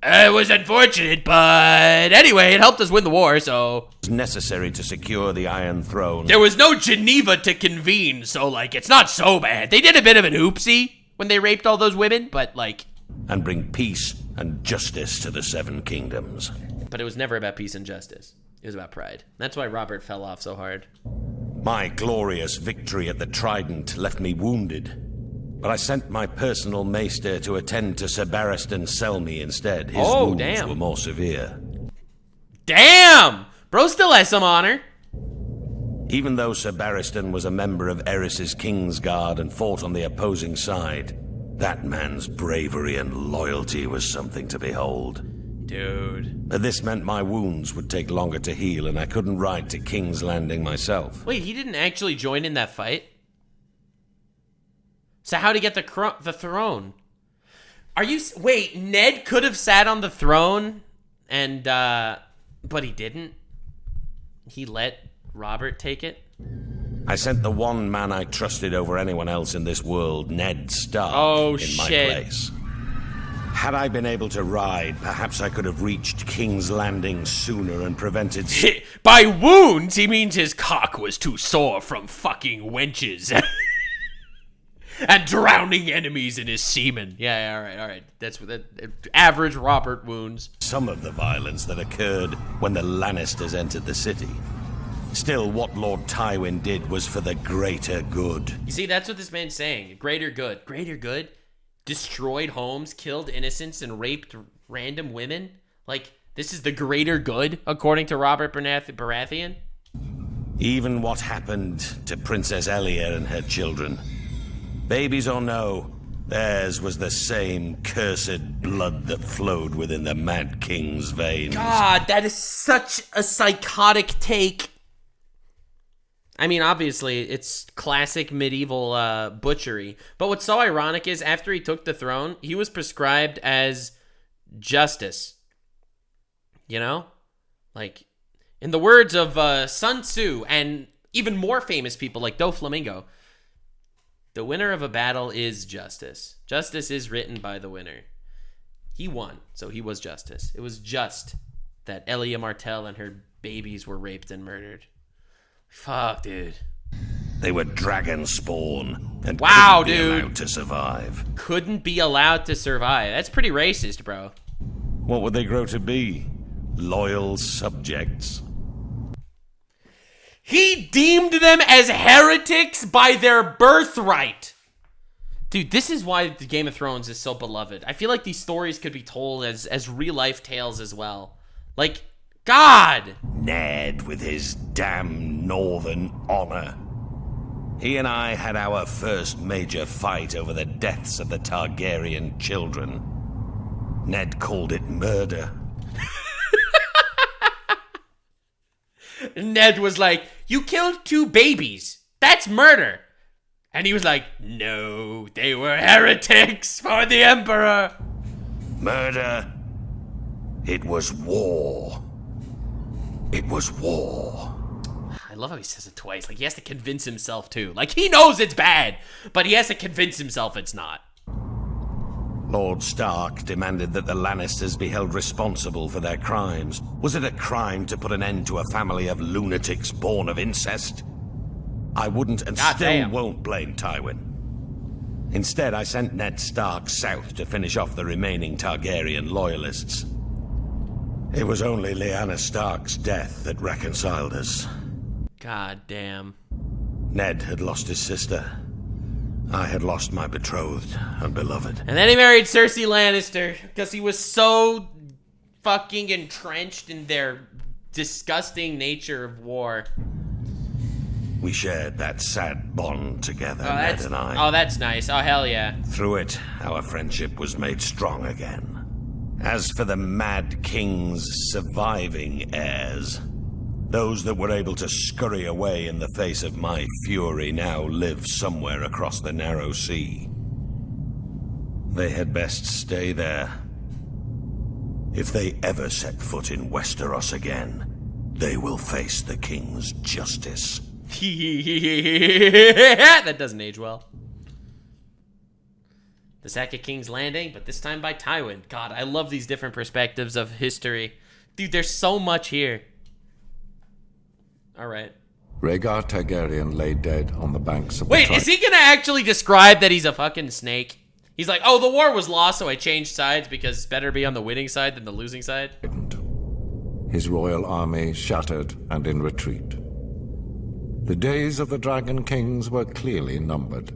It was unfortunate, but anyway, it helped us win the war, so... It was necessary to secure the Iron Throne. There was no Geneva to convene, so, like, it's not so bad. They did a bit of an oopsie when they raped all those women, but, like... And bring peace and justice to the 7 kingdoms. But it was never about peace and justice. It was about pride. That's why Robert fell off so hard. My glorious victory at the Trident left me wounded. But I sent my personal maester to attend to Sir Barristan Selmy instead. His wounds were more severe. Damn! Bro still has some honor. Even though Sir Barristan was a member of Aerys' Kingsguard and fought on the opposing side, that man's bravery and loyalty was something to behold. Dude. But this meant my wounds would take longer to heal, and I couldn't ride to King's Landing myself. Wait, he didn't actually join in that fight? So how'd he get the throne? Are you... Wait, Ned could have sat on the throne, and, but he didn't? He let Robert take it? I sent the one man I trusted over anyone else in this world, Ned Stark, in my place. Had I been able to ride, perhaps I could have reached King's Landing sooner and prevented... By wounds, he means his cock was too sore from fucking wenches. And drowning enemies in his semen. Yeah, all right. That's what average Robert wounds. Some of the violence that occurred when the Lannisters entered the city. Still, what Lord Tywin did was for the greater good. You see, that's what this man's saying. Greater good. Greater good? Destroyed homes, killed innocents, and raped random women? Like, this is the greater good, according to Robert Baratheon? Even what happened to Princess Elia and her children. Babies or no, theirs was the same cursed blood that flowed within the Mad King's veins. God, that is such a psychotic take. I mean, obviously, it's classic medieval butchery. But what's so ironic is after he took the throne, he was prescribed as justice. You know? Like, in the words of Sun Tzu and even more famous people like Doflamingo, the winner of a battle is justice. Justice is written by the winner. He won, so he was justice. It was just that Elia Martell and her babies were raped and murdered. Fuck, dude. They were dragon spawn and couldn't be allowed to survive. Couldn't be allowed to survive. That's pretty racist, bro. What would they grow to be? Loyal subjects. He deemed them as heretics by their birthright. Dude, this is why the Game of Thrones is so beloved. I feel like these stories could be told as real-life tales as well. Like, God! Ned with his damn northern honor. He and I had our first major fight over the deaths of the Targaryen children. Ned called it murder. Ned was like, you killed 2 babies. That's murder. And he was like, no, they were heretics for the Emperor. Murder. It was war. It was war. love how he says it twice. Like, he has to convince himself, too. Like, he knows it's bad, but he has to convince himself it's not. Lord Stark demanded that the Lannisters be held responsible for their crimes. Was it a crime to put an end to a family of lunatics born of incest? I wouldn't and still won't blame Tywin. Instead, I sent Ned Stark south to finish off the remaining Targaryen loyalists. It was only Lyanna Stark's death that reconciled us. God damn. Ned had lost his sister. I had lost my betrothed and beloved. And then he married Cersei Lannister because he was so fucking entrenched in their disgusting nature of war. We shared that sad bond together, Ned and I. Oh, that's nice. Oh, hell yeah. Through it, our friendship was made strong again. As for the Mad King's surviving heirs, those that were able to scurry away in the face of my fury now live somewhere across the narrow sea. They had best stay there. If they ever set foot in Westeros again, they will face the King's justice. That doesn't age well. The sack of King's Landing, but this time by Tywin. God, I love these different perspectives of history. Dude, there's so much here. All right. Rhaegar Targaryen lay dead on the banks of the Wait, is he gonna actually describe that he's a fucking snake? He's like, oh, the war was lost, so I changed sides because it's better to be on the winning side than the losing side? His royal army shattered and in retreat. The days of the Dragon Kings were clearly numbered.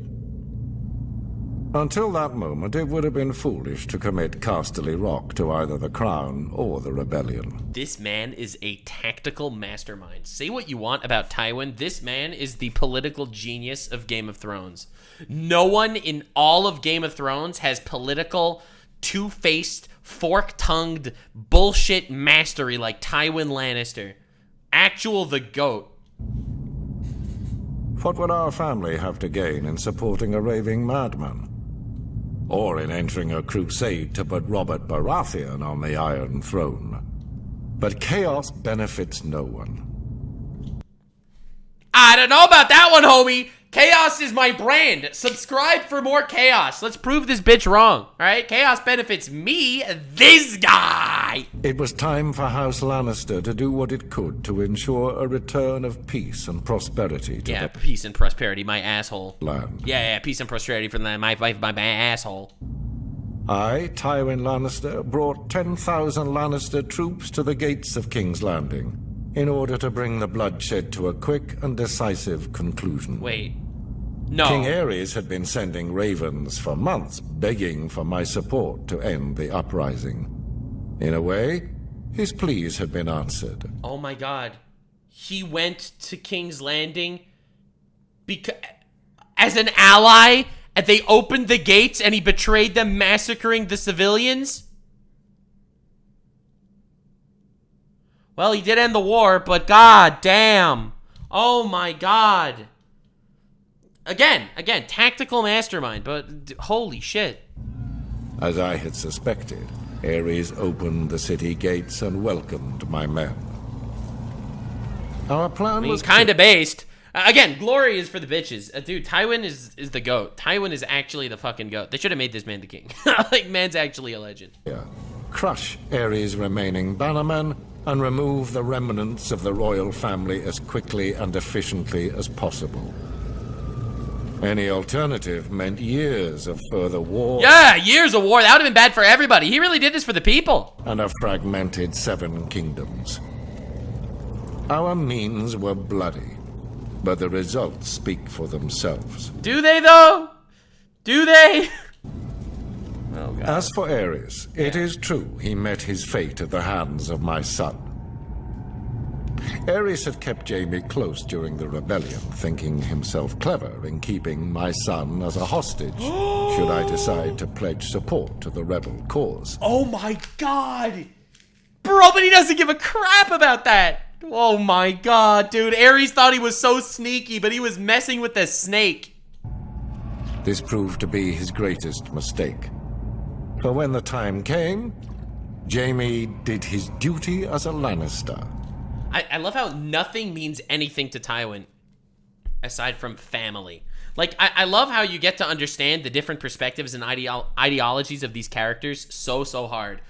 Until that moment, it would have been foolish to commit Casterly Rock to either the Crown or the Rebellion. This man is a tactical mastermind. Say what you want about Tywin, this man is the political genius of Game of Thrones. No one in all of Game of Thrones has political, two-faced, fork-tongued bullshit mastery like Tywin Lannister. Actual the GOAT. What would our family have to gain in supporting a raving madman? Or in entering a crusade to put Robert Baratheon on the Iron Throne? But chaos benefits no one. I don't know about that one, homie. Chaos is my brand. Subscribe for more chaos. Let's prove this bitch wrong. All right? Chaos benefits me, this guy. It was time for House Lannister to do what it could to ensure a return of peace and prosperity to the peace and prosperity, my asshole. Land. Yeah, peace and prosperity for my asshole. I, Tywin Lannister, brought 10,000 Lannister troops to the gates of King's Landing in order to bring the bloodshed to a quick and decisive conclusion. Wait. No. King Aerys had been sending ravens for months, begging for my support to end the uprising. In a way, his pleas had been answered. Oh my god. He went to King's Landing as an ally, and they opened the gates and he betrayed them, massacring the civilians? Well, he did end the war, but god damn. Oh my god. Again, tactical mastermind, but holy shit. As I had suspected, Aerys opened the city gates and welcomed my men. Our plan was kind of based. Again, glory is for the bitches. Dude, Tywin is the GOAT. Tywin is actually the fucking GOAT. They should have made this man the king. Like, man's actually a legend. Yeah. Crush Aerys' remaining bannermen and remove the remnants of the royal family as quickly and efficiently as possible. Any alternative meant years of further war. Yeah, years of war. That would have been bad for everybody. He really did this for the people. And a fragmented 7 kingdoms. Our means were bloody, but the results speak for themselves. Do they, though? Do they? Oh, God. As for Aerys, it is true he met his fate at the hands of my son. Aerys had kept Jaime close during the rebellion, thinking himself clever in keeping my son as a hostage, should I decide to pledge support to the rebel cause. Oh my god! Bro, but he doesn't give a crap about that! Oh my god, dude. Aerys thought he was so sneaky, but he was messing with the snake. This proved to be his greatest mistake. For when the time came, Jaime did his duty as a Lannister. I love how nothing means anything to Tywin aside from family. Like, I love how you get to understand the different perspectives and ideologies of these characters so hard.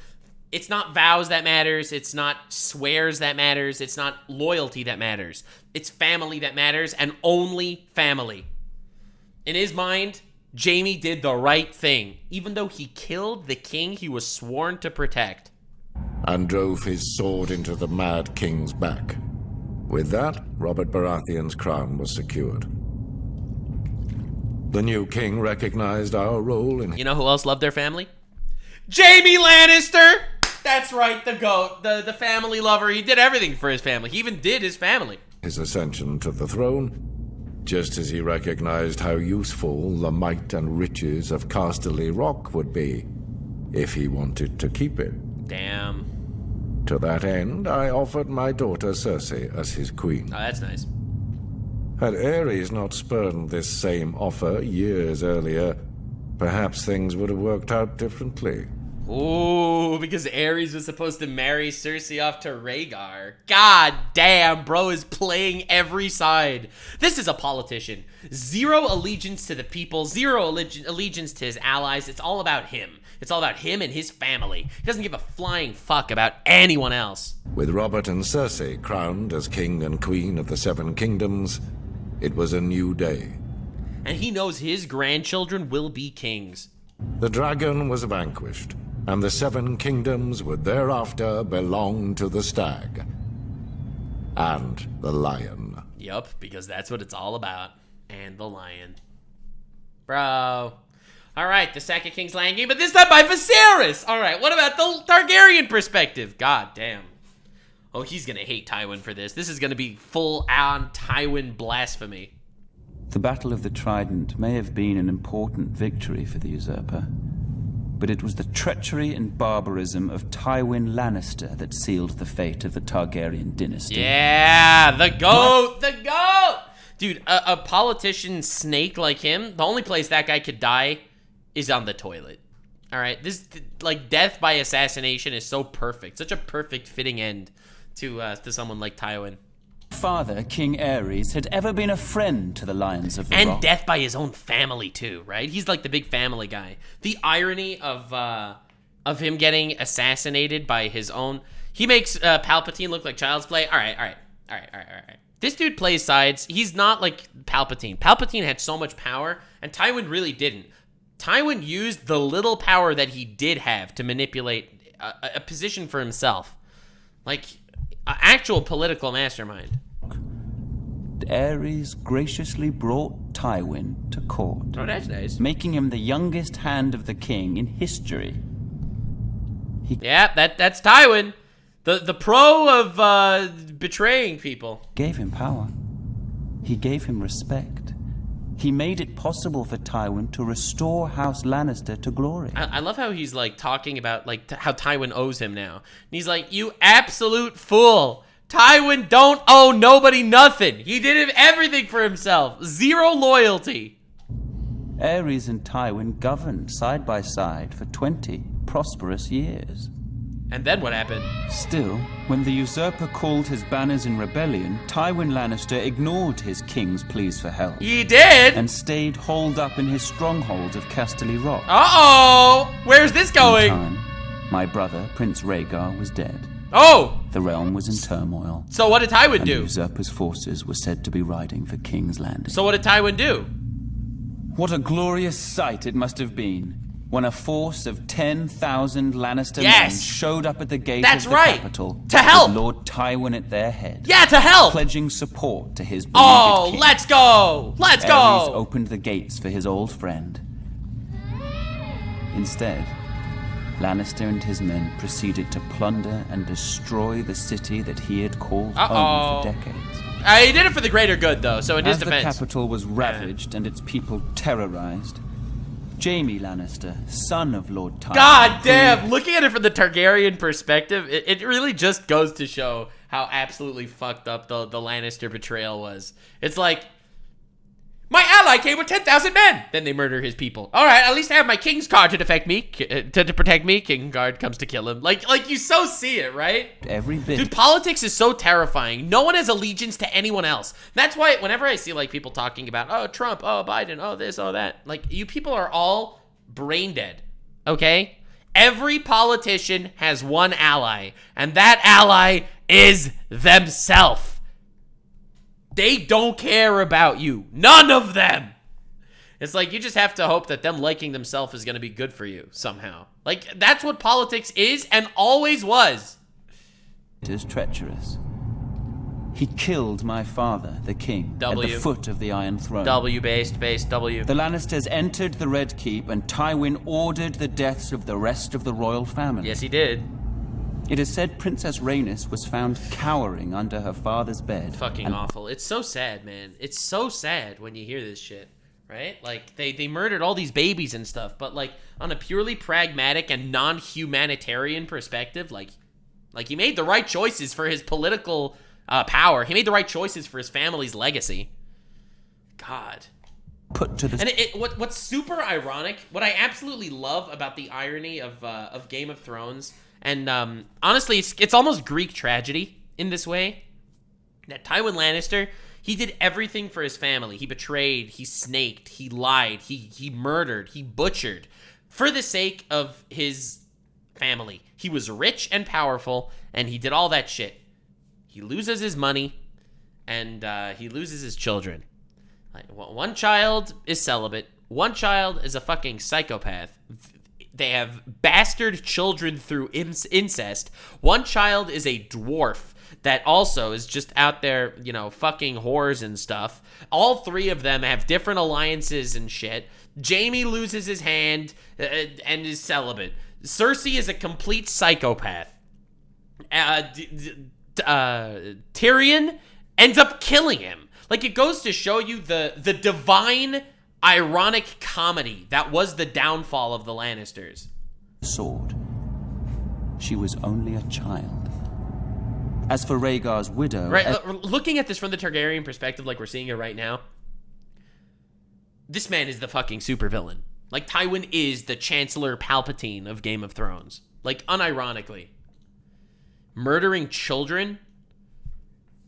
It's not vows that matters. It's not swears that matters. It's not loyalty that matters. It's family that matters, and only family. In his mind, Jaime did the right thing, even though he killed the king he was sworn to protect. And drove his sword into the Mad King's back. With that, Robert Baratheon's crown was secured. The new king recognized our role in... You know who else loved their family? Jaime Lannister! That's right, the GOAT, the family lover. He did everything for his family. He even did his family. His ascension to the throne, just as he recognized how useful the might and riches of Casterly Rock would be, if he wanted to keep it. Damn. To that end, I offered my daughter Cersei as his queen. Oh, that's nice. Had Aerys not spurned this same offer years earlier, perhaps things would have worked out differently. Ooh, because Aerys was supposed to marry Cersei off to Rhaegar. God damn, bro is playing every side. This is a politician. Zero allegiance to the people, zero allegiance to his allies. It's all about him. It's all about him and his family. He doesn't give a flying fuck about anyone else. With Robert and Cersei crowned as king and queen of the Seven Kingdoms, it was a new day. And he knows his grandchildren will be kings. The dragon was vanquished, and the Seven Kingdoms would thereafter belong to the stag. And the lion. Yup, because that's what it's all about. And the lion. Bro. Alright, the second King's Land game, but this time by Viserys! Alright, what about the Targaryen perspective? God damn. Oh, he's gonna hate Tywin for this. This is gonna be full-on Tywin blasphemy. The Battle of the Trident may have been an important victory for the usurper, but it was the treachery and barbarism of Tywin Lannister that sealed the fate of the Targaryen dynasty. Yeah, the GOAT! The GOAT! Dude, a politician snake like him, the only place that guy could die is on the toilet. Alright, this, like, death by assassination is so perfect. Such a perfect fitting end to someone like Tywin. Father, King Aerys, had ever been a friend to the Lions of the Rock. And death by his own family, too, right? He's like the big family guy. The irony of him getting assassinated by his own... He makes Palpatine look like child's play. All right. This dude plays sides. He's not like Palpatine. Palpatine had so much power, and Tywin really didn't. Tywin used the little power that he did have to manipulate a position for himself. Like, an actual political mastermind. Aerys graciously brought Tywin to court. Oh, that's nice. Making him the youngest hand of the king in history. Yeah, that's Tywin. The pro of betraying people. Gave him power. He gave him respect. He made it possible for Tywin to restore House Lannister to glory. I love how he's like talking about like how Tywin owes him now. And he's like, you absolute fool. Tywin don't owe nobody nothing. He did everything for himself. Zero loyalty. Aerys and Tywin governed side by side for 20 prosperous years. And then what happened? Still, when the usurper called his banners in rebellion, Tywin Lannister ignored his king's pleas for help. He did? And stayed holed up in his stronghold of Casterly Rock. Uh-oh! Where's this going? In time, my brother, Prince Rhaegar, was dead. Oh! The realm was in turmoil. So what did Tywin do? The usurper's forces were said to be riding for King's Landing. So what did Tywin do? What a glorious sight it must have been when a force of 10,000 Lannister men showed up at the gate of the capital to help with Lord Tywin at their head. Yeah, to help! Pledging support to his beleaguered king. Let's go! Let's Aerys go! opened the gates for his old friend. Instead, Lannister and his men proceeded to plunder and destroy the city that he had called home for decades. He did it for the greater good, though, so in his defense. As the capital was ravaged and its people terrorized, Jaime Lannister, son of Lord Tywin. God damn! Looking at it from the Targaryen perspective, it really just goes to show how absolutely fucked up the Lannister betrayal was. It's like, My ally came with 10,000 men. Then they murder his people. All right, at least I have my king's guard to protect me. King guard comes to kill him. Like you so see it, right? Every bit. Dude, politics is so terrifying. No one has allegiance to anyone else. That's why whenever I see like people talking about, oh, Trump, oh, Biden, oh, this, oh, that, like you people are all brain dead, okay? Every politician has one ally, and that ally is themselves. They don't care about you. None of them. It's like you just have to hope that them liking themselves is going to be good for you somehow. Like, that's what politics is and always was. It is treacherous. He killed my father, the king, at the foot of the Iron Throne. W-based, W. The Lannisters entered the Red Keep, and Tywin ordered the deaths of the rest of the royal family. Yes, he did. It is said Princess Rhaenys was found cowering under her father's bed. Fucking awful. It's so sad, man. It's so sad when you hear this shit, right? Like, they murdered all these babies and stuff, but, like, on a purely pragmatic and non-humanitarian perspective, like he made the right choices for his political power. He made the right choices for his family's legacy. God. Put to the... And what's super ironic, what I absolutely love about the irony of Game of Thrones... And honestly, it's almost Greek tragedy in this way. That Tywin Lannister, he did everything for his family. He betrayed, he snaked, he lied, he murdered, he butchered for the sake of his family. He was rich and powerful, and he did all that shit. He loses his money, and he loses his children. Like, one child is celibate. One child is a fucking psychopath. They have bastard children through incest. One child is a dwarf that also is just out there, you know, fucking whores and stuff. All three of them have different alliances and shit. Jaime loses his hand and is celibate. Cersei is a complete psychopath. Tyrion ends up killing him. Like, it goes to show you the divine... ironic comedy that was the downfall of the Lannisters. Sword. She was only a child. As for Rhaegar's widow... Right, looking at this from the Targaryen perspective like we're seeing it right now, this man is the fucking supervillain. Like, Tywin is the Chancellor Palpatine of Game of Thrones. Like, unironically. Murdering children?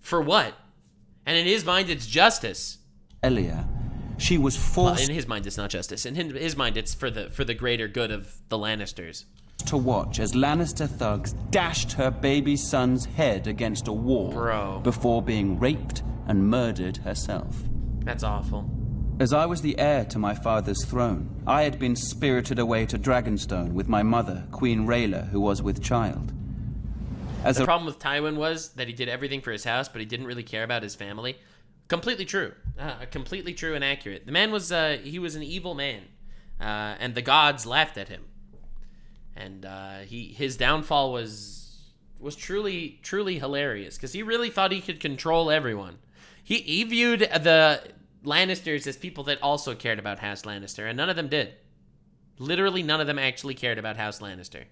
For what? And in his mind, it's justice. Elia... She was forced... Well, in his mind, it's not justice. In his mind, it's for the greater good of the Lannisters. ...to watch as Lannister thugs dashed her baby son's head against a wall before being raped and murdered herself. That's awful. As I was the heir to my father's throne, I had been spirited away to Dragonstone with my mother, Queen Rhaela, who was with child. The problem with Tywin was that he did everything for his house, but he didn't really care about his family. Completely true. Completely true and accurate. The man was, he was an evil man. And the gods laughed at him. And his downfall was truly, truly hilarious. Because he really thought he could control everyone. He viewed the Lannisters as people that also cared about House Lannister. And none of them did. Literally none of them actually cared about House Lannister.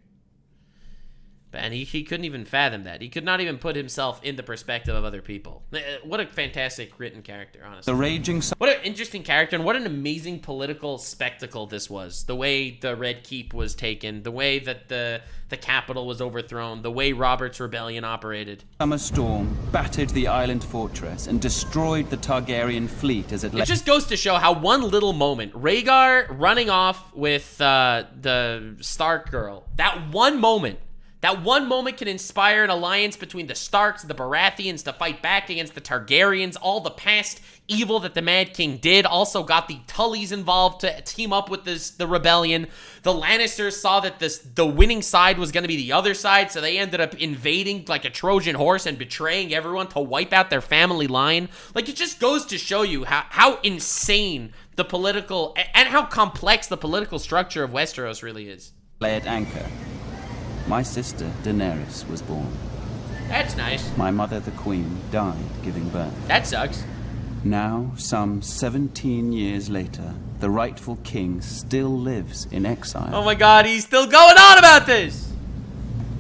And he couldn't even fathom that. He could not even put himself in the perspective of other people. What a fantastic written character, honestly. The raging... What an interesting character, and what an amazing political spectacle this was. The way the Red Keep was taken, the way that the capital was overthrown, the way Robert's rebellion operated. Summer storm battered the island fortress and destroyed the Targaryen fleet as it... It just goes to show how one little moment, Rhaegar running off with the Stark girl, that one moment can inspire an alliance between the Starks and the Baratheons to fight back against the Targaryens. All the past evil that the Mad King did also got the Tullys involved to team up with the rebellion. The Lannisters saw that the winning side was going to be the other side, so they ended up invading like a Trojan horse and betraying everyone to wipe out their family line. Like, it just goes to show you how insane the political and how complex the political structure of Westeros really is. Lay at anchor. My sister, Daenerys, was born. That's nice. My mother, the Queen, died giving birth. That sucks. Now, some 17 years later, the rightful king still lives in exile. Oh my god, he's still going on about this!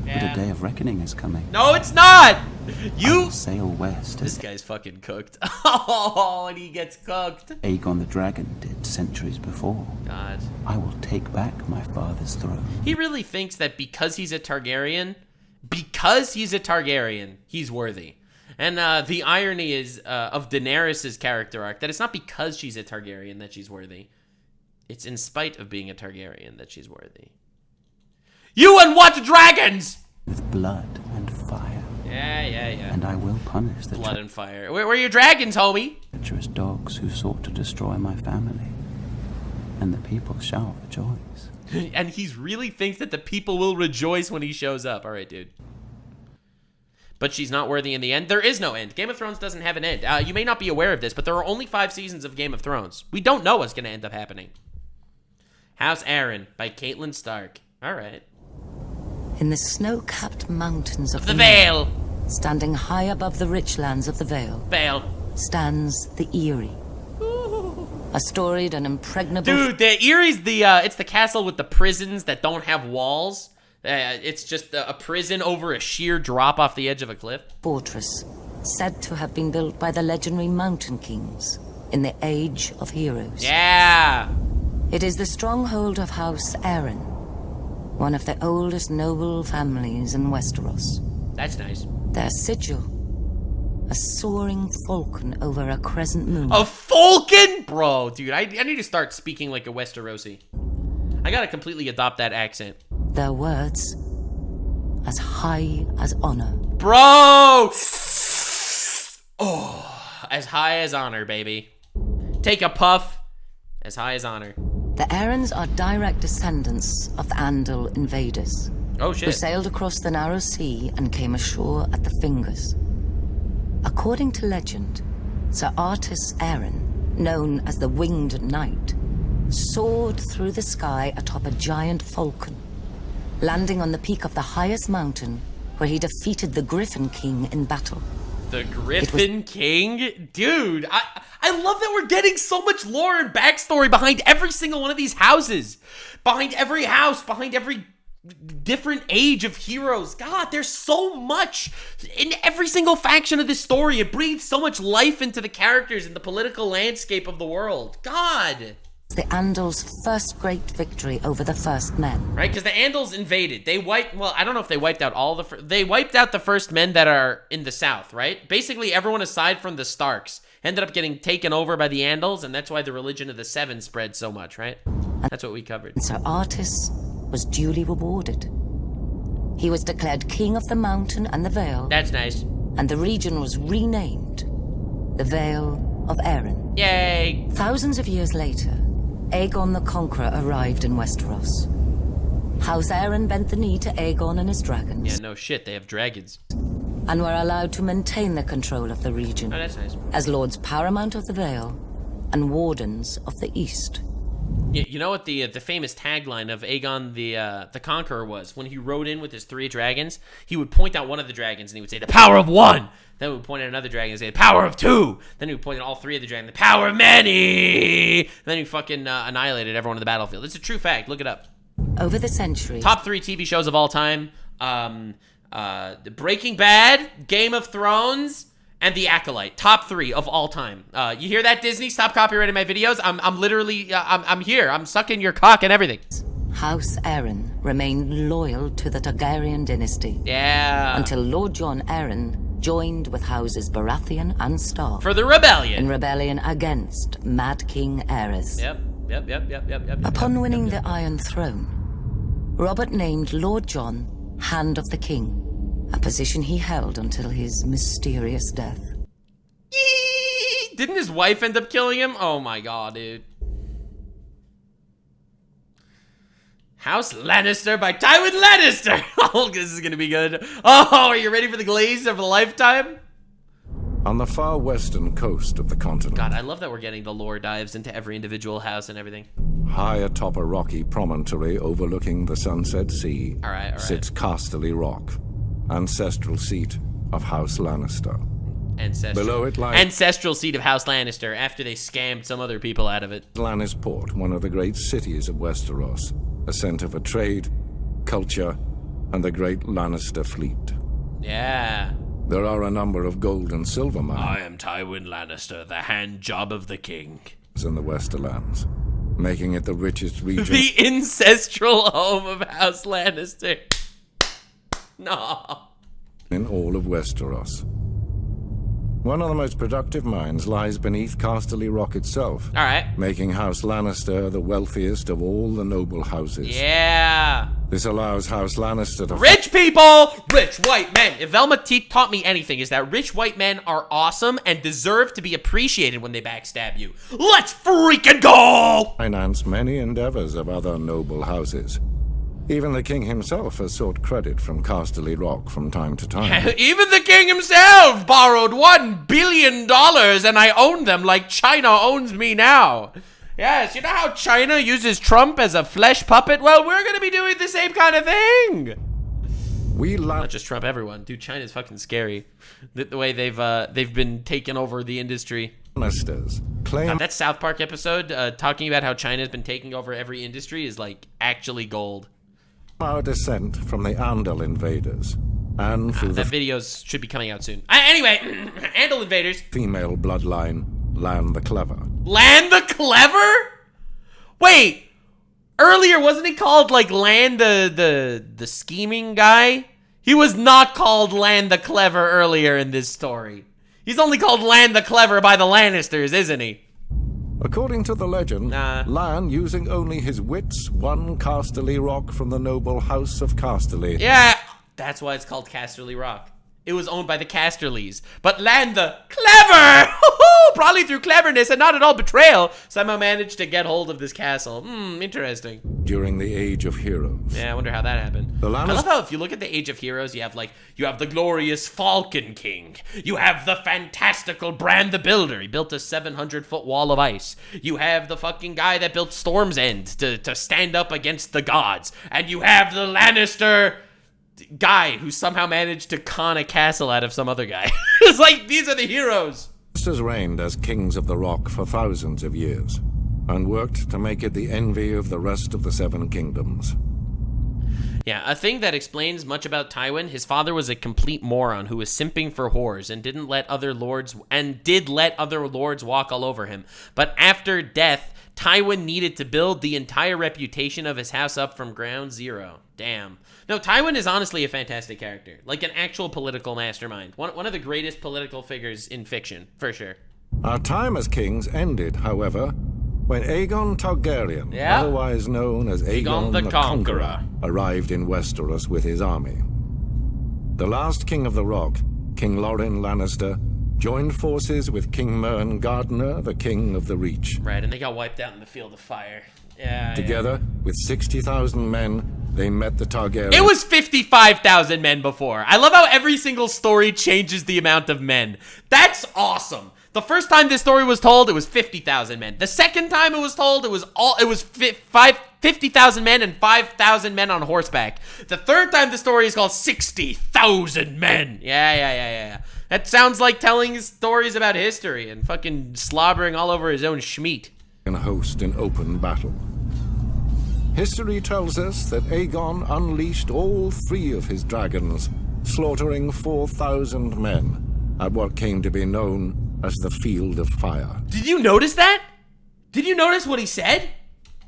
But a day of reckoning is coming. No, it's not! I will sail west. This guy's fucking cooked. Oh, and he gets cooked. Aegon the Dragon did centuries before. God. I will take back my father's throne. He really thinks that because he's a Targaryen, he's worthy. And the irony is of Daenerys' character arc that it's not because she's a Targaryen that she's worthy. It's in spite of being a Targaryen that she's worthy. You and what dragons? With blood and fire. Yeah. And I will punish the blood and fire. Where are your dragons, homie? Treacherous dogs who sought to destroy my family. And the people shall rejoice. And he really thinks that the people will rejoice when he shows up. All right, dude. But she's not worthy in the end. There is no end. Game of Thrones doesn't have an end. You may not be aware of this, but there are only 5 seasons of Game of Thrones. We don't know what's going to end up happening. House Arryn by Catelyn Stark. All right. In the snow-capped mountains of the Vale, standing high above the rich lands of the Vale, stands the Eyrie. Ooh. A storied and impregnable... Dude, the Erie's it's the castle with the prisons that don't have walls. It's just a prison over a sheer drop off the edge of a cliff. Fortress, said to have been built by the legendary Mountain Kings in the Age of Heroes. Yeah! It is the stronghold of House Arryn, one of the oldest noble families in Westeros. That's nice. Their sigil, a soaring falcon over a crescent moon. A falcon? Bro, dude, I need to start speaking like a Westerosi. I gotta completely adopt that accent. Their words, as high as honor. Bro! Oh, as high as honor, baby. Take a puff. As high as honor. The Arryns are direct descendants of the Andal invaders. Oh, shit. Who sailed across the narrow sea and came ashore at the Fingers. According to legend, Sir Artus Arryn, known as the Winged Knight, soared through the sky atop a giant falcon, landing on the peak of the highest mountain where he defeated the Griffin King in battle. The Griffin King? Dude, I love that we're getting so much lore and backstory behind every single one of these houses. Behind every house, behind every different age of heroes. God, there's so much in every single faction of this story. It breathes so much life into the characters and the political landscape of the world. God. The Andals' first great victory over the First Men. Right, because the Andals invaded. They well, I don't know if they wiped out all the... They wiped out the First Men that are in the south, right? Basically, everyone aside from the Starks ended up getting taken over by the Andals, and that's why the religion of the Seven spread so much, right? That's what we covered. And Sir Artus was duly rewarded. He was declared King of the Mountain and the Vale. That's nice. And the region was renamed the Vale of Arryn. Yay! Thousands of years later, Aegon the Conqueror arrived in Westeros. House Arryn bent the knee to Aegon and his dragons. Yeah, no shit, they have dragons. And were allowed to maintain the control of the region. Oh, that's nice. As Lords Paramount of the Vale and Wardens of the East. You know what the famous tagline of Aegon the Conqueror was? When he rode in with his 3 dragons, he would point out one of the dragons and he would say, "The power of one!" Then he would point at another dragon and say, "The power of 2!" Then he would point at all 3 of the dragons, "The power of many!" And then he fucking annihilated everyone on the battlefield. It's a true fact. Look it up. Over the centuries. Top 3 TV shows of all time. Breaking Bad, Game of Thrones, and The Acolyte. Top 3 of all time. You hear that, Disney? Stop copyrighting my videos. I'm literally, I'm here. I'm sucking your cock and everything. House Arryn remained loyal to the Targaryen dynasty. Yeah. Until Lord Jon Arryn joined with houses Baratheon and Stark. For the rebellion. In rebellion against Mad King Aerys. Yep. Upon winning the Iron Throne, Robert named Lord Jon Hand of the King. A position he held until his mysterious death. Didn't his wife end up killing him? Oh my god, dude. House Lannister by Tywin Lannister. Oh, this is gonna be good. Oh, are you ready for the glaze of a lifetime? On the far western coast of the continent. God, I love that we're getting the lore dives into every individual house and everything. High atop a rocky promontory overlooking the Sunset Sea all right. sits Casterly Rock, ancestral seat of House Lannister. Below it lies ancestral seat of House Lannister after they scammed some other people out of it. Lannisport, one of the great cities of Westeros, a center for trade, culture, and the great Lannister fleet. Yeah. There are a number of gold and silver mines. I am Tywin Lannister, the hand job of the king. In the Westerlands, making it the richest region. The ancestral home of House Lannister. No. In all of Westeros. One of the most productive mines lies beneath Casterly Rock itself. All right. Making House Lannister the wealthiest of all the noble houses. Yeah. This allows House Lannister to... Rich people! Rich white men! If Velma taught me anything, is that rich white men are awesome and deserve to be appreciated when they backstab you. Let's freaking go! Finance many endeavors of other noble houses. Even the king himself has sought credit from Casterly Rock from time to time. Even the king himself borrowed $1 billion and I own them like China owns me now. Yes, you know how China uses Trump as a flesh puppet? Well, we're gonna be doing the same kind of thing. Not just Trump, everyone. Dude, China's fucking scary. The way they've been taking over the industry. Maesters claim that South Park episode talking about how China's been taking over every industry is like actually gold. Our descent from the Andal invaders, and through that video should be coming out soon. Anyway, Andal invaders. Female bloodline, Lan the Clever. Lan the Clever? Wait, earlier wasn't he called like Lan the scheming guy? He was not called Lan the Clever earlier in this story. He's only called Lan the Clever by the Lannisters, isn't he? According to the legend, Lan, using only his wits, won Casterly Rock from the noble house of Casterly. Yeah, that's why it's called Casterly Rock. It was owned by the Casterlys. But Lan the Clever, probably through cleverness and not at all betrayal, somehow managed to get hold of this castle. Interesting. During the Age of Heroes. Yeah, I wonder how that happened. I love how if you look at the Age of Heroes, you have the glorious Falcon King. You have the fantastical Bran the Builder. He built a 700-foot wall of ice. You have the fucking guy that built Storm's End to stand up against the gods. And you have the Lannister guy who somehow managed to con a castle out of some other guy. It's like, these are the heroes. Lannisters reigned as kings of the Rock for thousands of years, and worked to make it the envy of the rest of the Seven Kingdoms. Yeah, a thing that explains much about Tywin, his father was a complete moron who was simping for whores and did let other lords walk all over him. But after death, Tywin needed to build the entire reputation of his house up from ground zero. Damn. No, Tywin is honestly a fantastic character. Like an actual political mastermind. One of the greatest political figures in fiction, for sure. Our time as kings ended, however, when Aegon Targaryen, otherwise known as Aegon the Conqueror, arrived in Westeros with his army. The last king of the Rock, King Loren Lannister, joined forces with King Mern Gardener, the king of the Reach. Right, and they got wiped out in the Field of Fire. Yeah. Together, with 60,000 men, they met the Targaryens. It was 55,000 men before. I love how every single story changes the amount of men. That's awesome. The first time this story was told, it was 50,000 men. The second time it was told, it was 50,000 men and 5,000 men on horseback. The third time the story is called 60,000 men. Yeah. That sounds like telling stories about history and fucking slobbering all over his own schmeat. And host in open battle. History tells us that Aegon unleashed all 3 of his dragons, slaughtering 4,000 men at what came to be known as the Field of Fire. Did you notice that? Did you notice what he said?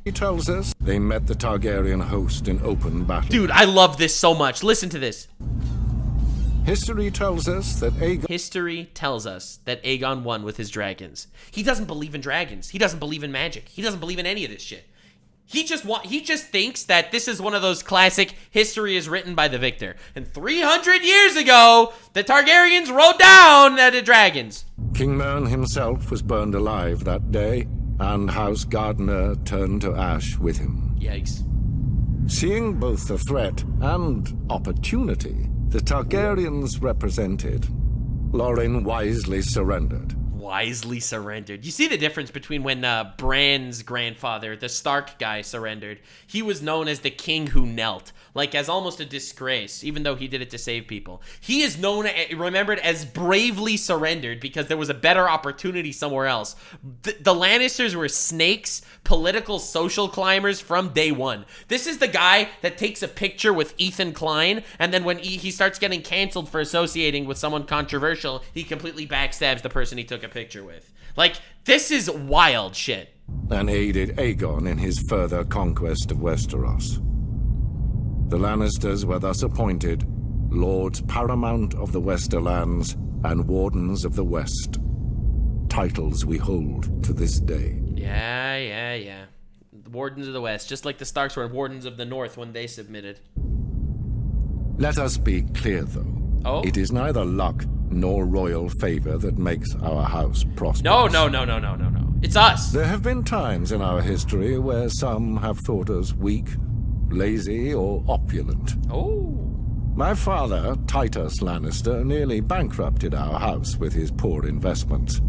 He tells us they met the Targaryen host in open battle. Dude, I love this so much. Listen to this. History tells us that Aegon won with his dragons. He doesn't believe in dragons. He doesn't believe in magic. He doesn't believe in any of this shit. He just thinks that this is one of those classic history is written by the victor. And 300 years ago, the Targaryens rode down the dragons. King Mern himself was burned alive that day, and House Gardener turned to ash with him. Yikes. Seeing both the threat and opportunity the Targaryens represented, Loren wisely surrendered. wisely surrendered. You see the difference between when Bran's grandfather, the Stark guy, surrendered. He was known as the king who knelt, like as almost a disgrace, even though he did it to save people. He is remembered as bravely surrendered because there was a better opportunity somewhere else. The Lannisters were snakes, political social climbers from day one. This is the guy that takes a picture with Ethan Klein, and then when he starts getting canceled for associating with someone controversial, he completely backstabs the person he took a picture with. Like, this is wild shit. And aided Aegon in his further conquest of Westeros. The Lannisters were thus appointed Lords Paramount of the Westerlands and Wardens of the West. Titles we hold to this day. Yeah. The Wardens of the West, just like the Starks were Wardens of the North when they submitted. Let us be clear, though. Oh? It is neither luck nor royal favor that makes our house prosperous. No. It's us. There have been times in our history where some have thought us weak, lazy, or opulent. Oh. My father, Titus Lannister, nearly bankrupted our house with his poor investments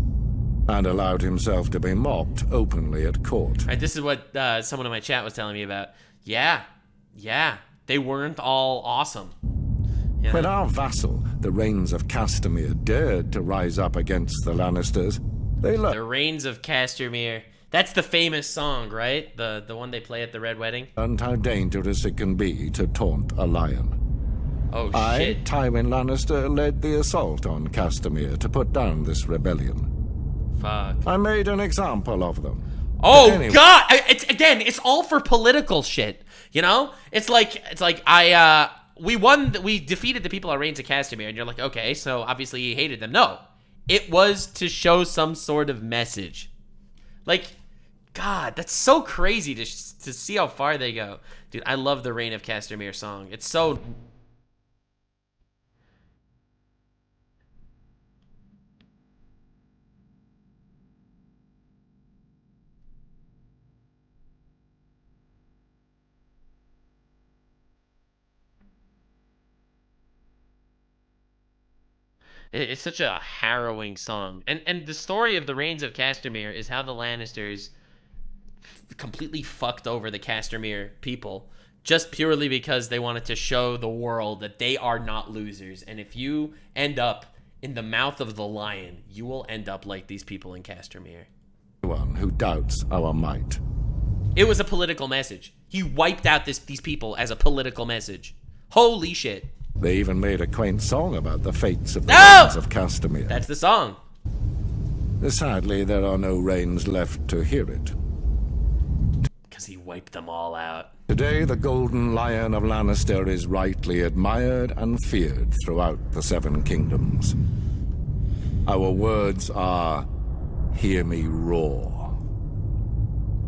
and allowed himself to be mocked openly at court. Right, this is what someone in my chat was telling me about. Yeah. They weren't all awesome. Yeah. When our vassal, the Rains of Castamere, dared to rise up against the Lannisters, they The Rains of Castamere. That's the famous song, right? The one they play at the Red Wedding? learned how dangerous it can be to taunt a lion. Oh, I, shit. Tywin Lannister, led the assault on Castamere to put down this rebellion. Fuck. I made an example of them. Oh, anyway. God! It's all for political shit, you know? It's like we defeated the people at Reigns of Castamere, and you're like, okay, so obviously he hated them. No. It was to show some sort of message. Like, God, that's so crazy to see how far they go. Dude, I love the Reign of Castamere song. It's so... It's such a harrowing song. And the story of the Reigns of Castamere is how the Lannisters completely fucked over the Castamere people just purely because they wanted to show the world that they are not losers. And if you end up in the mouth of the lion, you will end up like these people in Castamere. One who doubts our might. It was a political message. He wiped out these people as a political message. Holy shit. They even made a quaint song about the fates of the Rains of Castamere. That's the song. Sadly, there are no Rains left to hear it. Because he wiped them all out. Today, the Golden Lion of Lannister is rightly admired and feared throughout the Seven Kingdoms. Our words are, hear me roar.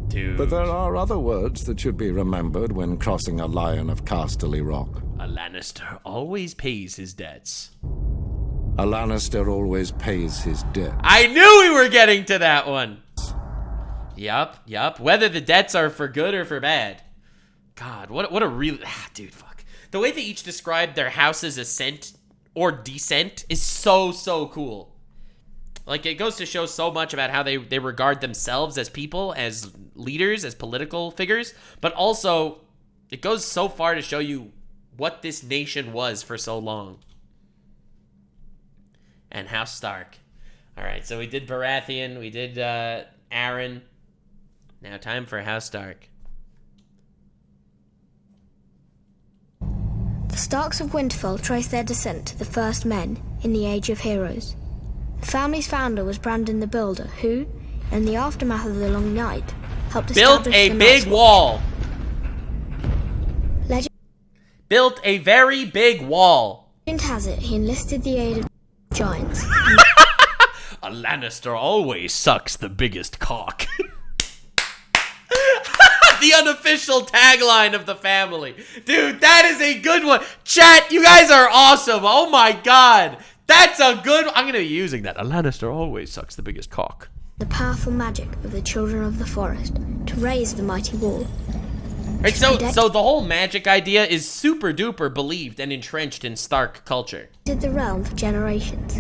Dude. But there are other words that should be remembered when crossing a lion of Casterly Rock. A Lannister always pays his debts. A Lannister always pays his debt. I knew we were getting to that one. Yup. Whether the debts are for good or for bad. God, what a real... dude, fuck. The way they each describe their house's ascent or descent is so cool. Like, it goes to show so much about how they regard themselves as people, as leaders, as political figures. But also, it goes so far to show you what this nation was for so long. And House Stark. Alright, so we did Baratheon, we did Arryn. Now time for House Stark. The Starks of Winterfell trace their descent to the first men in the Age of Heroes. The family's founder was Brandon the Builder, who, in the aftermath of the Long Night, helped built establish a the big Night's wall. Built a very big wall. Legend has it he enlisted the aid of giants. A Lannister always sucks the biggest cock. The unofficial tagline of the family. Dude, that is a good one. Chat, you guys are awesome. Oh my god. That's a good one. I'm going to be using that. A Lannister always sucks the biggest cock. The powerful magic of the Children of the Forest to raise the mighty wall. Right, so the whole magic idea is super duper believed and entrenched in Stark culture. Did the realm for generations.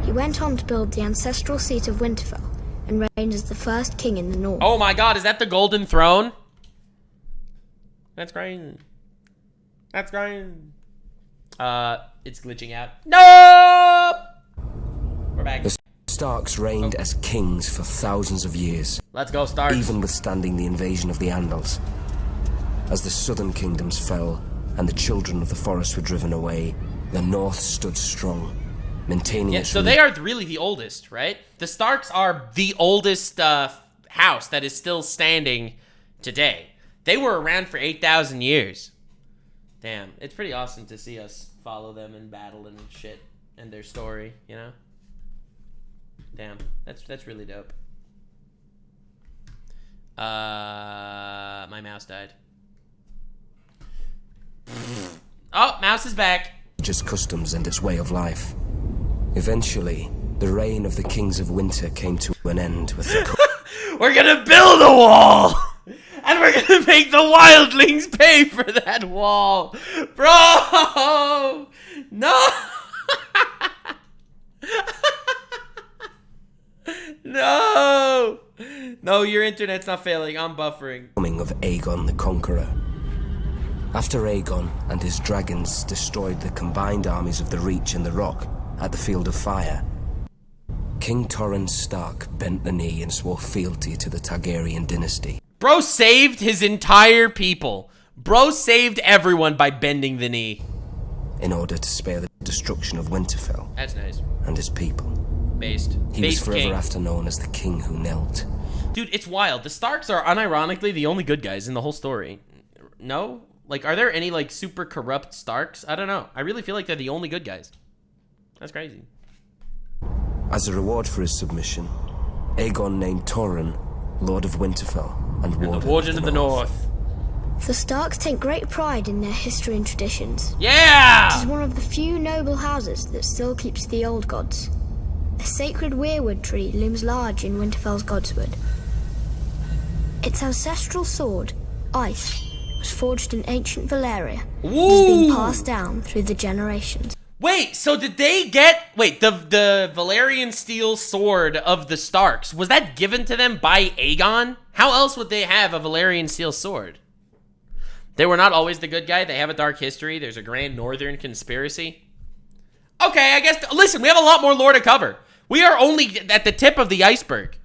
He went on to build the ancestral seat of Winterfell and reigned as the first king in the north. Oh my god, is that the Golden Throne? That's great. That's great. It's glitching out. No! We're back. The Starks reigned as kings for thousands of years. Let's go, Starks. Even withstanding the invasion of the Andals. As the southern kingdoms fell and the children of the forest were driven away, the north stood strong, maintaining its... So they are really the oldest, right? The Starks are the oldest house that is still standing today. They were around for 8,000 years. Damn, it's pretty awesome to see us follow them in battle and shit and their story, you know? Damn, that's really dope. My mouse died. Oh, mouse is back. Just customs and its way of life. Eventually, the reign of the kings of winter came to an end with the... We're gonna build a wall! And we're gonna make the wildlings pay for that wall! Bro! No! No! No, your internet's not failing. I'm buffering. Coming of Aegon the Conqueror. After Aegon and his dragons destroyed the combined armies of the Reach and the Rock at the Field of Fire, King Torrhen Stark bent the knee and swore fealty to the Targaryen dynasty. Bro saved his entire people. Bro saved everyone by bending the knee. In order to spare the destruction of Winterfell. That's nice. And his people. Based. He was forever after known as the king who knelt. Dude, it's wild. The Starks are unironically the only good guys in the whole story. No? Like, are there any, like, super corrupt Starks? I don't know. I really feel like they're the only good guys. That's crazy. As a reward for his submission, Aegon named Torrhen Lord of Winterfell and Warden of the North. The Starks take great pride in their history and traditions. Yeah! It is one of the few noble houses that still keeps the old gods. A sacred weirwood tree looms large in Winterfell's Godswood. Its ancestral sword, Ice, was forged in ancient Valyria and has been passed down through the generations. Wait, so did they get... Wait, the Valyrian steel sword of the Starks, was that given to them by Aegon? How else would they have a Valyrian steel sword? They were not always the good guy. They have a dark history. There's a grand northern conspiracy. Okay, I guess... Listen, we have a lot more lore to cover. We are only at the tip of the iceberg.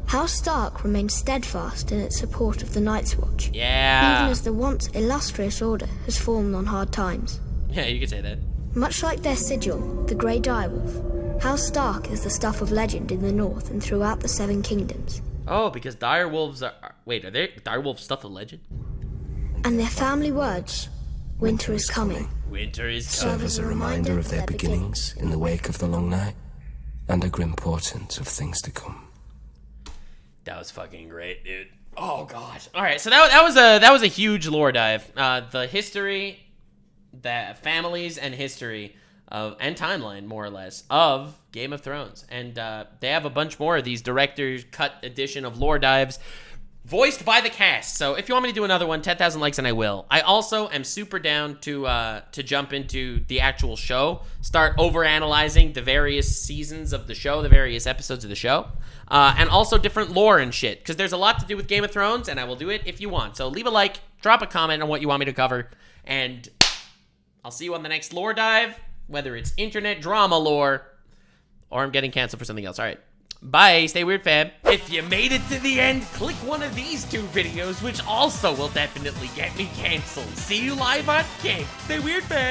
House Stark remains steadfast in its support of the Night's Watch. Yeah. Even as the once illustrious order has fallen on hard times. Yeah, you could say that. Much like their sigil, the Grey Direwolf, House Stark is the stuff of legend in the north and throughout the Seven Kingdoms. Oh, because direwolves are... Wait, are they direwolf stuff of legend? And their family words, winter is coming. Winter is serve as a reminder of their beginnings in the wake of the long night and a grim portent of things to come. That was fucking great, dude. Oh gosh. All right, so that was a huge lore dive. The history, the families and history of and timeline more or less of Game of Thrones, and they have a bunch more of these director's cut edition of lore dives. Voiced by the cast. So if you want me to do another one, 10,000 likes and I will. I also am super down to jump into the actual show. Start overanalyzing the various seasons of the show, the various episodes of the show. And also different lore and shit. Because there's a lot to do with Game of Thrones, and I will do it if you want. So leave a like, drop a comment on what you want me to cover, and I'll see you on the next lore dive, whether it's internet drama lore, or I'm getting canceled for something else. All right. Bye, stay weird, fam. If you made it to the end, click one of these two videos, which also will definitely get me canceled. See you live on King. Stay weird, fam.